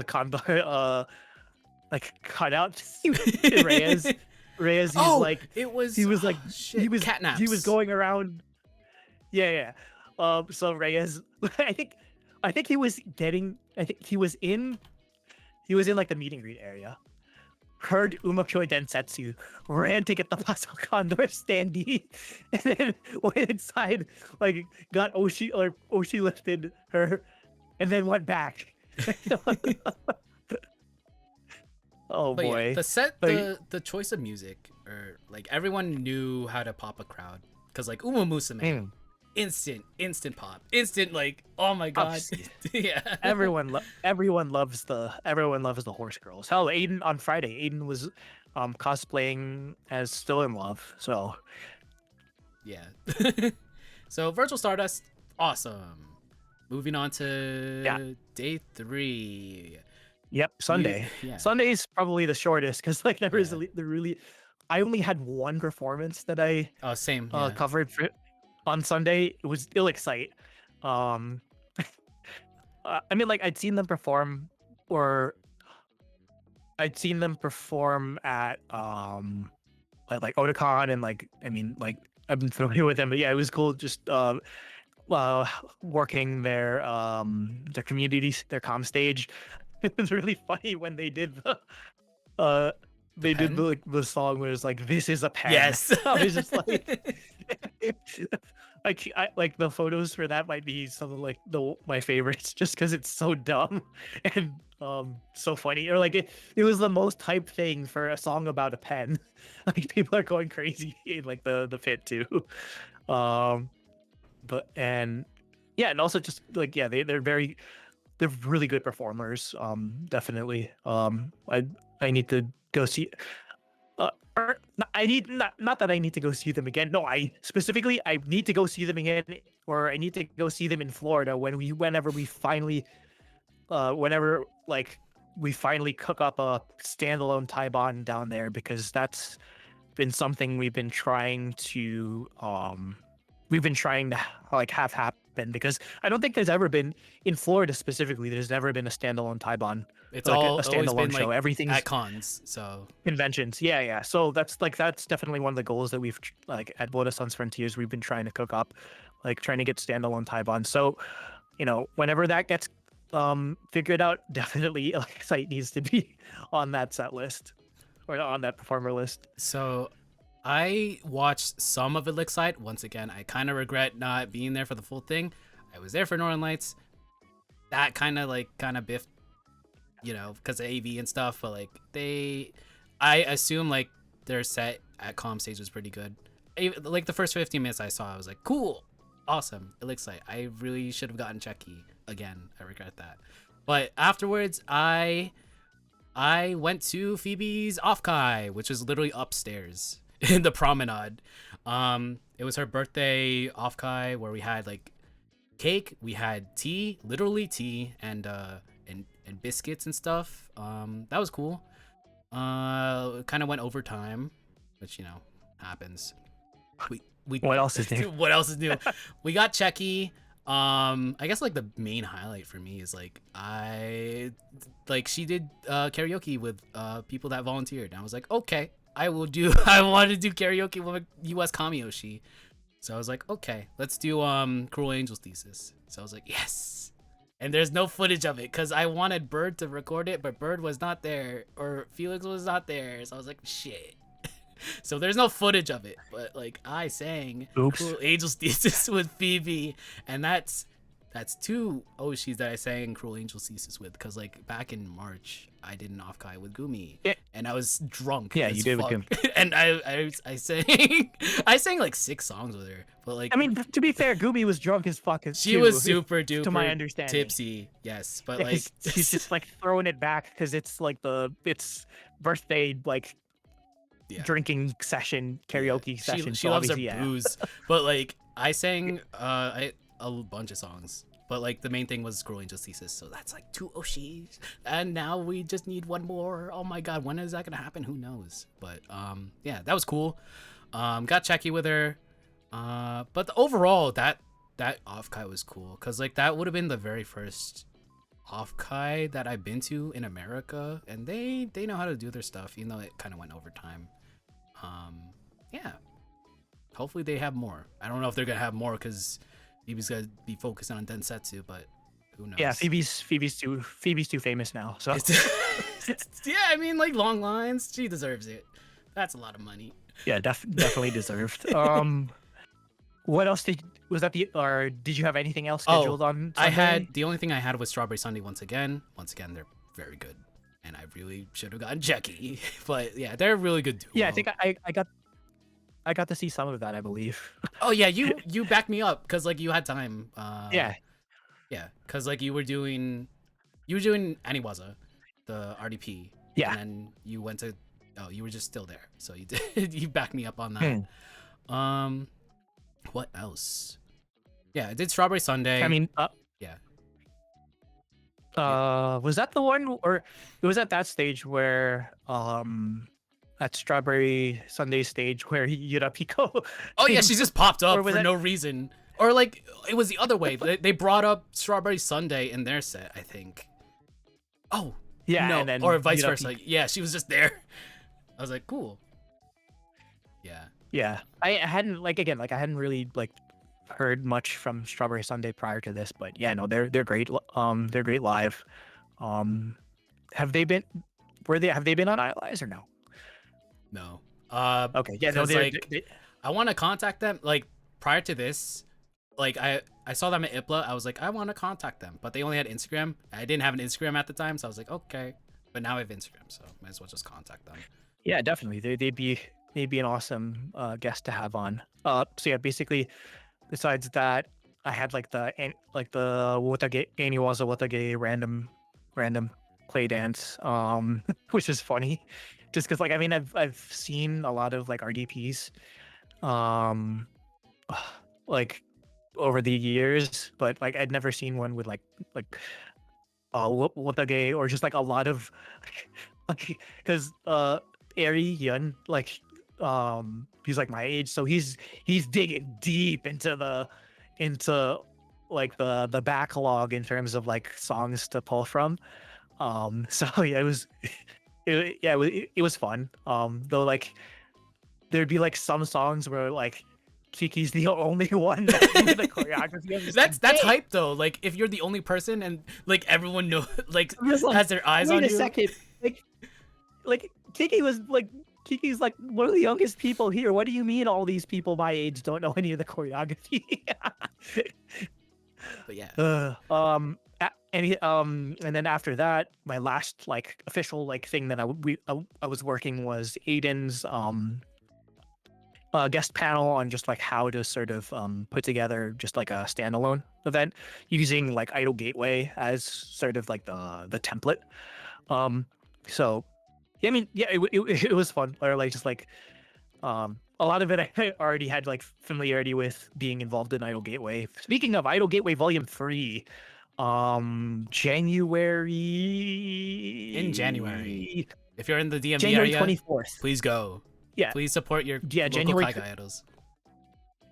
Kondo like cut out. Reyes. Reyes, he's Oh, like it was he was like oh, he shit, was he was catnaps. going around. Yeah, yeah. So Reyes, I think he was getting. I think he was in like the meet and greet area. Heard Umakoi Densetsu, ran to get the Paso Condor standee, and then went inside, like got Oshi lifted her, and then went back. Oh But yeah, boy. the set, Like, the choice of music, or like everyone knew how to pop a crowd, cause like Uma Musume, mm, instant pop, instant like, oh my god, obviously, yeah, everyone loves the horse girls. Hell, Aiden on Friday, Aiden was cosplaying as Still in Love. So yeah. So Virtual Stardust, awesome. Moving on yeah. to day 3. Yep, You Sunday. yeah. Sunday's probably the shortest because like there was Yeah. the really. I only had one performance that I Oh, same. Yeah. covered for on Sunday. It was Ill Excite. Um, I mean, like or I'd seen them perform at like Otakon and like I mean like I've been familiar with them, but yeah, it was cool just uh working their communities, their comm stage. It was really funny when uh The they did pen. the song where it's like this is a pen. Yes. I was just like like the photos for that might be some of like my favorites just because it's so dumb and so funny, or like it was the most hype thing for a song about a pen. Like people are going crazy in like the pit too. um but and yeah, and also just like yeah, they're really good performers. Definitely. I need to go see. Or I need not that I need to go see them again. No, I need to go see them again, or I need to go see them in Florida whenever we finally whenever like we finally cook up a standalone Taiban down there, because that's been something we've been trying to like have happen, because I don't think there's ever been in Florida specifically. There's never been a standalone Taiban, It's like a always been standalone like show. at Everything's cons. So conventions. Yeah, yeah. So that's definitely one of the goals that like at Blood Suns Frontiers we've been trying to cook up, like trying to get standalone Taiban. So whenever that gets figured out, definitely Site needs to be on that set list or on that performer list. so I watched some of Elixite. Once again, I kind of regret not being there for the full thing. I was there for Northern Lights. That kind of biffed, because of AV and stuff. But like I assume like their set at Calm Stage was pretty good. Like the first 15 minutes I saw, I was like, cool, awesome, Elixite. I really should have gotten Checky again. I regret that. But afterwards, I went to Phoebe's Offkai, which is literally upstairs in the promenade. It was her birthday Offkai where we had like cake, we had tea, literally tea, and biscuits and stuff. That was cool. Kind of went overtime, which happens. We What else is new? what else is new? We got Checky. I guess like the main highlight for me is like she did karaoke with people that volunteered, and I was like, okay, I will do. I want to do karaoke with US Kamiyoshi. So I was like, okay, let's do Cruel Angel's Thesis. So I was like, yes. And there's no footage of it because I wanted Bird to record it, but Bird was not there, or Felix was not there. So I was like, shit. So there's no footage of it, but like I sang Oops. Cruel Angel's Thesis with Phoebe, and that's two Oshis that I sang Cruel Angel's Thesis with, because like back in March I did an Offkai with Gumi, Yeah, and I was drunk. yeah, as you did with fuck. Gumi. And I sang I sang like 6 songs with her, but like I mean, to be fair, Gooby was drunk as fuck as she too, was super to my duper understanding. tipsy, yes, but Yeah, like 'cause she's just like throwing it back because it's like it's birthday like yeah. drinking session, Yeah, karaoke session. she So loves her obviously, yeah. booze, but like I sang a bunch of songs, but like the main thing was Cruel Angel's Thesis, so that's like 2 Oshis, and now we just need one more. Oh my god, when is that gonna happen? Who knows? But yeah, that was cool. Got Checky with her, but overall that Offkai was cool, because like that would have been the very first Offkai that I've been to in America, and they know how to do their stuff, even though it kind of went over time. Yeah, hopefully they have more. I don't know if they're gonna have more because Phoebe's gonna be focusing on Densetsu, but who knows? Yeah, Phoebe's too famous now. So Yeah, I mean, like Long Lines, she deserves it. That's a lot of money. yeah, definitely deserved. What else was that or did you have anything else Oh, scheduled on I had Sunday? the only thing I had was Strawberry Sunday once again. Once again, they're very good, and I really should have gotten Jackie, but yeah, they're a really good duo. Yeah, I think I got to see some of that, I believe. Oh yeah, you backed me up because like you had time. Yeah, Yeah, because like you were doing Aniwaza, the RDP, yeah. and then you went to you were just still there, so you did you backed me up on Hmm. that. What else? Yeah, I did Strawberry Sunday. I mean, Yeah. Yeah. Was that the one, or it was at that stage where at Strawberry Sunday stage where Yurapiko Oh yeah, came, she just popped or up was for that? no reason. Or like it was the other way. They brought up Strawberry Sunday in their set, I think. Oh Yeah, and no, or then vice versa. Yurapiko. Yeah, she was just there. I was like, cool. Yeah. Yeah, I hadn't, like, again, like I hadn't really like heard much from Strawberry Sunday prior to this, but yeah, no, they're great. They're great live. Um, have they been? Have they been on Idolize or no? No. Okay, yeah, no, Because they're like I want to contact them. Like prior to this, like I saw them at IPLA. I was like, I want to contact them, but they only had Instagram. I didn't have an Instagram at the time, so I was like, okay. But now I have Instagram, so might as well just contact them. yeah, definitely. They'd be an awesome guest to have on. So yeah, basically, besides that, I had like the Wotage Aniwaza Wotage random play dance, which is funny, just because, like, I mean, I've seen a lot of like RDPs, um, like over the years, but like I'd never seen one with like Wotage, or just like a lot of like, because Eri Yun, like, he's like my age, so he's digging deep into like the backlog in terms of like songs to pull from. So yeah, it was fun. Though, like, there'd be like some songs where like Kiki's the only one that knew the choreography. I'm just like, That's dang. hype though. Like if you're the only person and like everyone know like I'm just like, has their eyes wait on a you. second. Like Kiki's like one of the youngest people here. What do you mean all these people my age don't know any of the choreography? But yeah. And then after that, my last like official like thing that I was working was Aiden's guest panel on just like how to sort of put together just like a standalone event using like Idol Gateway as sort of like the template. Um, so yeah, I mean, yeah, it was fun. Or like just like a lot of it I already had like familiarity with being involved in Idol Gateway. Speaking of Idol Gateway Volume 3, In January, if you're in the DMV January area, 24th. please go. Yeah, Please support your yeah, local Kaiga idols.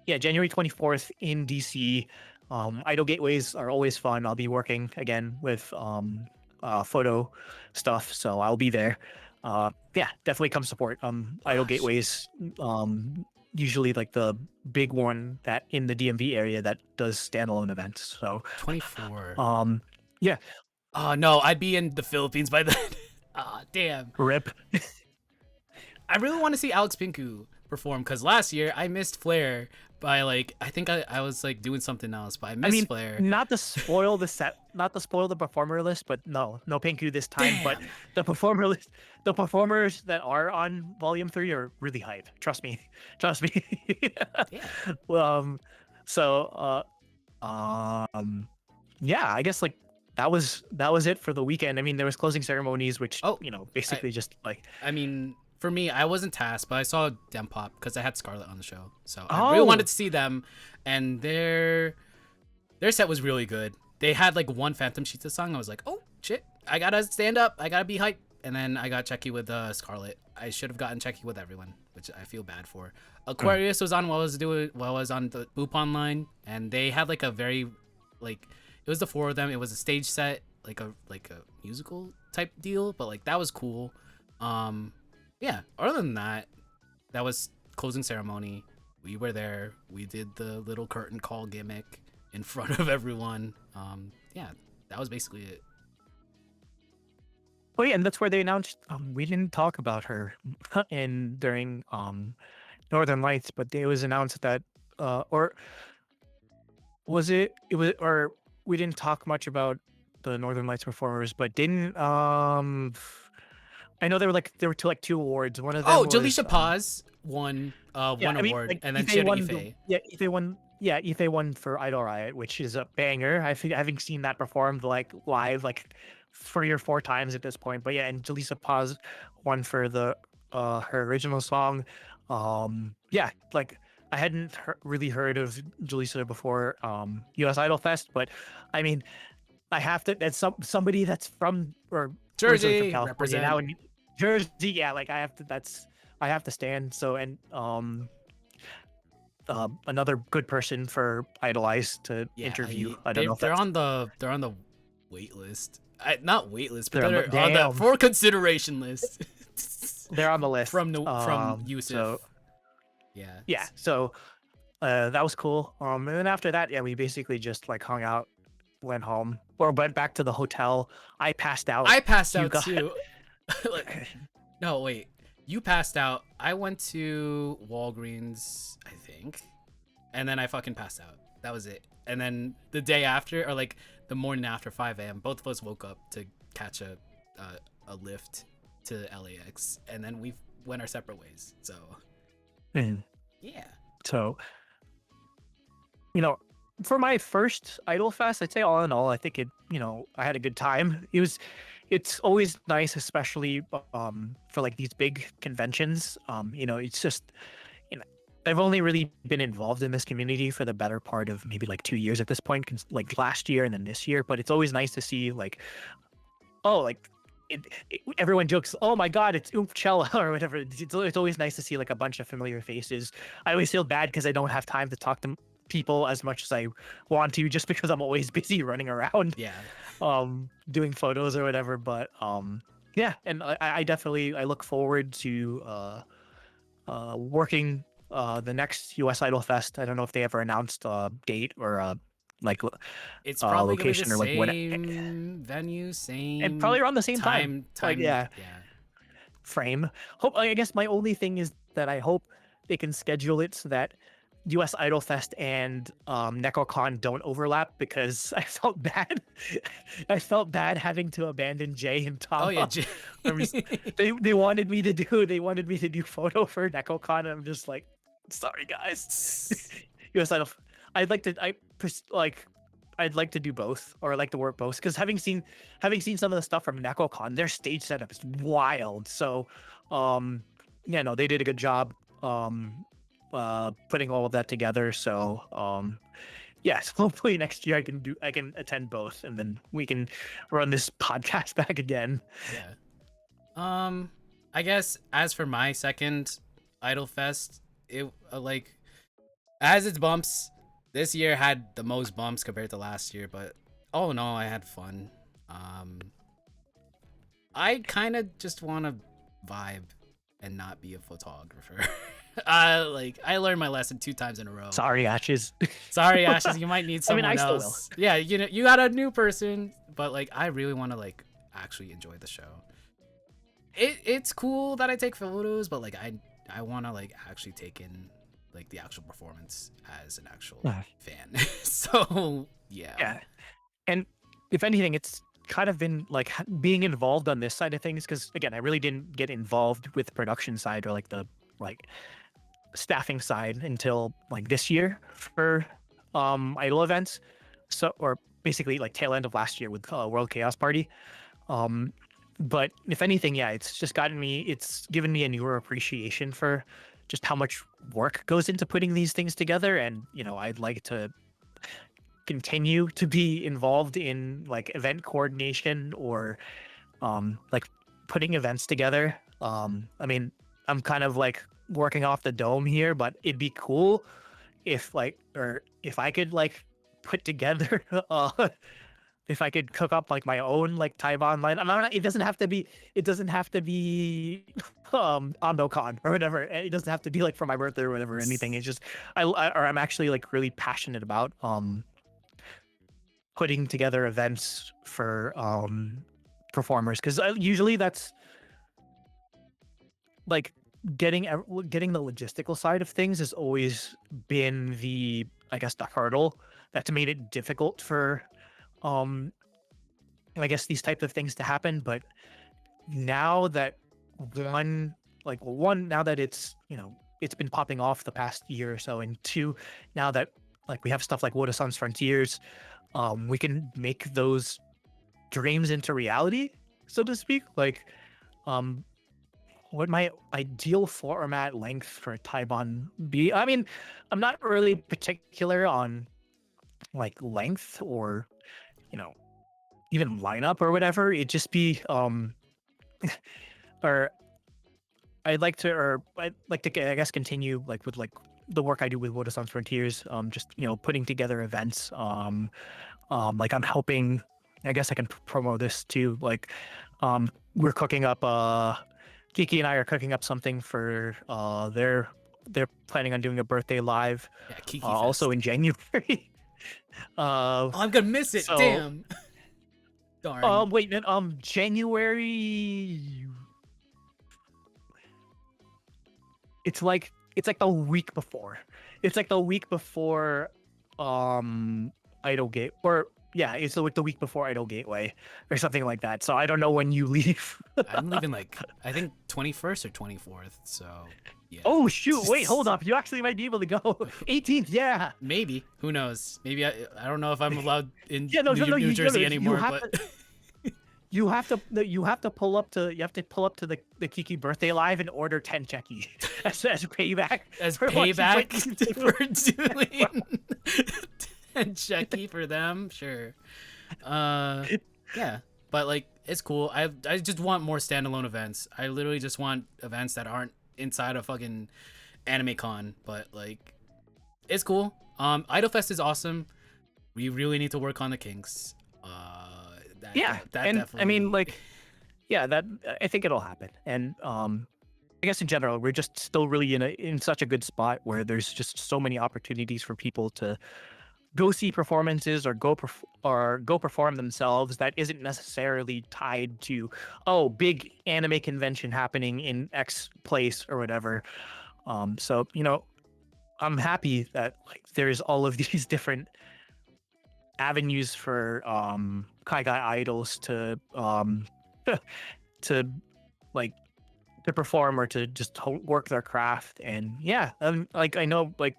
yeah, January 24th in DC. Idol Gateways are always fun. I'll be working again with photo stuff, so I'll be there. Yeah, definitely come support. Idol Gosh, Gateways, usually like the big one that in the DMV area that does standalone events. So 24. yeah, Oh no, I'd be in the Philippines by then. Ah, damn. rip. I really want to see Alex Pinku perform because last year I missed Flair by like I think I was like doing something else, but I I missed mean, Flair. not to spoil the set, not to spoil the performer list, but no Pinku this time. But Damn. the performer list, the performers that are on Volume 3 are really hype. Trust me, trust me. Damn. um, so yeah, I guess like that was it for the weekend. I mean, there was closing ceremonies, which, Oh, I, basically just like, I mean, for me, I wasn't tasked, but I saw Dempop because I had Scarlett on the show, so I really oh, wanted to see them, and their set was really good. They had like one Phantom Sheets song. I was like, oh shit, I gotta stand up, I gotta be hype, and then I got Checky with Scarlett. I should have gotten Checky with everyone, which I feel bad for. Aquarius was on while I was on the Bupon line, and they had like a very like it was the four of them. It was a stage set, like a musical type deal, but like that was cool. Yeah, other than that, that was closing ceremony. We were there. We did the little curtain call gimmick in front of everyone. Yeah, that was basically it. oh yeah, and that's where they announced. We didn't talk about her in during Northern Lights, but it was announced that, or was it? It was, or we didn't talk much about the Northern Lights performers, but didn't I know there were two awards. One of them Oh, was Jalisha Paz won yeah, one I mean, award, like, and then she Ife had won Ife. Ife won for Idol Riot, which is a banger. I think, having seen that performed like live like 3 or 4 times at this point. But yeah, and Jaleesa Paz won for the her original song. Yeah, like I hadn't really heard of Jaleesa before US Idol Fest, but I mean, I have to. That's somebody that's from or originally from Jersey California now represent. in Jersey. Yeah, like I have to. That's I have to stand. So and another good person for Idolize to Yeah, interview. I don't know if they're that's on the wait list. Not wait list, but they're on the they're on the damn. for consideration list. They're on the list. From USIF. So Yeah. yeah. So that was cool. And then after that, yeah, we basically just like hung out, went home, or went back to the hotel. I passed out. I passed You out got too. Like, no, wait. You passed out. I went to Walgreens, I think, and then I fucking passed out. That was it. And then the day after, or like the morning after 5 a.m., both of us woke up to catch a lift to LAX, and then we went our separate ways. So Mm. yeah. So you know, for my first Idol Fest, I'd say all in all, I think I had a good time. It's always nice, especially for like these big conventions. It's just, you know, I've only really been involved in this community for the better part of maybe like 2 years at this point, like last year and then this year. But it's always nice to see like, oh, like everyone jokes, oh my god, it's Oomphchella or whatever. It's always nice to see like a bunch of familiar faces. I always feel bad because I don't have time to talk to people as much as I want to, just because I'm always busy running around, Yeah. doing photos or whatever. But yeah, and I definitely I look forward to working the next US Idol Fest. I don't know if they ever announced a date or like It's probably gonna be the location or like when, same venue, and probably same around the same time. Like time. yeah, Yeah. frame. Hope I guess my only thing is that I hope they can schedule it so that US Idol Fest and NecoCon don't overlap, because I felt bad. I felt bad having to abandon Jay and Oh yeah. Tama. I'm just, they wanted me to do photo for NecoCon, and I'm just like, sorry guys. US Idol. I'd like to like I'd like to do both, or I like to work both, because having seen some of the stuff from NecoCon, their stage setup is wild. So, yeah, no, they did a good job putting all of that together. So, yes, hopefully next year I can attend both, and then we can run this podcast back again. Yeah. I guess as for my second Idol Fest, it like as its bumps, this year had the most bumps compared to last year, but all in all, I had fun. I kind of just want to vibe and not be a photographer. Like I learned my lesson 2 times in a row. Sorry, Ashes. Sorry, Ashes, you might need I mean, someone I still will. else. Yeah, you got a new person, but like I really want to like actually enjoy the show. It's cool that I take photos, but like I want to like actually take in like the actual performance as an actual fan. So yeah. Yeah. And if anything, it's kind of been like being involved on this side of things, because again, I really didn't get involved with the production side or like the like staffing side until like this year for idol events. So, or basically like tail end of last year with World Chaos Party. um but if anything, yeah, it's given me a newer appreciation for just how much work goes into putting these things together. And I'd like to continue to be involved in like event coordination, or like putting events together. I mean, I'm kind of like working off the dome here, but it'd be cool if I could like put together if I could cook up like my own like Taiwan line. I'm not, it doesn't have to be AndoCon or whatever. It doesn't have to be like for my birthday or whatever or anything. It's just I'm actually like really passionate about putting together events for performers, because usually that's like getting the logistical side of things has always been the, I guess, the hurdle that's made it difficult for um I guess these types of things to happen. But now that now that it's been popping off the past year or so, and two, now that like we have stuff like Woda Sun's Frontiers, we can make those dreams into reality, so to speak. Like, what my ideal format length for Taiwan be? I mean, I'm not really particular on like length or, you know, even lineup or whatever. It'd just be or I'd like to, I guess, continue like with like the work I do with Woda Sans Frontiers. Just putting together events. Like I'm helping. I guess I can promo this too. Like, we're cooking up. Kiki and I are cooking up something for they're planning on doing a birthday live. Yeah, Kiki Also Fest. in January. Oh, I'm gonna miss it. So Damn. Darn. wait, man, January. It's like the week before. It's like the week before Idol Gate, or yeah, it's like the week before Idol Gateway or something like that. So I don't know when you leave. I'm leaving like I think 21st or 24th. So yeah. Oh shoot! Wait, hold up. You actually might be able to go 18th. Yeah. Maybe. Who knows? Maybe I don't know if I'm allowed in Yeah. No. New Jersey anymore. But You have to pull up to the Kiki birthday live and order 10 checky as payback. as for what you payback fucking do. for doing and Checky for them, sure. Yeah, but like it's cool. I just want more standalone events. I literally just want events that aren't inside a fucking anime con. But like, it's cool. Idol Fest is awesome. We really need to work on the kinks. Yeah, that and definitely. I mean, like, yeah, that I think it'll happen. And I guess in general, we're just still really in such a good spot where there's just so many opportunities for people to go see performances or go perform themselves that isn't necessarily tied to big anime convention happening in X place or whatever. So I'm happy that like there's all of these different avenues for Kaigai idols to to like to perform or to just work their craft. And yeah, like I know like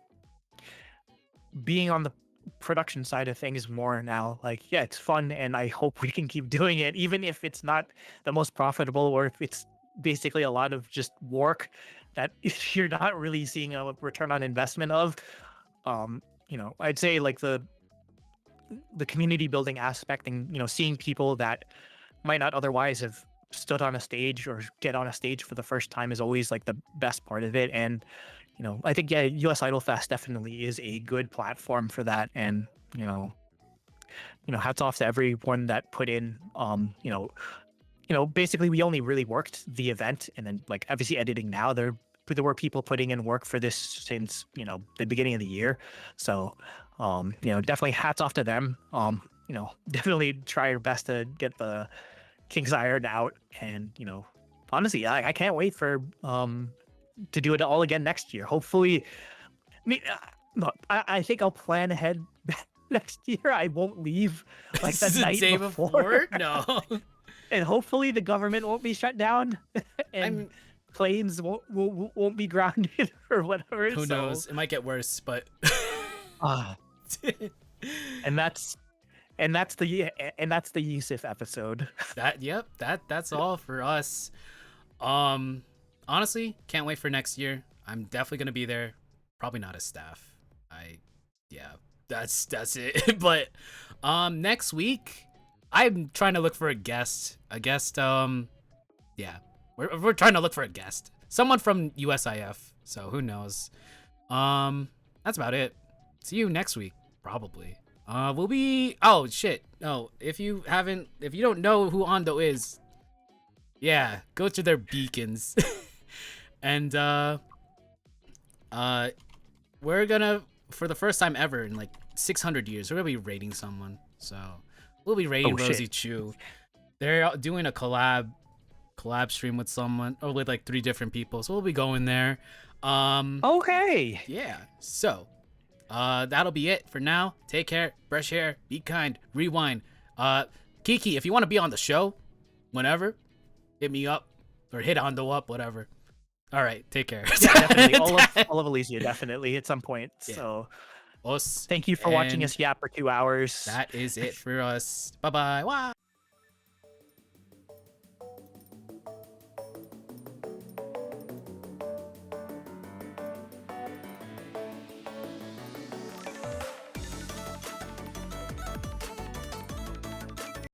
being on the production side of things more now, like yeah, it's fun and I hope we can keep doing it even if it's not the most profitable or if it's basically a lot of just work that you're not really seeing a return on investment of. I'd say like the community building aspect and seeing people that might not otherwise have stood on a stage or get on a stage for the first time is always like the best part of it. And I think yeah, US Idol Fest definitely is a good platform for that. And hats off to everyone that put in basically we only really worked the event and then like obviously editing now there were people putting in work for this since the beginning of the year. So definitely hats off to them. Definitely try your best to get the kinks ironed out. And honestly, I can't wait for to do it all again next year. Hopefully, I mean, look, I think I'll plan ahead next year. I won't leave like the night day before. No. And hopefully the government won't be shut down and planes won't be grounded or whatever. Who knows? It might get worse, but and that's the USIF episode. That's all for us. Honestly, can't wait for next year. I'm definitely gonna be there. Probably not as staff. That's it. But next week I'm trying to look for a guest. We're trying to look for a guest. Someone from USIF. So who knows? That's about it. See you next week, probably. We'll be oh shit. No, if you don't know who Ando is, yeah, go to their beacons. And we're gonna, for the first time ever in like 600 years, we're gonna be rating someone. So we'll be rating Rosie Chu. They're doing a collab stream with someone, or with like 3 different people. So we'll be going there. Okay. Yeah. So that'll be it for now. Take care, brush hair, be kind, rewind. Kiki, if you want to be on the show whenever, hit me up or hit Ando up, whatever. All right, take care. Yeah, definitely. all of Elysia, definitely at some point. Yeah. So us, thank you for watching us yap for 2 hours. That is it for us. Bye-bye. Wow.